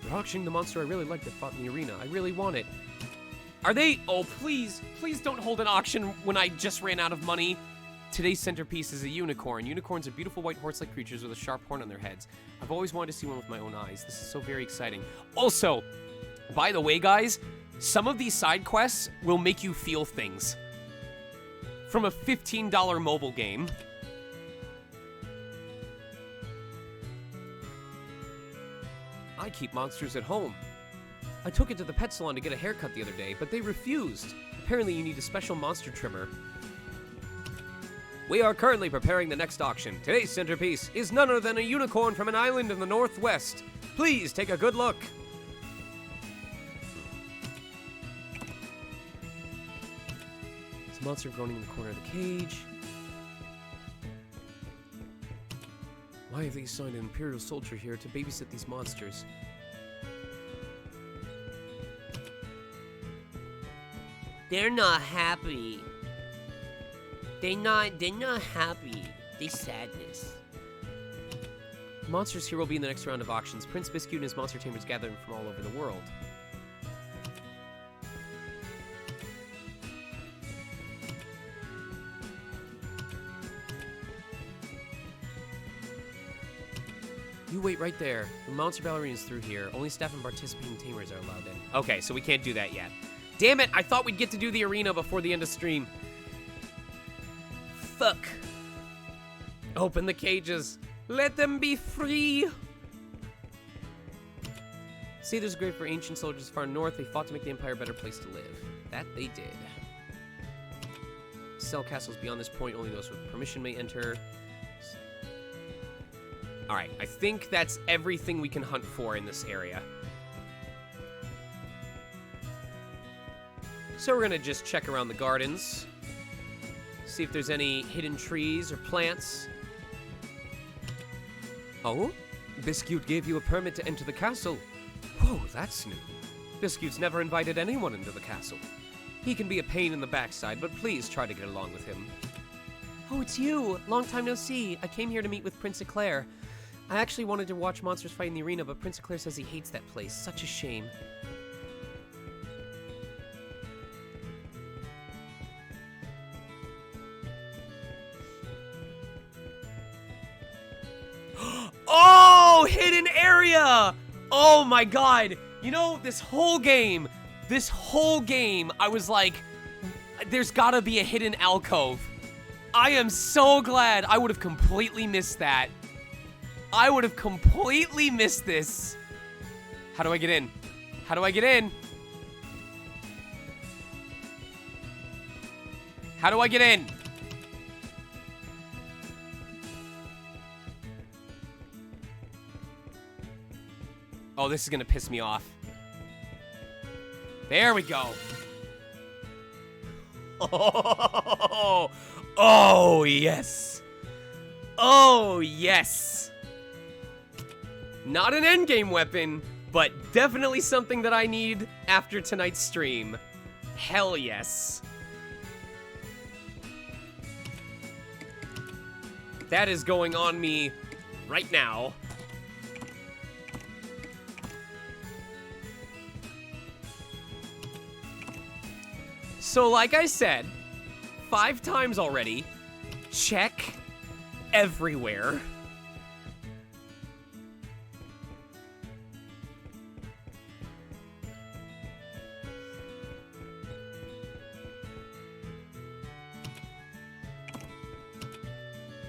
They're auctioning the monster I really like that fought in the arena. I really want it. Are they? Oh, please don't hold an auction when I just ran out of money. Today's centerpiece is a unicorn. Unicorns are beautiful white horse-like creatures with a sharp horn on their heads. I've always wanted to see one with my own eyes. This is so very exciting. Also, by the way, guys, some of these side quests will make you feel things. From a $15 mobile game. I keep monsters at home. I took it to the pet salon to get a haircut the other day, but they refused. Apparently you need a special monster trimmer. We are currently preparing the next auction. Today's centerpiece is none other than a unicorn from an island in the northwest. Please take a good look. There's a monster groaning in the corner of the cage. Why have they assigned an Imperial soldier here to babysit these monsters? They're not happy. They're not happy. They sadness. Monsters here will be in the next round of auctions. Prince Biscuit and his monster tamers gathering from all over the world. You wait right there. The monster ballerina's through here. Only staff and participating tamers are allowed in. Okay, so we can't do that yet. Damn it, I thought we'd get to do the arena before the end of stream. Fuck. Open the cages. Let them be free. See, there's a grave for ancient soldiers far north. They fought to make the Empire a better place to live. That they did. Cell castles beyond this point, only those with permission may enter. Alright, I think that's everything we can hunt for in this area. So we're gonna just check around the gardens. See if there's any hidden trees or plants. Oh? Biscuit gave you a permit to enter the castle. Whoa, that's new. Biscuit's never invited anyone into the castle. He can be a pain in the backside, but please try to get along with him. Oh, it's you! Long time no see. I came here to meet with Prince Eclair. I actually wanted to watch monsters fight in the arena, but Prince Eclair says he hates that place. Such a shame. Oh, hidden area! Oh my god. You know, this whole game, I was like, there's gotta be a hidden alcove. I am so glad. I would have completely missed that. I would have completely missed this. How do I get in? How do I get in? How do I get in? Oh, this is gonna piss me off. There we go. Oh, oh yes. Oh, yes. Not an endgame weapon, but definitely something that I need after tonight's stream. Hell yes. That is going on me right now. So like I said, 5 times already, check everywhere.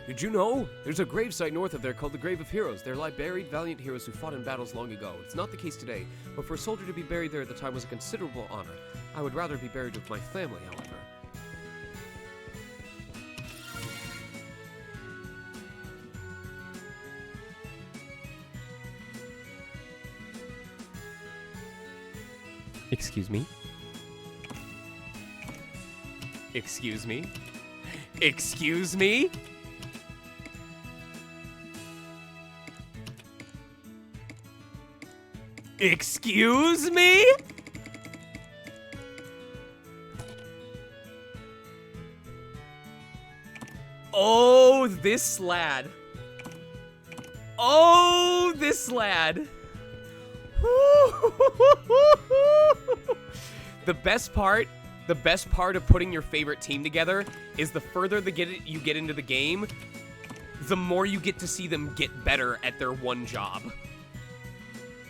Did you know? There's a gravesite north of there called the Grave of Heroes. There lie buried valiant heroes who fought in battles long ago. It's not the case today, but for a soldier to be buried there at the time was a considerable honor. I would rather be buried with my family, however. Excuse me? Excuse me? Excuse me? Excuse me? Oh, this lad. Oh, this lad. The best part of putting your favorite team together is the further you get into the game, the more you get to see them get better at their one job.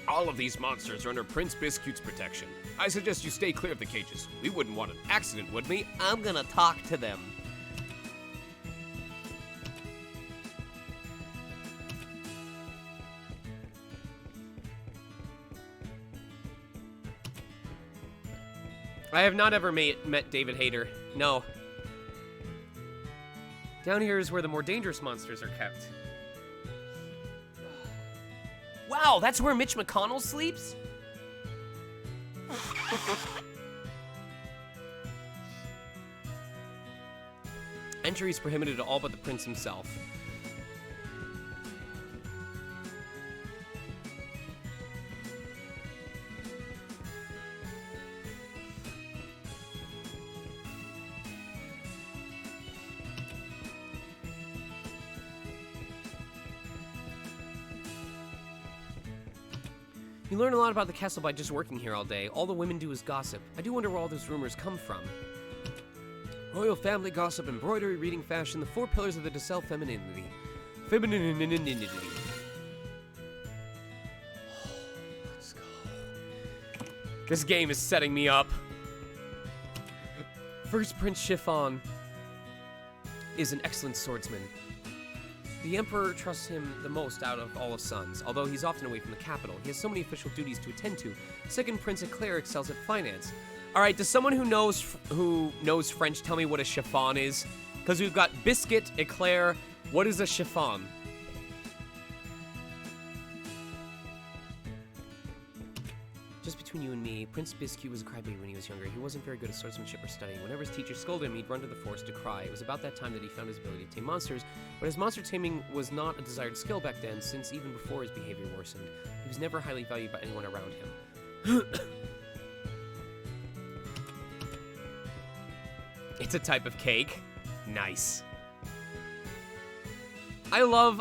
All of these monsters are under Prince Biscuit's protection. I suggest you stay clear of the cages. We wouldn't want an accident, would we? I'm gonna talk to them. I have not ever met David Hayter. No. Down here is where the more dangerous monsters are kept. Wow, that's where Mitch McConnell sleeps? Entry is prohibited to all but the prince himself. You learn a lot about the castle by just working here all day. All the women do is gossip. I do wonder where all those rumors come from. Royal family gossip, embroidery, reading, fashion, the 4 pillars of the Decel femininity. Femininity. Let's go. This game is setting me up. First Prince Chiffon is an excellent swordsman. The Emperor trusts him the most out of all his sons, although he's often away from the capital. He has so many official duties to attend to. Second Prince Eclair excels at finance. All right, does someone who knows French tell me what a chiffon is? Because we've got biscuit, eclair. What is a chiffon? Just between you and me, Prince Biscuit was a crybaby when he was younger. He wasn't very good at swordsmanship or studying. Whenever his teacher scolded him, he'd run to the forest to cry. It was about that time that he found his ability to tame monsters, but his monster taming was not a desired skill back then, since even before his behavior worsened, he was never highly valued by anyone around him. It's a type of cake. Nice. I love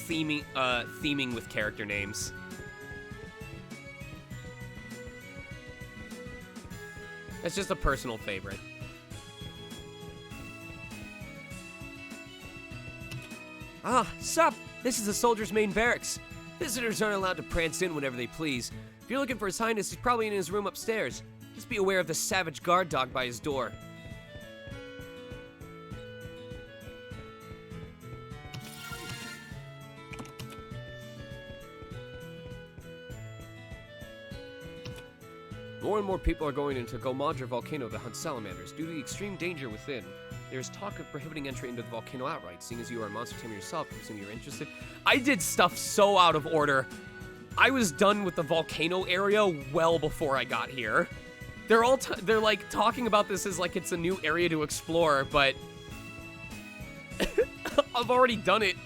theming with character names. That's just a personal favorite. Ah, sup! This is the soldiers' main barracks. Visitors aren't allowed to prance in whenever they please. If you're looking for His Highness, he's probably in his room upstairs. Just be aware of the savage guard dog by his door. More and more people are going into Gomadra volcano to hunt salamanders due to the extreme danger within. There is talk of prohibiting entry into the volcano outright. Seeing as you are a monster tamer yourself, I presume you're interested. I did stuff so out of order. I was done with the volcano area well before I got here. They're like talking about this as like it's a new area to explore, but I've already done it.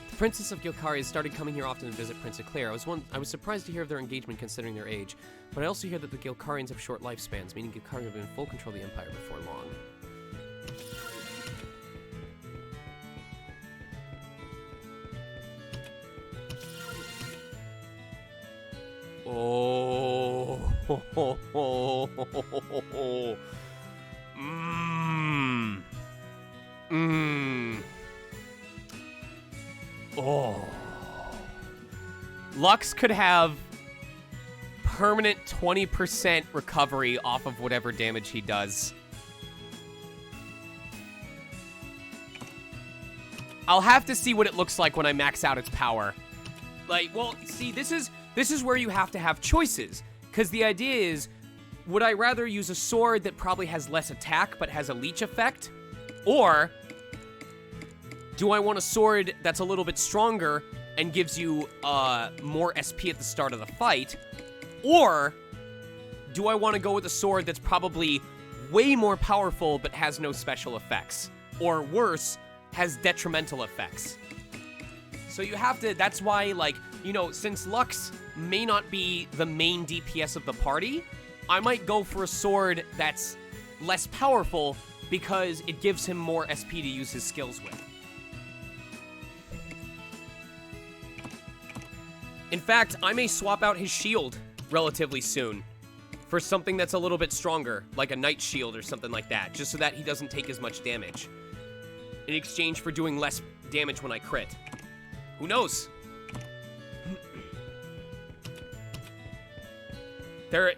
The Princess of Gilcari has started coming here often to visit Prince Eclair. I was surprised to hear of their engagement considering their age, but I also hear that the Gilcarians have short lifespans, meaning Gilcari will be in full control of the Empire before long. Oh. Oh. Lux could have permanent 20% recovery off of whatever damage he does. I'll have to see what it looks like when I max out its power. Like, well, see, this is where you have to have choices. Because the idea is, would I rather use a sword that probably has less attack but has a leech effect? Or do I want a sword that's a little bit stronger and gives you more SP at the start of the fight? Or do I want to go with a sword that's probably way more powerful but has no special effects? Or worse, has detrimental effects? So you have to, that's why, like, you know, since Lux may not be the main DPS of the party, I might go for a sword that's less powerful because it gives him more SP to use his skills with. In fact, I may swap out his shield relatively soon for something that's a little bit stronger, like a knight shield or something like that, just so that he doesn't take as much damage in exchange for doing less damage when I crit. Who knows?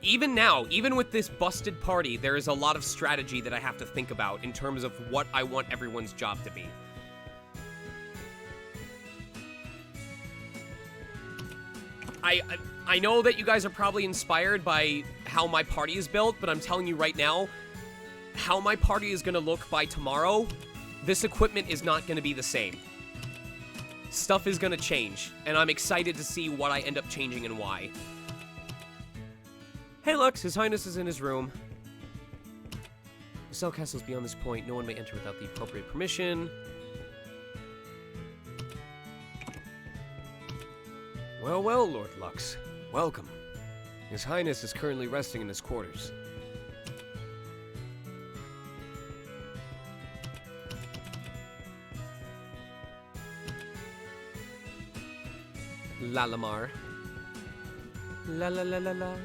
Even now, even with this busted party, there is a lot of strategy that I have to think about in terms of what I want everyone's job to be. I know that you guys are probably inspired by how my party is built, but I'm telling you right now, how my party is going to look by tomorrow, this equipment is not going to be the same. Stuff is going to change, and I'm excited to see what I end up changing and why. Hey Lux, His Highness is in his room. The cell castle is beyond this point. No one may enter without the appropriate permission. Well, well, Lord Lux. Welcome. His Highness is currently resting in his quarters. Lalamar. La la la la la.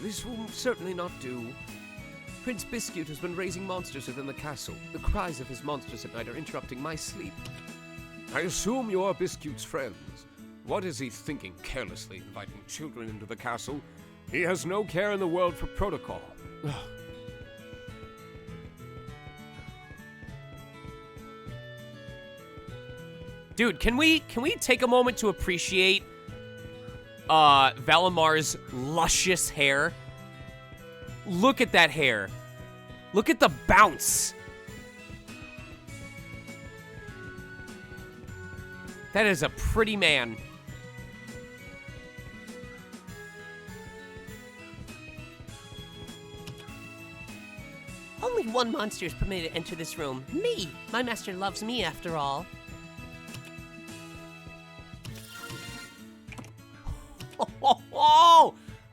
This will certainly not do. Prince Biscuit has been raising monsters within the castle. The cries of his monsters at night are interrupting my sleep. I assume you are Biscuit's friends. What is he thinking, carelessly inviting children into the castle? He has no care in the world for protocol. Dude, can we take a moment to appreciate Valamar's luscious hair? Look at that hair. Look at the bounce. That is a pretty man. Only one monster is permitted to enter this room. Me! My master loves me after all.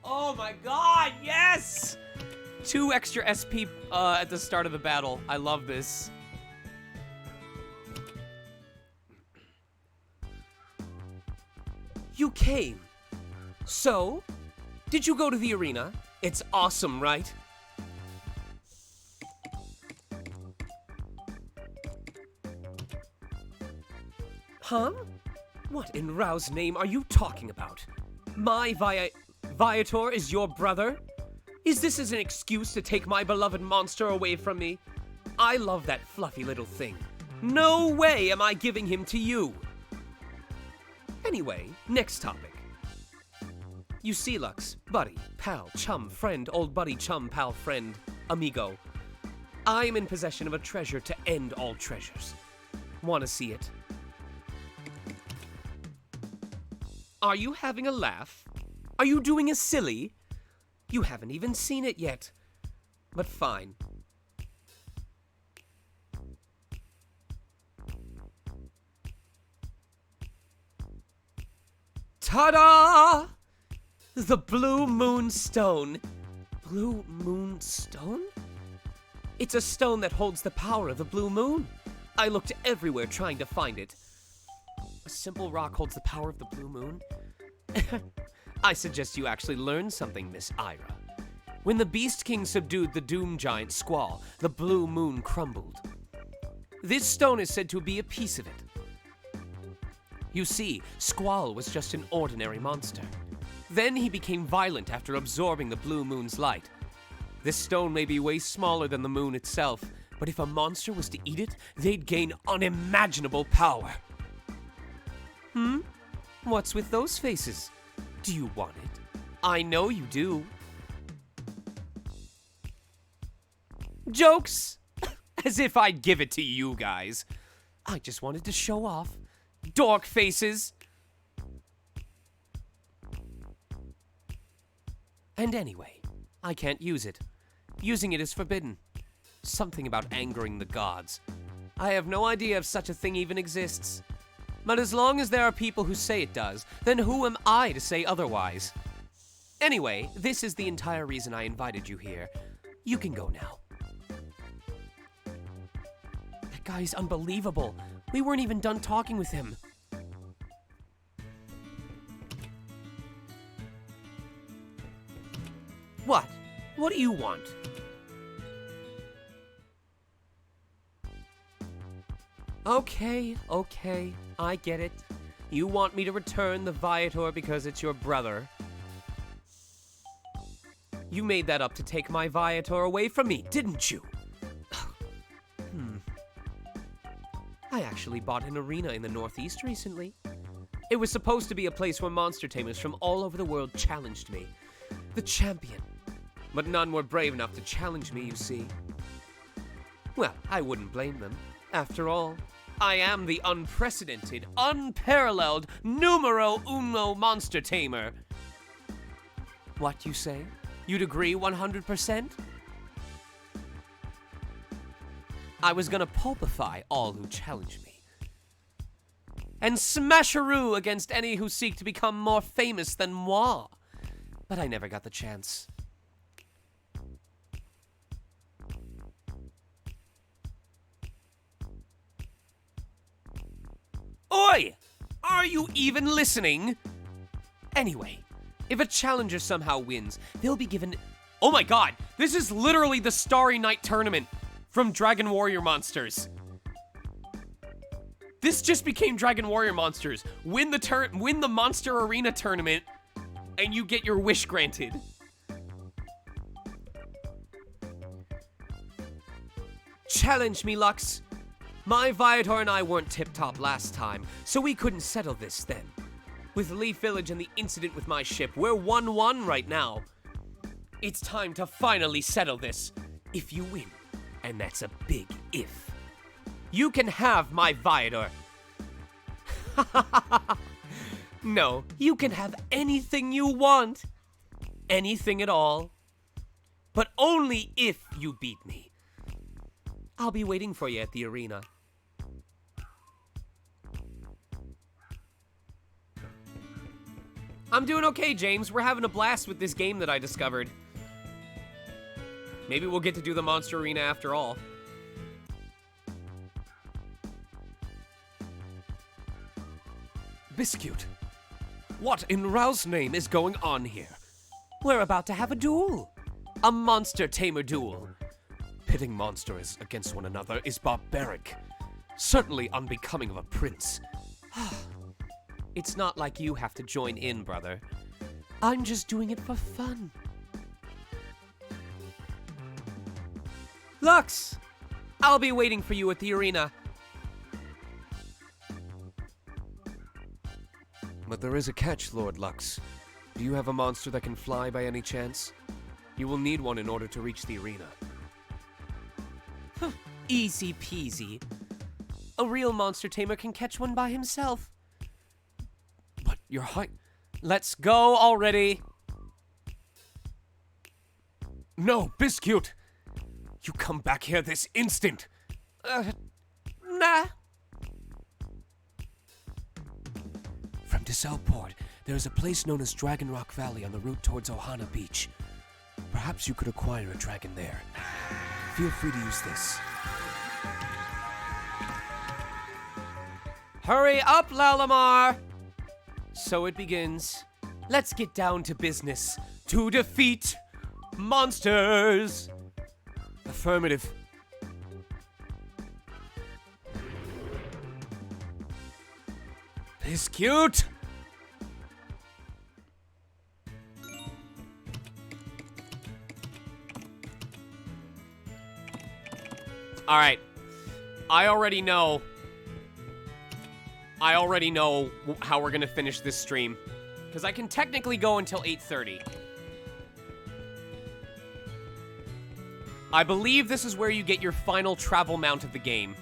Oh my god, yes! 2 extra SP at the start of the battle. I love this. You came. So, did you go to the arena? It's awesome, right? Huh? What in Rao's name are you talking about? My Viator is your brother? Is this as an excuse to take my beloved monster away from me? I love that fluffy little thing. No way am I giving him to you. Anyway, next topic. You see, Lux, buddy, pal, chum, friend, old buddy, chum, pal, friend, amigo. I am in possession of a treasure to end all treasures. Want to see it? Are you having a laugh? Are you doing a silly? You haven't even seen it yet. But fine. Ta-da! The Blue Moon Stone. Blue Moon Stone? It's a stone that holds the power of the Blue Moon. I looked everywhere trying to find it. A simple rock holds the power of the Blue Moon? I suggest you actually learn something, Miss Ira. When the Beast King subdued the Doom Giant Squall, the Blue Moon crumbled. This stone is said to be a piece of it. You see, Squall was just an ordinary monster. Then he became violent after absorbing the Blue Moon's light. This stone may be way smaller than the moon itself, but if a monster was to eat it, they'd gain unimaginable power. What's with those faces? Do you want it? I know you do. Jokes! As if I'd give it to you guys. I just wanted to show off. Dork faces! And anyway, I can't use it. Using it is forbidden. Something about angering the gods. I have no idea if such a thing even exists. But as long as there are people who say it does, then who am I to say otherwise? Anyway, this is the entire reason I invited you here. You can go now. That guy's unbelievable. We weren't even done talking with him. What? What do you want? Okay, I get it. You want me to return the Viator because it's your brother? You made that up to take my Viator away from me, didn't you? I actually bought an arena in the Northeast recently. It was supposed to be a place where monster tamers from all over the world challenged me. The champion. But none were brave enough to challenge me, you see. Well, I wouldn't blame them. After all, I am the unprecedented, unparalleled, numero uno monster tamer. What you say? You'd agree 100%? I was gonna pulpify all who challenge me. And smasheroo against any who seek to become more famous than moi. But I never got the chance. Oi! Are you even listening? Anyway, if a challenger somehow wins, they'll be given... Oh my god! This is literally the Starry Night tournament from Dragon Warrior Monsters. This just became Dragon Warrior Monsters. Win the Monster Arena tournament, and you get your wish granted. Challenge me, Lux. My Viator and I weren't tip-top last time, so we couldn't settle this then. With Leaf Village and the incident with my ship, we're 1-1 right now. It's time to finally settle this. If you win, and that's a big if, you can have my Viator. No, you can have anything you want. Anything at all. But only if you beat me. I'll be waiting for you at the arena. I'm doing okay, James. We're having a blast with this game that I discovered. Maybe we'll get to do the Monster Arena after all. Biscuit, what in Rao's name is going on here? We're about to have a duel. A monster tamer duel. Pitting monsters against one another is barbaric. Certainly unbecoming of a prince. It's not like you have to join in, brother. I'm just doing it for fun. Lux! I'll be waiting for you at the arena. But there is a catch, Lord Lux. Do you have a monster that can fly by any chance? You will need one in order to reach the arena. Easy peasy. A real monster tamer can catch one by himself. But your height... Let's go already. No, Biscuit! You come back here this instant! Nah. From Desalport, there is a place known as Dragon Rock Valley on the route towards Ohana Beach. Perhaps you could acquire a dragon there. Feel free to use this. Hurry up, Lalamar! So it begins. Let's get down to business to defeat monsters. Affirmative. Biscuit! Alright. I already know how we're gonna finish this stream. Because I can technically go until 8:30. I believe this is where you get your final travel mount of the game.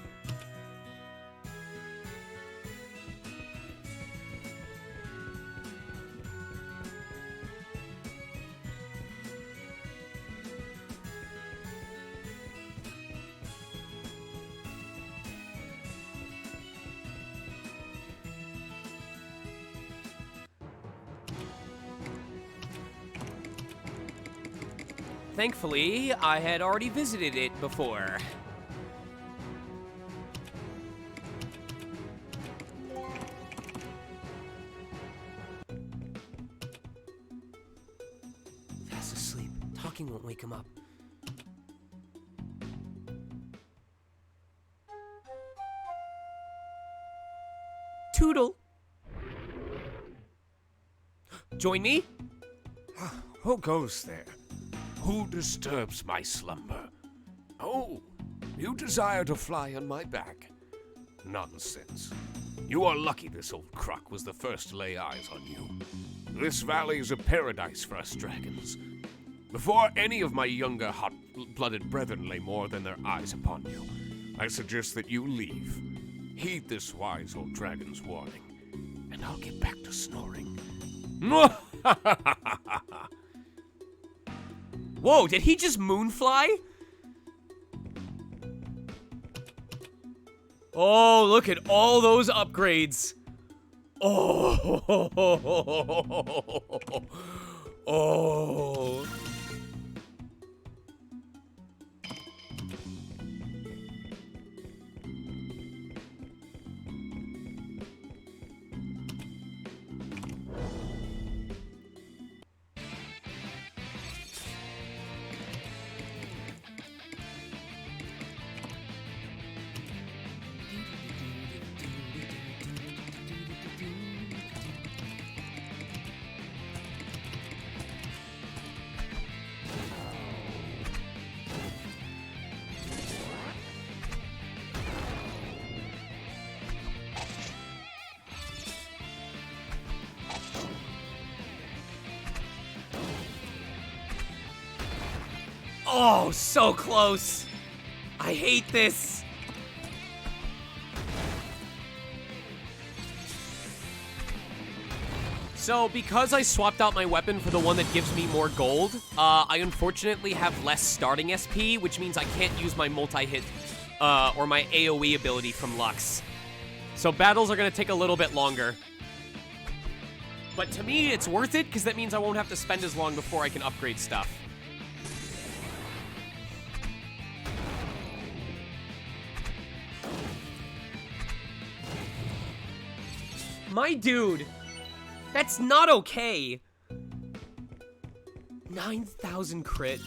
Thankfully, I had already visited it before. Fast asleep. Talking won't wake him up. Toodle. Join me? Who goes there? Who disturbs my slumber? Oh, you desire to fly on my back? Nonsense. You are lucky this old crock was the first to lay eyes on you. This valley is a paradise for us dragons. Before any of my younger hot-blooded brethren lay more than their eyes upon you, I suggest that you leave. Heed this wise old dragon's warning, and I'll get back to snoring. Whoa, did he just moonfly? Oh, look at all those upgrades. Oh. Oh. Oh, so close. I hate this. So, because I swapped out my weapon for the one that gives me more gold, I unfortunately have less starting SP, which means I can't use my multi-hit, or my AoE ability from Lux. So battles are gonna take a little bit longer. But to me, it's worth it, because that means I won't have to spend as long before I can upgrade stuff. My dude, that's not okay. 9,000 crit.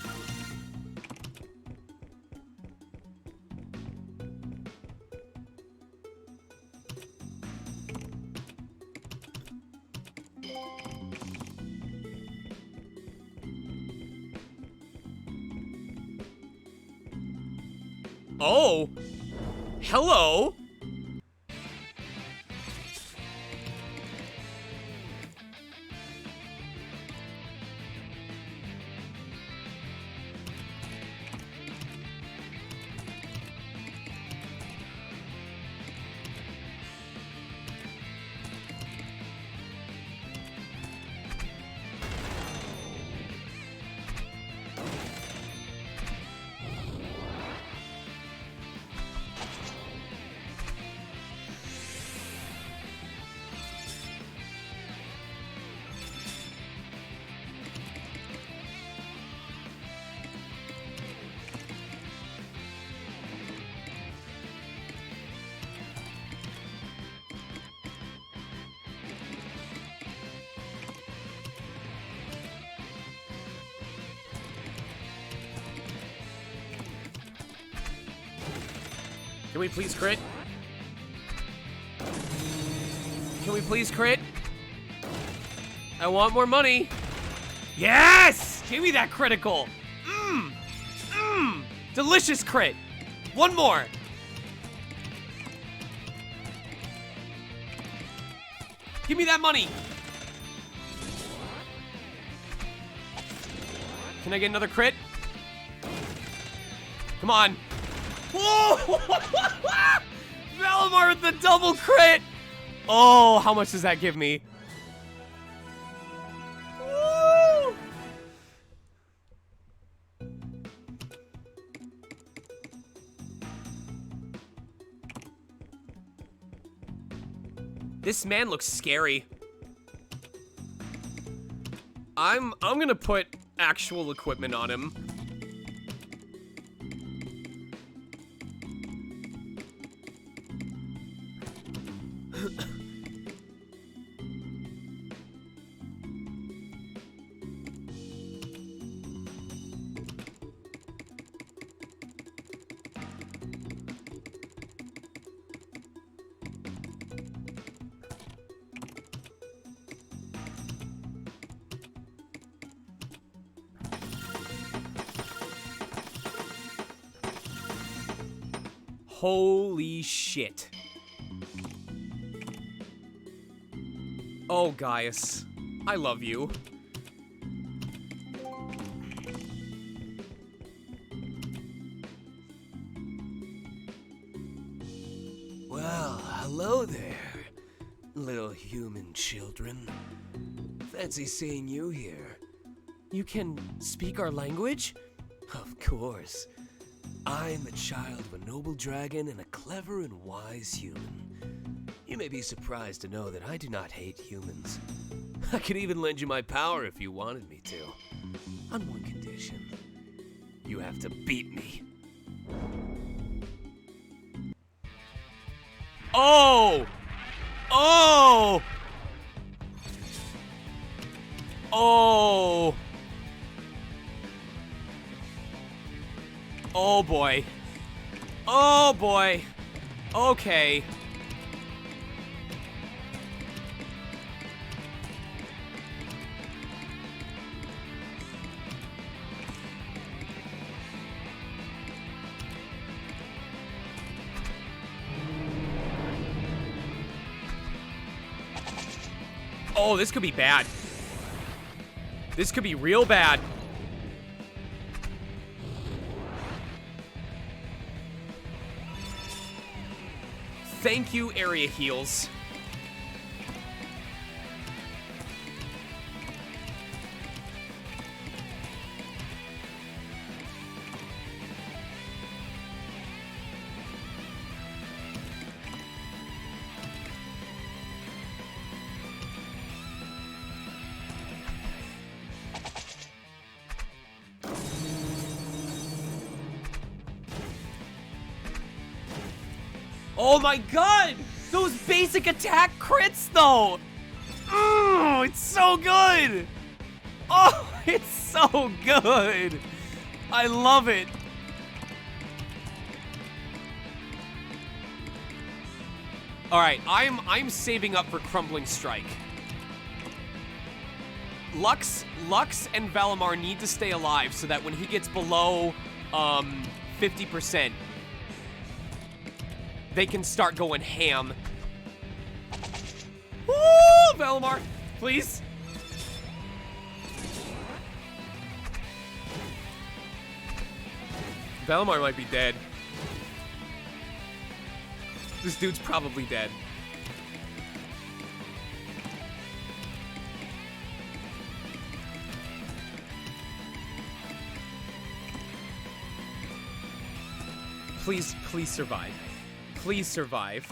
Oh, hello. Can we please crit? Can we please crit? I want more money. Yes! Give me that critical. Delicious crit. One more. Give me that money. Can I get another crit? Come on. Whoa! Valimar with the double crit! Oh, how much does that give me? Woo! This man looks scary. I'm gonna put actual equipment on him. Holy shit. Oh, Gaius. I love you. Well, hello there, little human children. Fancy seeing you here. You can speak our language? Of course. I'm the child of a noble dragon and a clever and wise human. You may be surprised to know that I do not hate humans. I could even lend you my power if you wanted me to. On one condition. You have to beat me. Oh! Oh! Oh! Oh boy. Oh boy. Okay. Oh, this could be bad. This could be real bad. Thank you, area heals. Oh my god! Those basic attack crits, though! Oh, it's so good! Oh, it's so good! I love it! Alright, I'm saving up for Crumbling Strike. Lux and Valimar need to stay alive so that when he gets below 50%, they can start going ham. Woo! Valimar, please. Valimar might be dead. This dude's probably dead. Please, please survive. Please survive.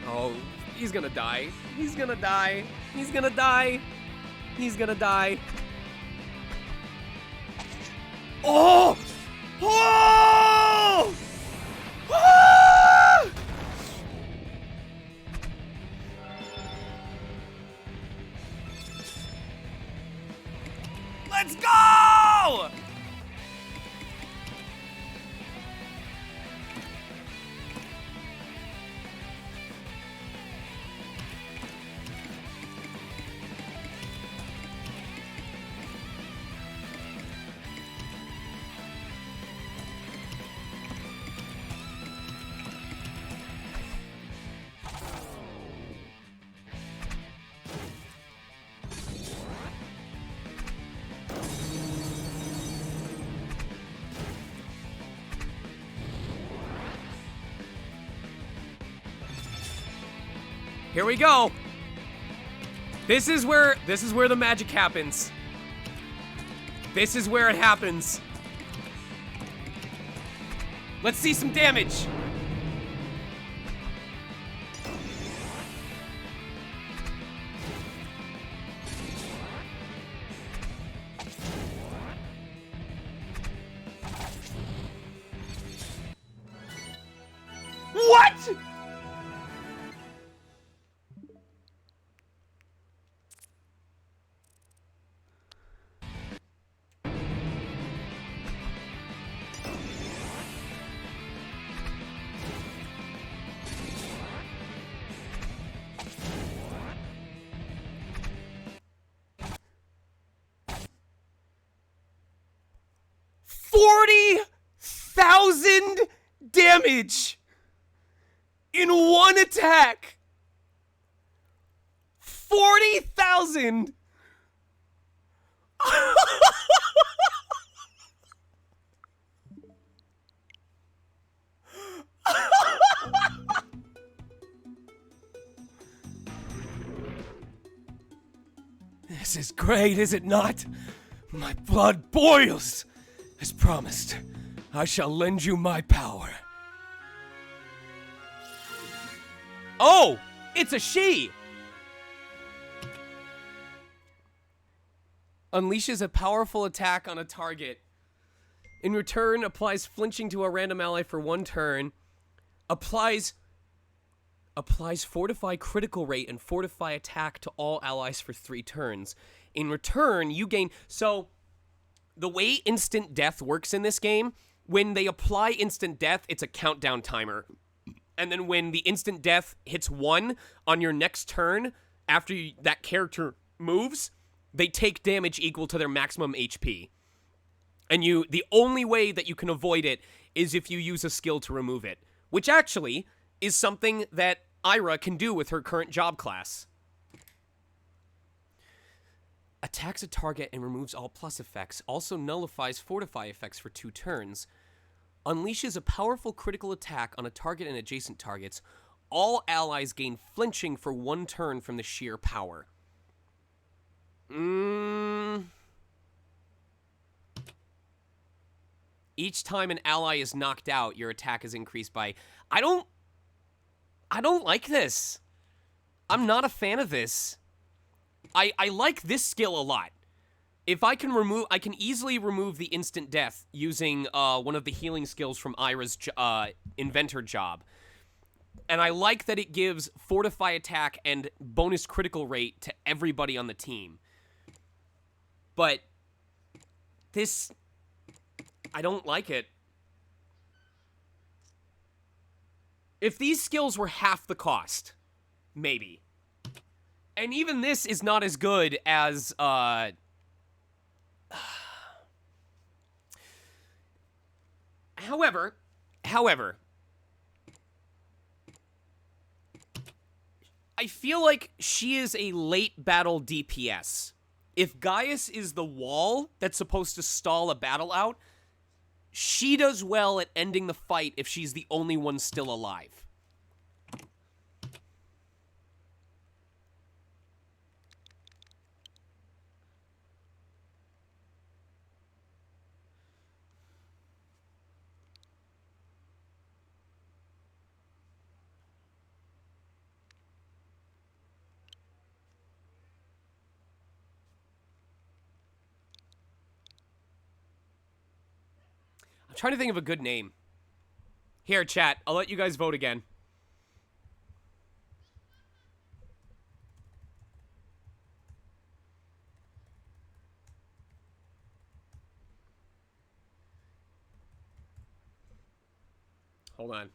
Oh, he's gonna die. He's gonna die. He's gonna die. He's gonna die. Oh! Oh! Ah! Let's go! Here we go. This is where the magic happens. This is where it happens. Let's see some damage. What? 40,000 damage in one attack. 40,000. This is great, is it not? My blood boils. As promised, I shall lend you my power. Oh, it's a she. Unleashes a powerful attack on a target. In return, applies flinching to a random ally for 1 turn. Applies fortify critical rate and fortify attack to all allies for 3 turns. In return, you gain... So, the way instant death works in this game, when they apply instant death, it's a countdown timer. And then when the instant death hits 1 on your next turn, after that character moves, they take damage equal to their maximum HP. And the only way that you can avoid it is if you use a skill to remove it. Which actually is something that Ira can do with her current job class. Attacks a target and removes all plus effects. Also nullifies fortify effects for 2 turns. Unleashes a powerful critical attack on a target and adjacent targets. All allies gain flinching for 1 turn from the sheer power. Each time an ally is knocked out, your attack is increased by... I don't like this. I'm not a fan of this. I like this skill a lot. If I can easily remove the instant death using one of the healing skills from Ira's inventor job. And I like that it gives fortify attack and bonus critical rate to everybody on the team. But this, I don't like it. If these skills were half the cost, maybe. And even this is not as good as, However, I feel like she is a late battle DPS. If Gaius is the wall that's supposed to stall a battle out, she does well at ending the fight if she's the only one still alive. I'm trying to think of a good name. Here, chat. I'll let you guys vote again. Hold on.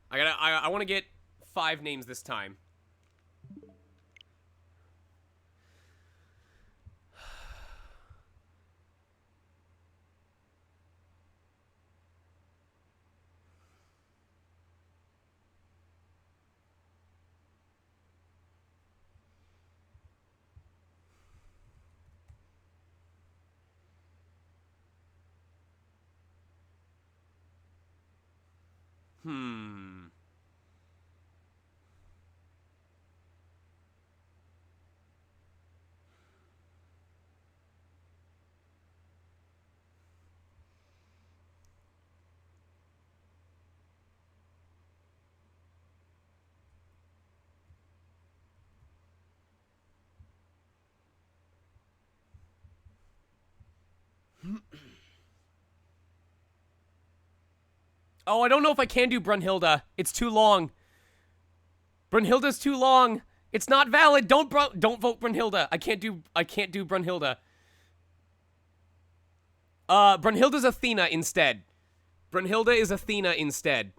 I want to get 5 names this time. Oh, I don't know if I can do Brunhilde. It's too long. Brunhilde's too long. It's not valid. Don't vote Brunhilde. I can't do Brunhilde. Brunhilde's Athena instead. Brunhilde is Athena instead.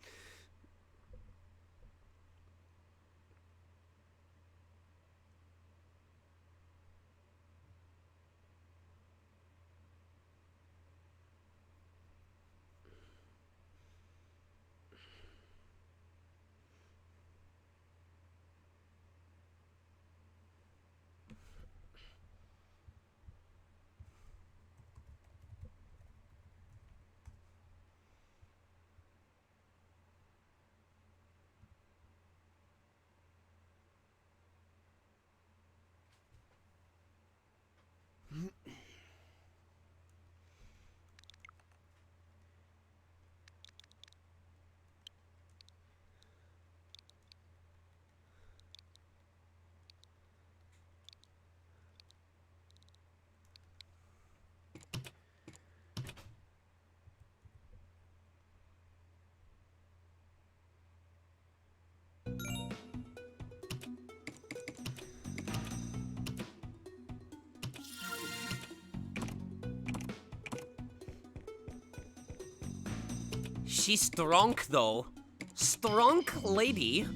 She's strong, though. Strong lady.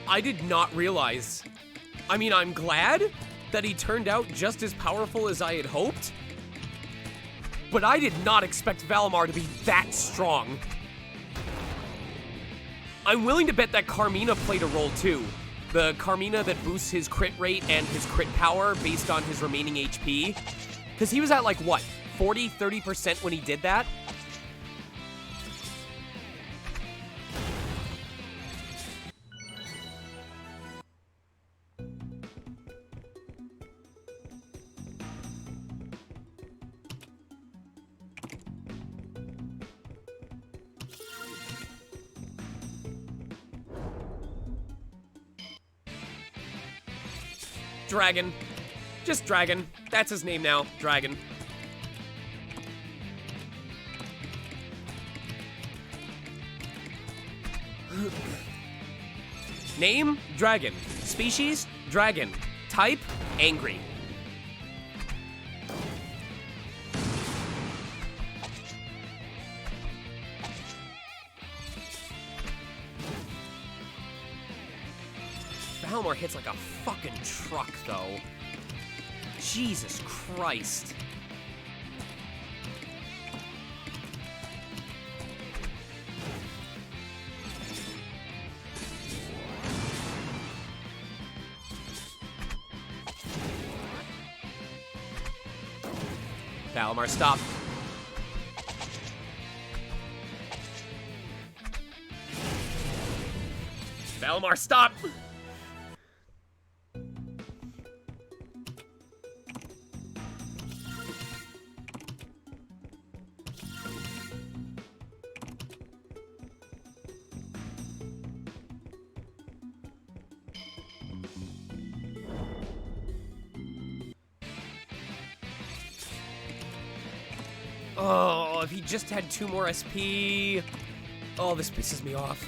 I did not realize. I mean, I'm glad that he turned out just as powerful as I had hoped, but I did not expect Valimar to be that strong. I'm willing to bet that Carmina played a role too. The Carmina that boosts his crit rate and his crit power based on his remaining HP. Because he was at like, what, 40, 30% when he did that? Dragon. Just Dragon. That's his name now. Dragon. Name? Dragon. Species? Dragon. Type? Angry. Valimar hits like a fucking truck, though. Jesus Christ. Valimar, stop. Valimar, stop! Oh, if he just had 2 more SP. Oh, this pisses me off.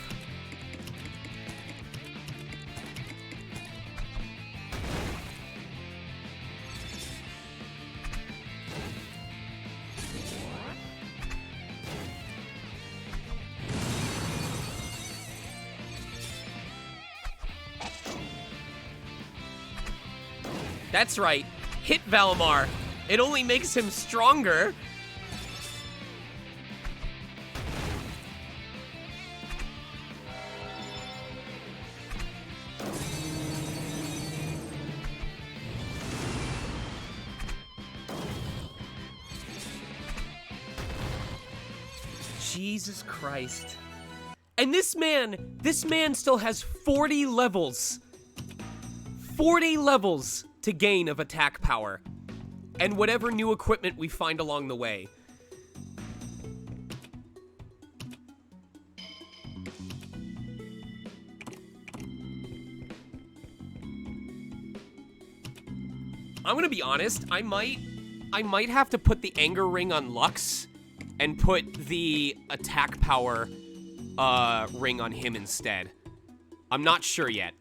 That's right. Hit Valimar. It only makes him stronger. Jesus Christ. And this man still has 40 levels. 40 levels to gain of attack power. And whatever new equipment we find along the way. I'm gonna be honest, I might have to put the anger ring on Lux and put the attack power ring on him instead. I'm not sure yet.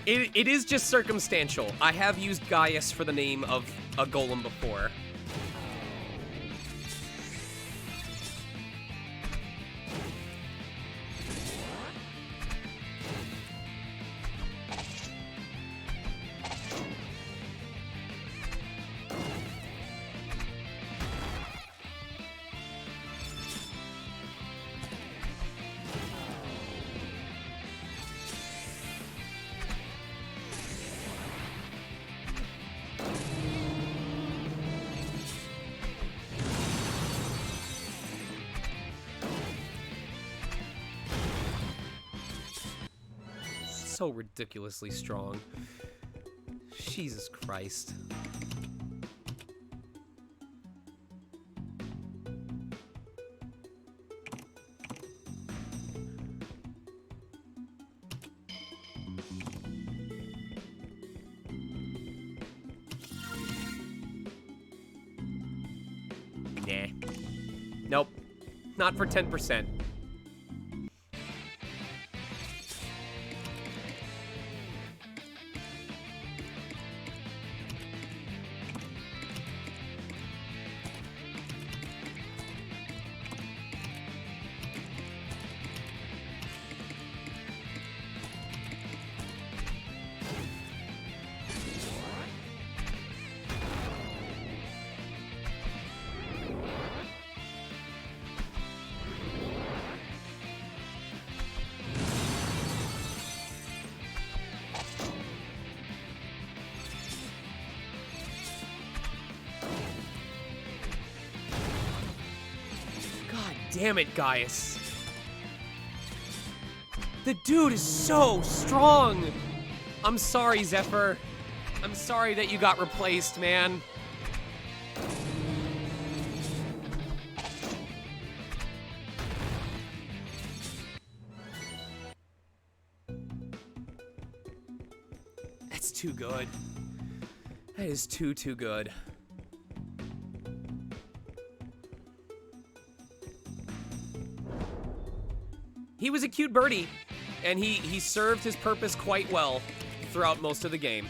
It is just circumstantial. I have used Gaius for the name of a golem before. so ridiculously strong. Jesus Christ. Nah. Nope. Not for 10%. Damn it, Gaius. The dude is so strong. I'm sorry, Zephyr. I'm sorry that you got replaced, man. That's too good. That is too good. He was a cute birdie, and he served his purpose quite well throughout most of the game.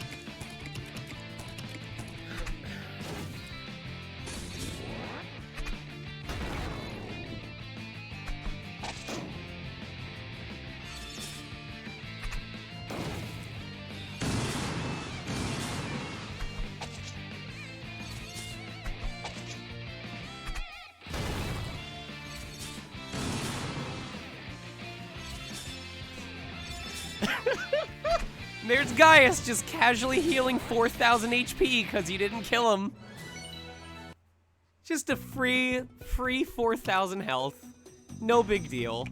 There's Gaius just casually healing 4,000 HP because you didn't kill him. Just a free 4,000 health. No big deal.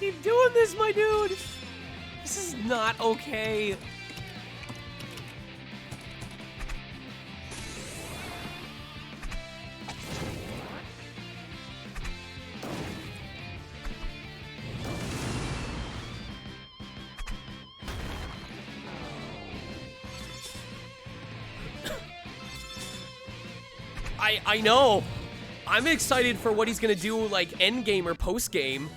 Keep doing this, my dude. This is not okay. I know. I'm excited for what he's gonna do, like end game or post game.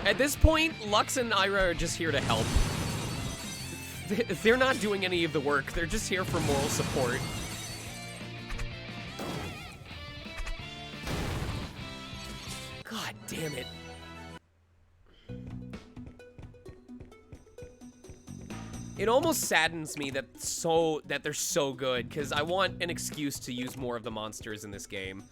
At this point, Lux and Ira are just here to help. They're not doing any of the work. They're just here for moral support. God damn it. It almost saddens me that they're so good, because I want an excuse to use more of the monsters in this game.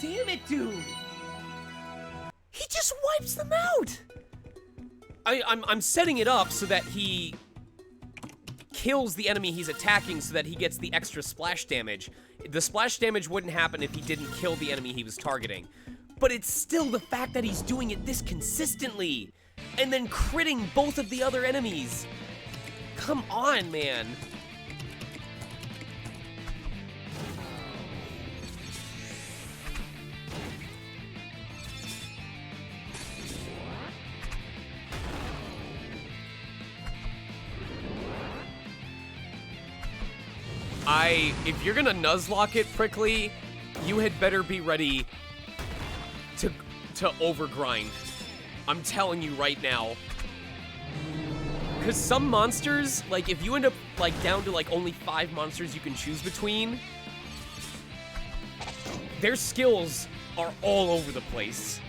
damn it, dude! He just wipes them out! I'm setting it up so that he kills the enemy he's attacking so that he gets the extra splash damage. The splash damage wouldn't happen if he didn't kill the enemy he was targeting. But it's still the fact that he's doing it this consistently and then critting both of the other enemies. Come on, man. If you're gonna Nuzlocke it, Prickly, you had better be ready to overgrind. I'm telling you right now. Because some monsters, like, if you end up, like, down to, like, only 5 monsters you can choose between, their skills are all over the place.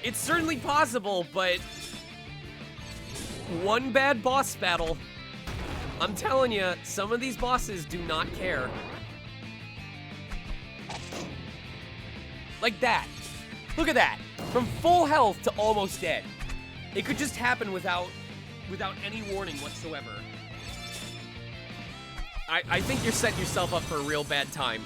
It's certainly possible, but one bad boss battle, I'm telling you, some of these bosses do not care. Like that. Look at that. From full health to almost dead. It could just happen without any warning whatsoever. I think you're setting yourself up for a real bad time.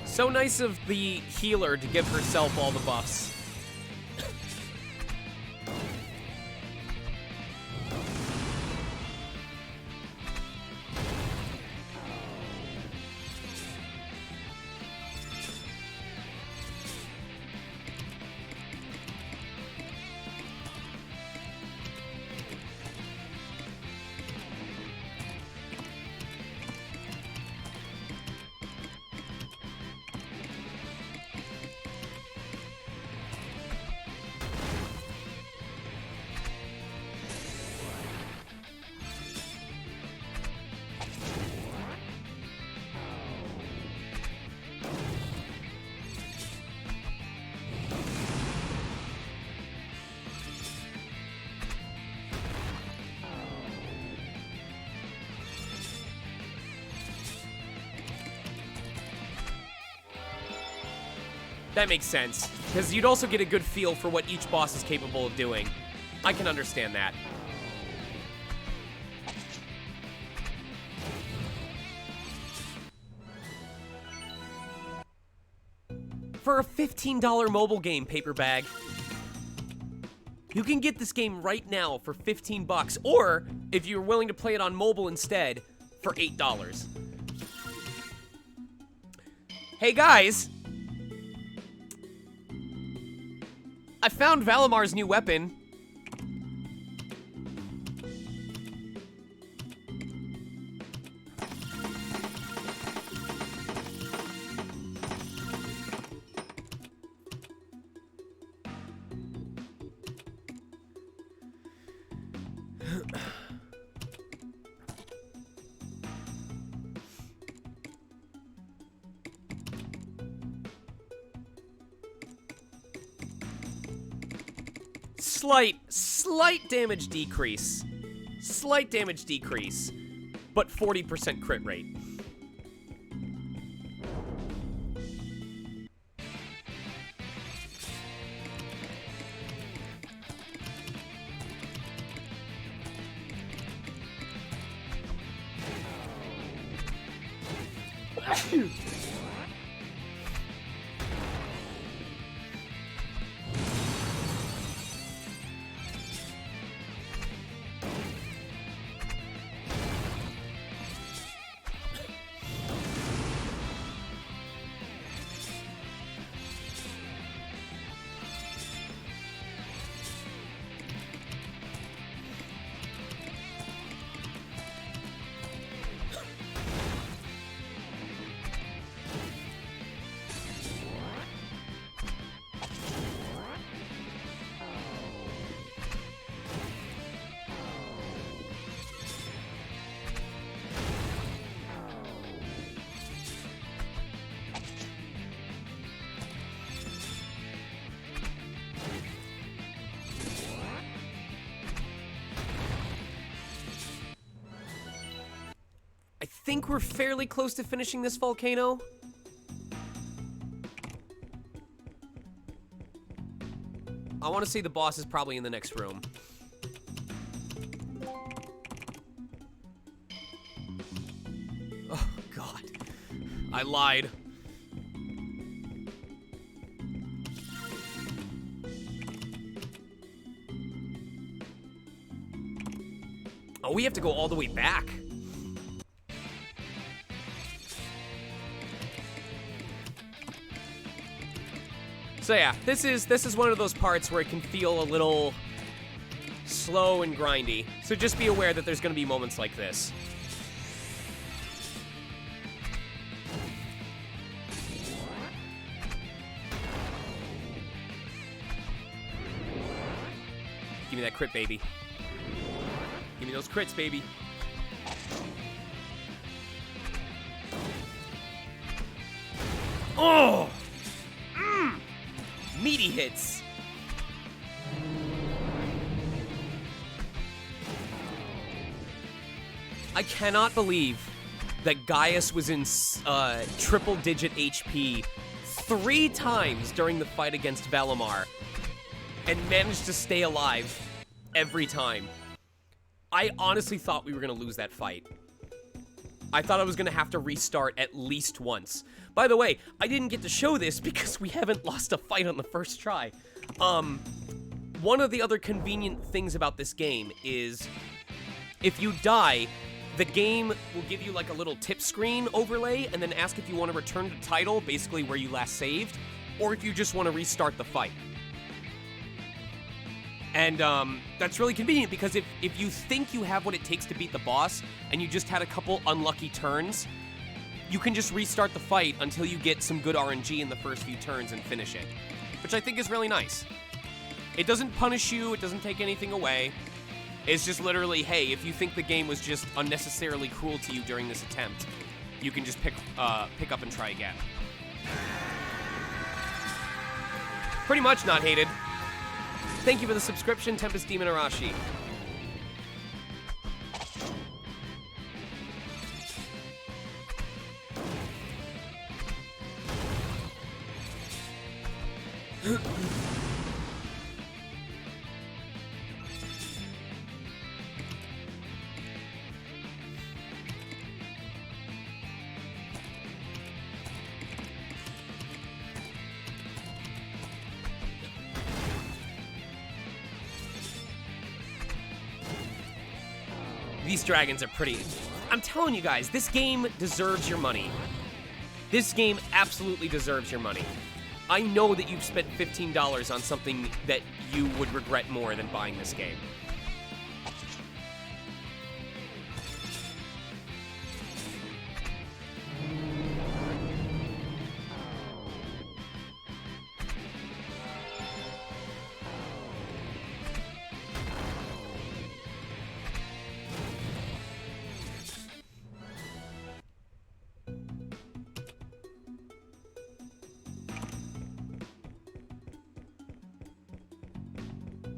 So nice of the healer to give herself all the buffs. That makes sense, because you'd also get a good feel for what each boss is capable of doing. I can understand that. For a $15 mobile game, Paper Bag, you can get this game right now for 15 bucks, or if you're willing to play it on mobile instead, for $8. Hey guys! I found Valamar's new weapon. Slight damage decrease. Slight damage decrease, but 40% crit rate. I think we're fairly close to finishing this volcano. I want to say the boss is probably in the next room. Oh, God. I lied. Oh, we have to go all the way back. So yeah, this is one of those parts where it can feel a little slow and grindy. So just be aware that there's going to be moments like this. Give me that crit, baby. Give me those crits, baby. Oh! Meaty hits. I cannot believe that Gaius was in triple-digit HP 3 times during the fight against Valimar and managed to stay alive every time. I honestly thought we were going to lose that fight. I thought I was going to have to restart at least once. By the way, I didn't get to show this because we haven't lost a fight on the first try. One of the other convenient things about this game is if you die, the game will give you like a little tip screen overlay and then ask if you want to return to title, basically where you last saved, or if you just want to restart the fight. And that's really convenient because if you think you have what it takes to beat the boss and you just had a couple unlucky turns, you can just restart the fight until you get some good RNG in the first few turns and finish it, which I think is really nice. It doesn't punish you, it doesn't take anything away. It's just literally, hey, if you think the game was just unnecessarily cruel to you during this attempt, you can just pick up and try again. Pretty much not hated. Thank you for the subscription, Tempest Demon Arashi. These dragons are pretty. I'm telling you guys, this game deserves your money. This game absolutely deserves your money. I know that you've spent $15 on something that you would regret more than buying this game.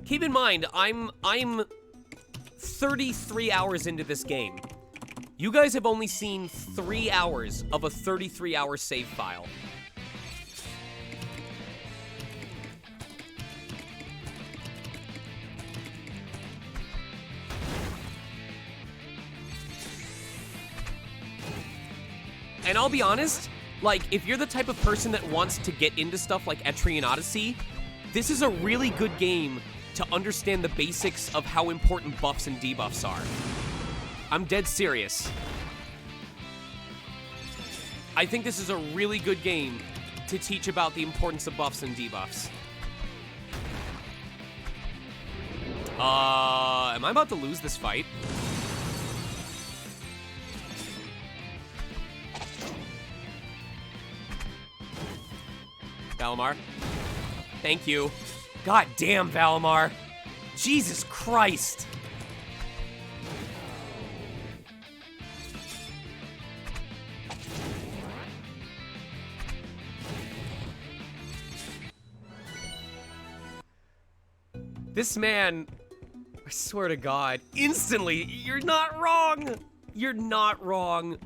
Keep in mind, I'm 33 hours into this game. You guys have only seen 3 hours of a 33-hour save file. And I'll be honest, like, if you're the type of person that wants to get into stuff like Etrian Odyssey, this is a really good game to understand the basics of how important buffs and debuffs are. I'm dead serious. I think this is a really good game to teach about the importance of buffs and debuffs. Am I about to lose this fight? Valimar. Thank you. God damn, Valimar. Jesus Christ. This man, I swear to God, instantly, you're not wrong. You're not wrong.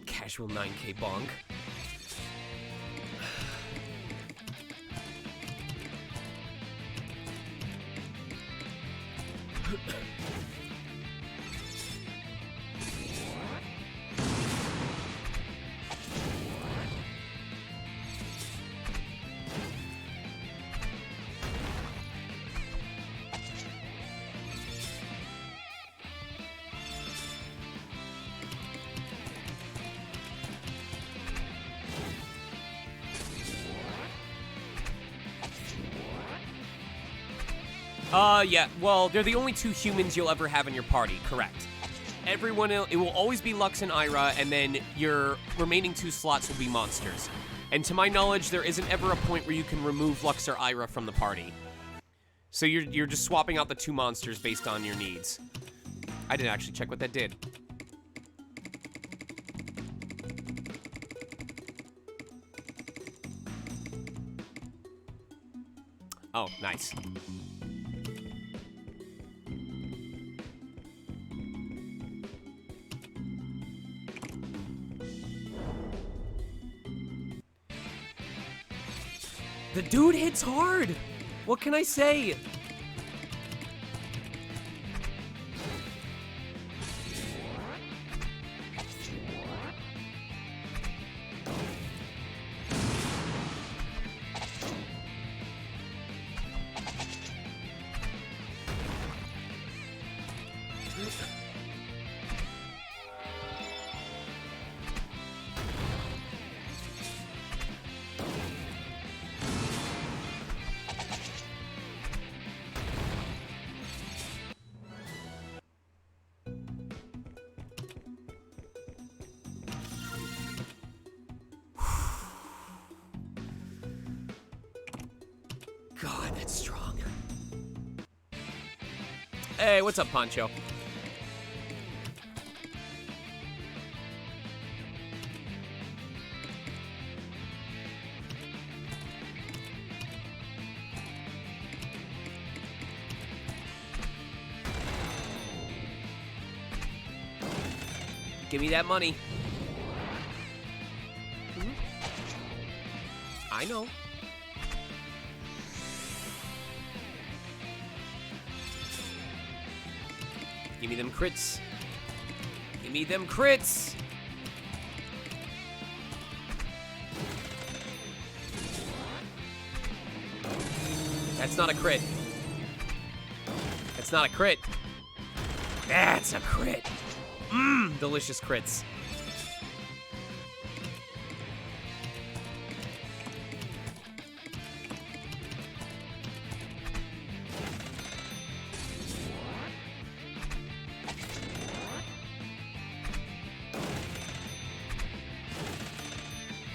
Casual 9K bonk. Yeah, well, they're the only two humans you'll ever have in your party, correct. Everyone else, it will always be Lux and Ira, and then your remaining 2 slots will be monsters. And to my knowledge, there isn't ever a point where you can remove Lux or Ira from the party. So you're just swapping out the 2 monsters based on your needs. I didn't actually check what that did. Oh, nice. The dude hits hard! What can I say? God, that's strong. Hey, what's up, Poncho? Give me that money. I know. Give me them crits. Give me them crits. That's not a crit. That's not a crit. That's a crit. Mmm, delicious crits.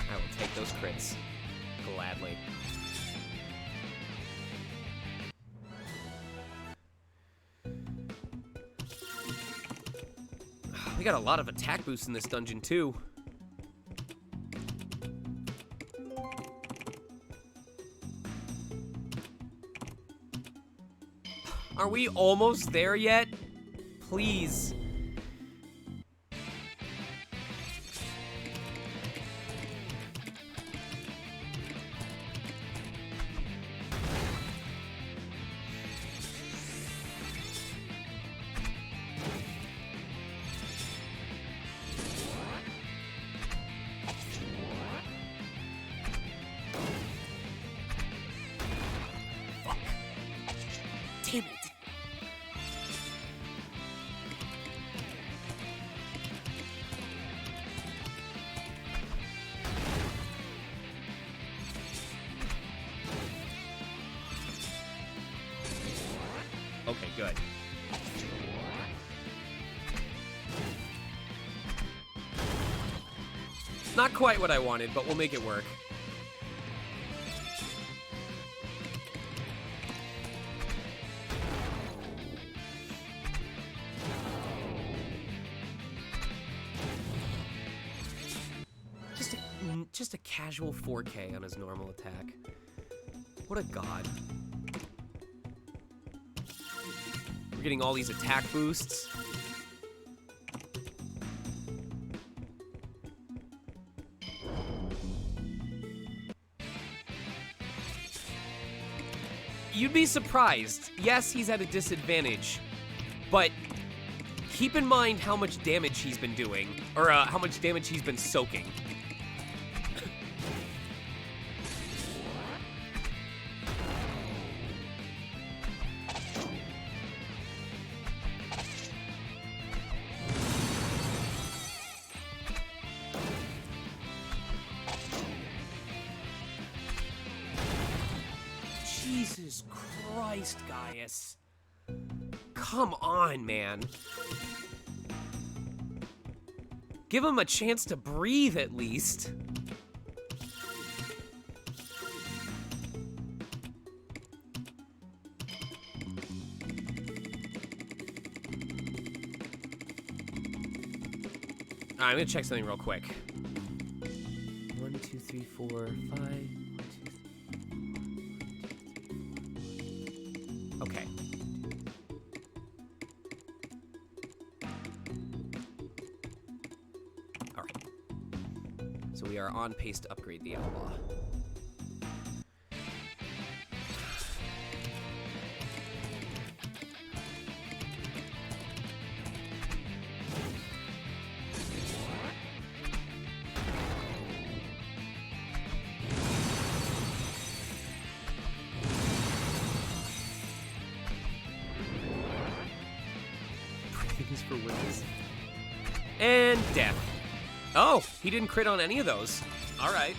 I will take those crits gladly. We got a lot of attack boosts in this dungeon, too. Are we almost there yet? Please. Damn it. Okay, good. Not quite what I wanted, but we'll make it work. Just a casual 4K on his normal attack. What a god. We're getting all these attack boosts. You'd be surprised. Yes, he's at a disadvantage, but keep in mind how much damage he's been doing, or how much damage he's been soaking. Jesus Christ, Gaius. Come on, man. Give him a chance to breathe, at least. Alright, I'm gonna check something real quick. 1, 2, 3, 4, 5. Okay. All right. So we are on pace to upgrade the Outlaw. For wins. And death. Oh, he didn't crit on any of those. All right.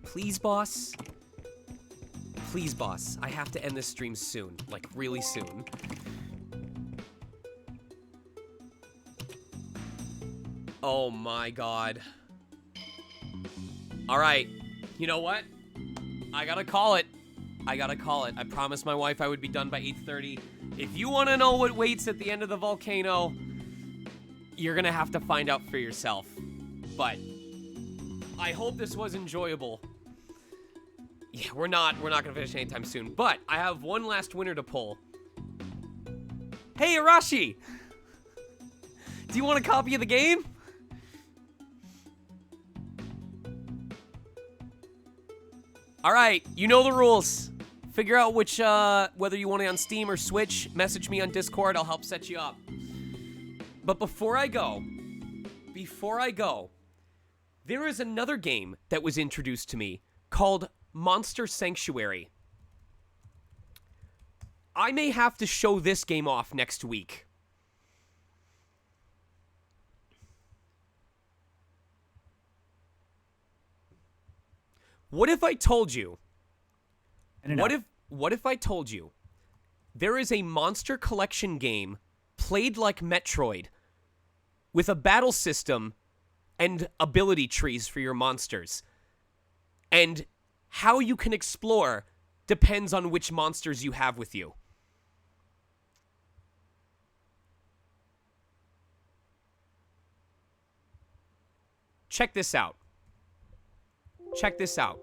Please, boss. Please, boss. I have to end this stream soon. Like, really soon. Oh my god. Alright. You know what? I gotta call it. I gotta call it. I promised my wife I would be done by 8:30. If you want to know what waits at the end of the volcano, you're gonna have to find out for yourself. But I hope this was enjoyable. Yeah, we're not gonna finish anytime soon, but I have one last winner to pull. Hey, Arashi! Do you want a copy of the game? Alright, you know the rules. Figure out which, whether you want it on Steam or Switch, message me on Discord, I'll help set you up. But before I go, there is another game that was introduced to me called Monster Sanctuary. I may have to show this game off next week. What if I told you? What if I told you there is a monster collection game played like Metroid with a battle system and ability trees for your monsters, and how you can explore depends on which monsters you have with you. Check this out. Check this out.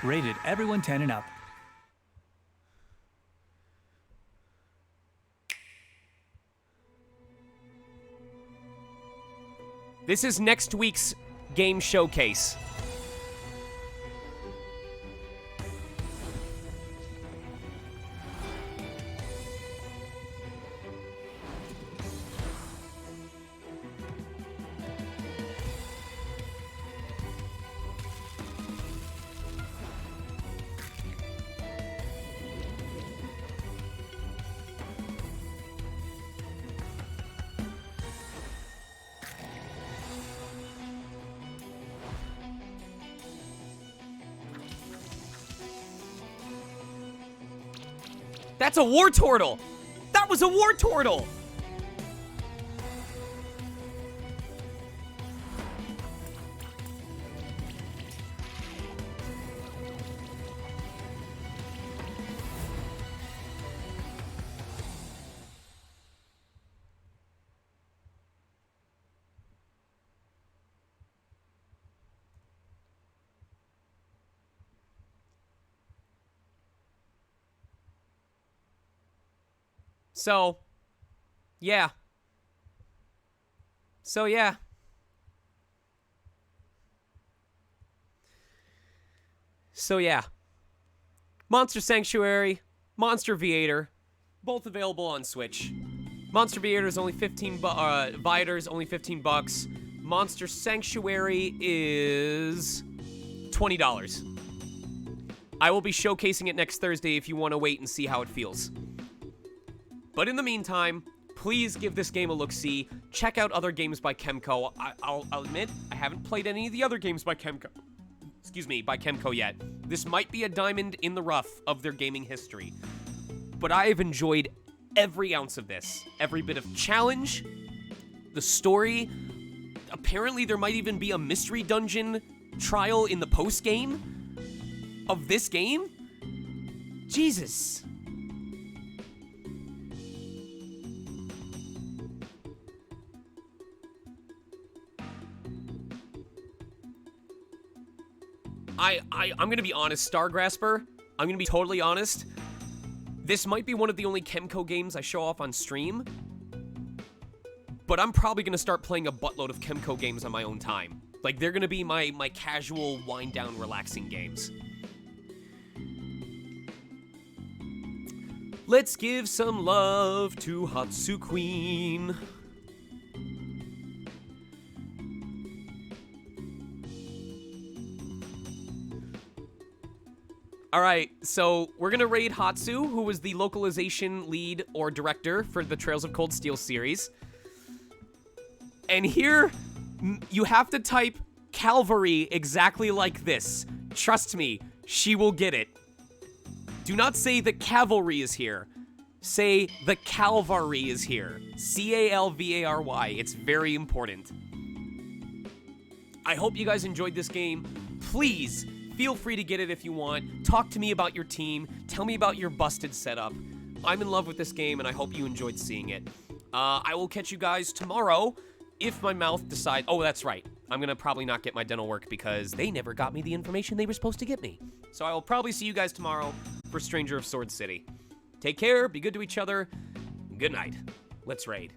Rated everyone 10 and up. This is next week's game showcase. That's a war turtle! That was a war turtle! So, yeah. So, yeah. So, yeah. Monster Sanctuary, Monster Viator, both available on Switch. Monster Viator is only Viator is only $15. Monster Sanctuary is $20. I will be showcasing it next Thursday if you want to wait and see how it feels. But in the meantime, please give this game a look-see. Check out other games by Kemco. I'll admit, I haven't played any of the other games by Kemco. Excuse me, by Kemco yet. This might be a diamond in the rough of their gaming history. But I have enjoyed every ounce of this. Every bit of challenge, the story. Apparently, there might even be a mystery dungeon trial in the post-game of this game. Jesus. I'm gonna be honest, Stargrasper. I'm gonna be totally honest. This might be one of the only Kemco games I show off on stream. But I'm probably gonna start playing a buttload of Kemco games on my own time. Like, they're gonna be my casual, wind-down, relaxing games. Let's give some love to Hatsu Queen. Alright, so we're gonna raid Hatsu, who was the localization lead or director for the Trails of Cold Steel series. And here, you have to type Calvary exactly like this. Trust me, she will get it. Do not say the cavalry is here. Say the Calvary is here. C-A-L-V-A-R-Y. It's very important. I hope you guys enjoyed this game. Please, feel free to get it if you want. Talk to me about your team. Tell me about your busted setup. I'm in love with this game, and I hope you enjoyed seeing it. I will catch you guys tomorrow if my mouth decides... Oh, that's right. I'm going to probably not get my dental work because they never got me the information they were supposed to get me. So I will probably see you guys tomorrow for Stranger of Sword City. Take care, be good to each other. Good night. Let's raid.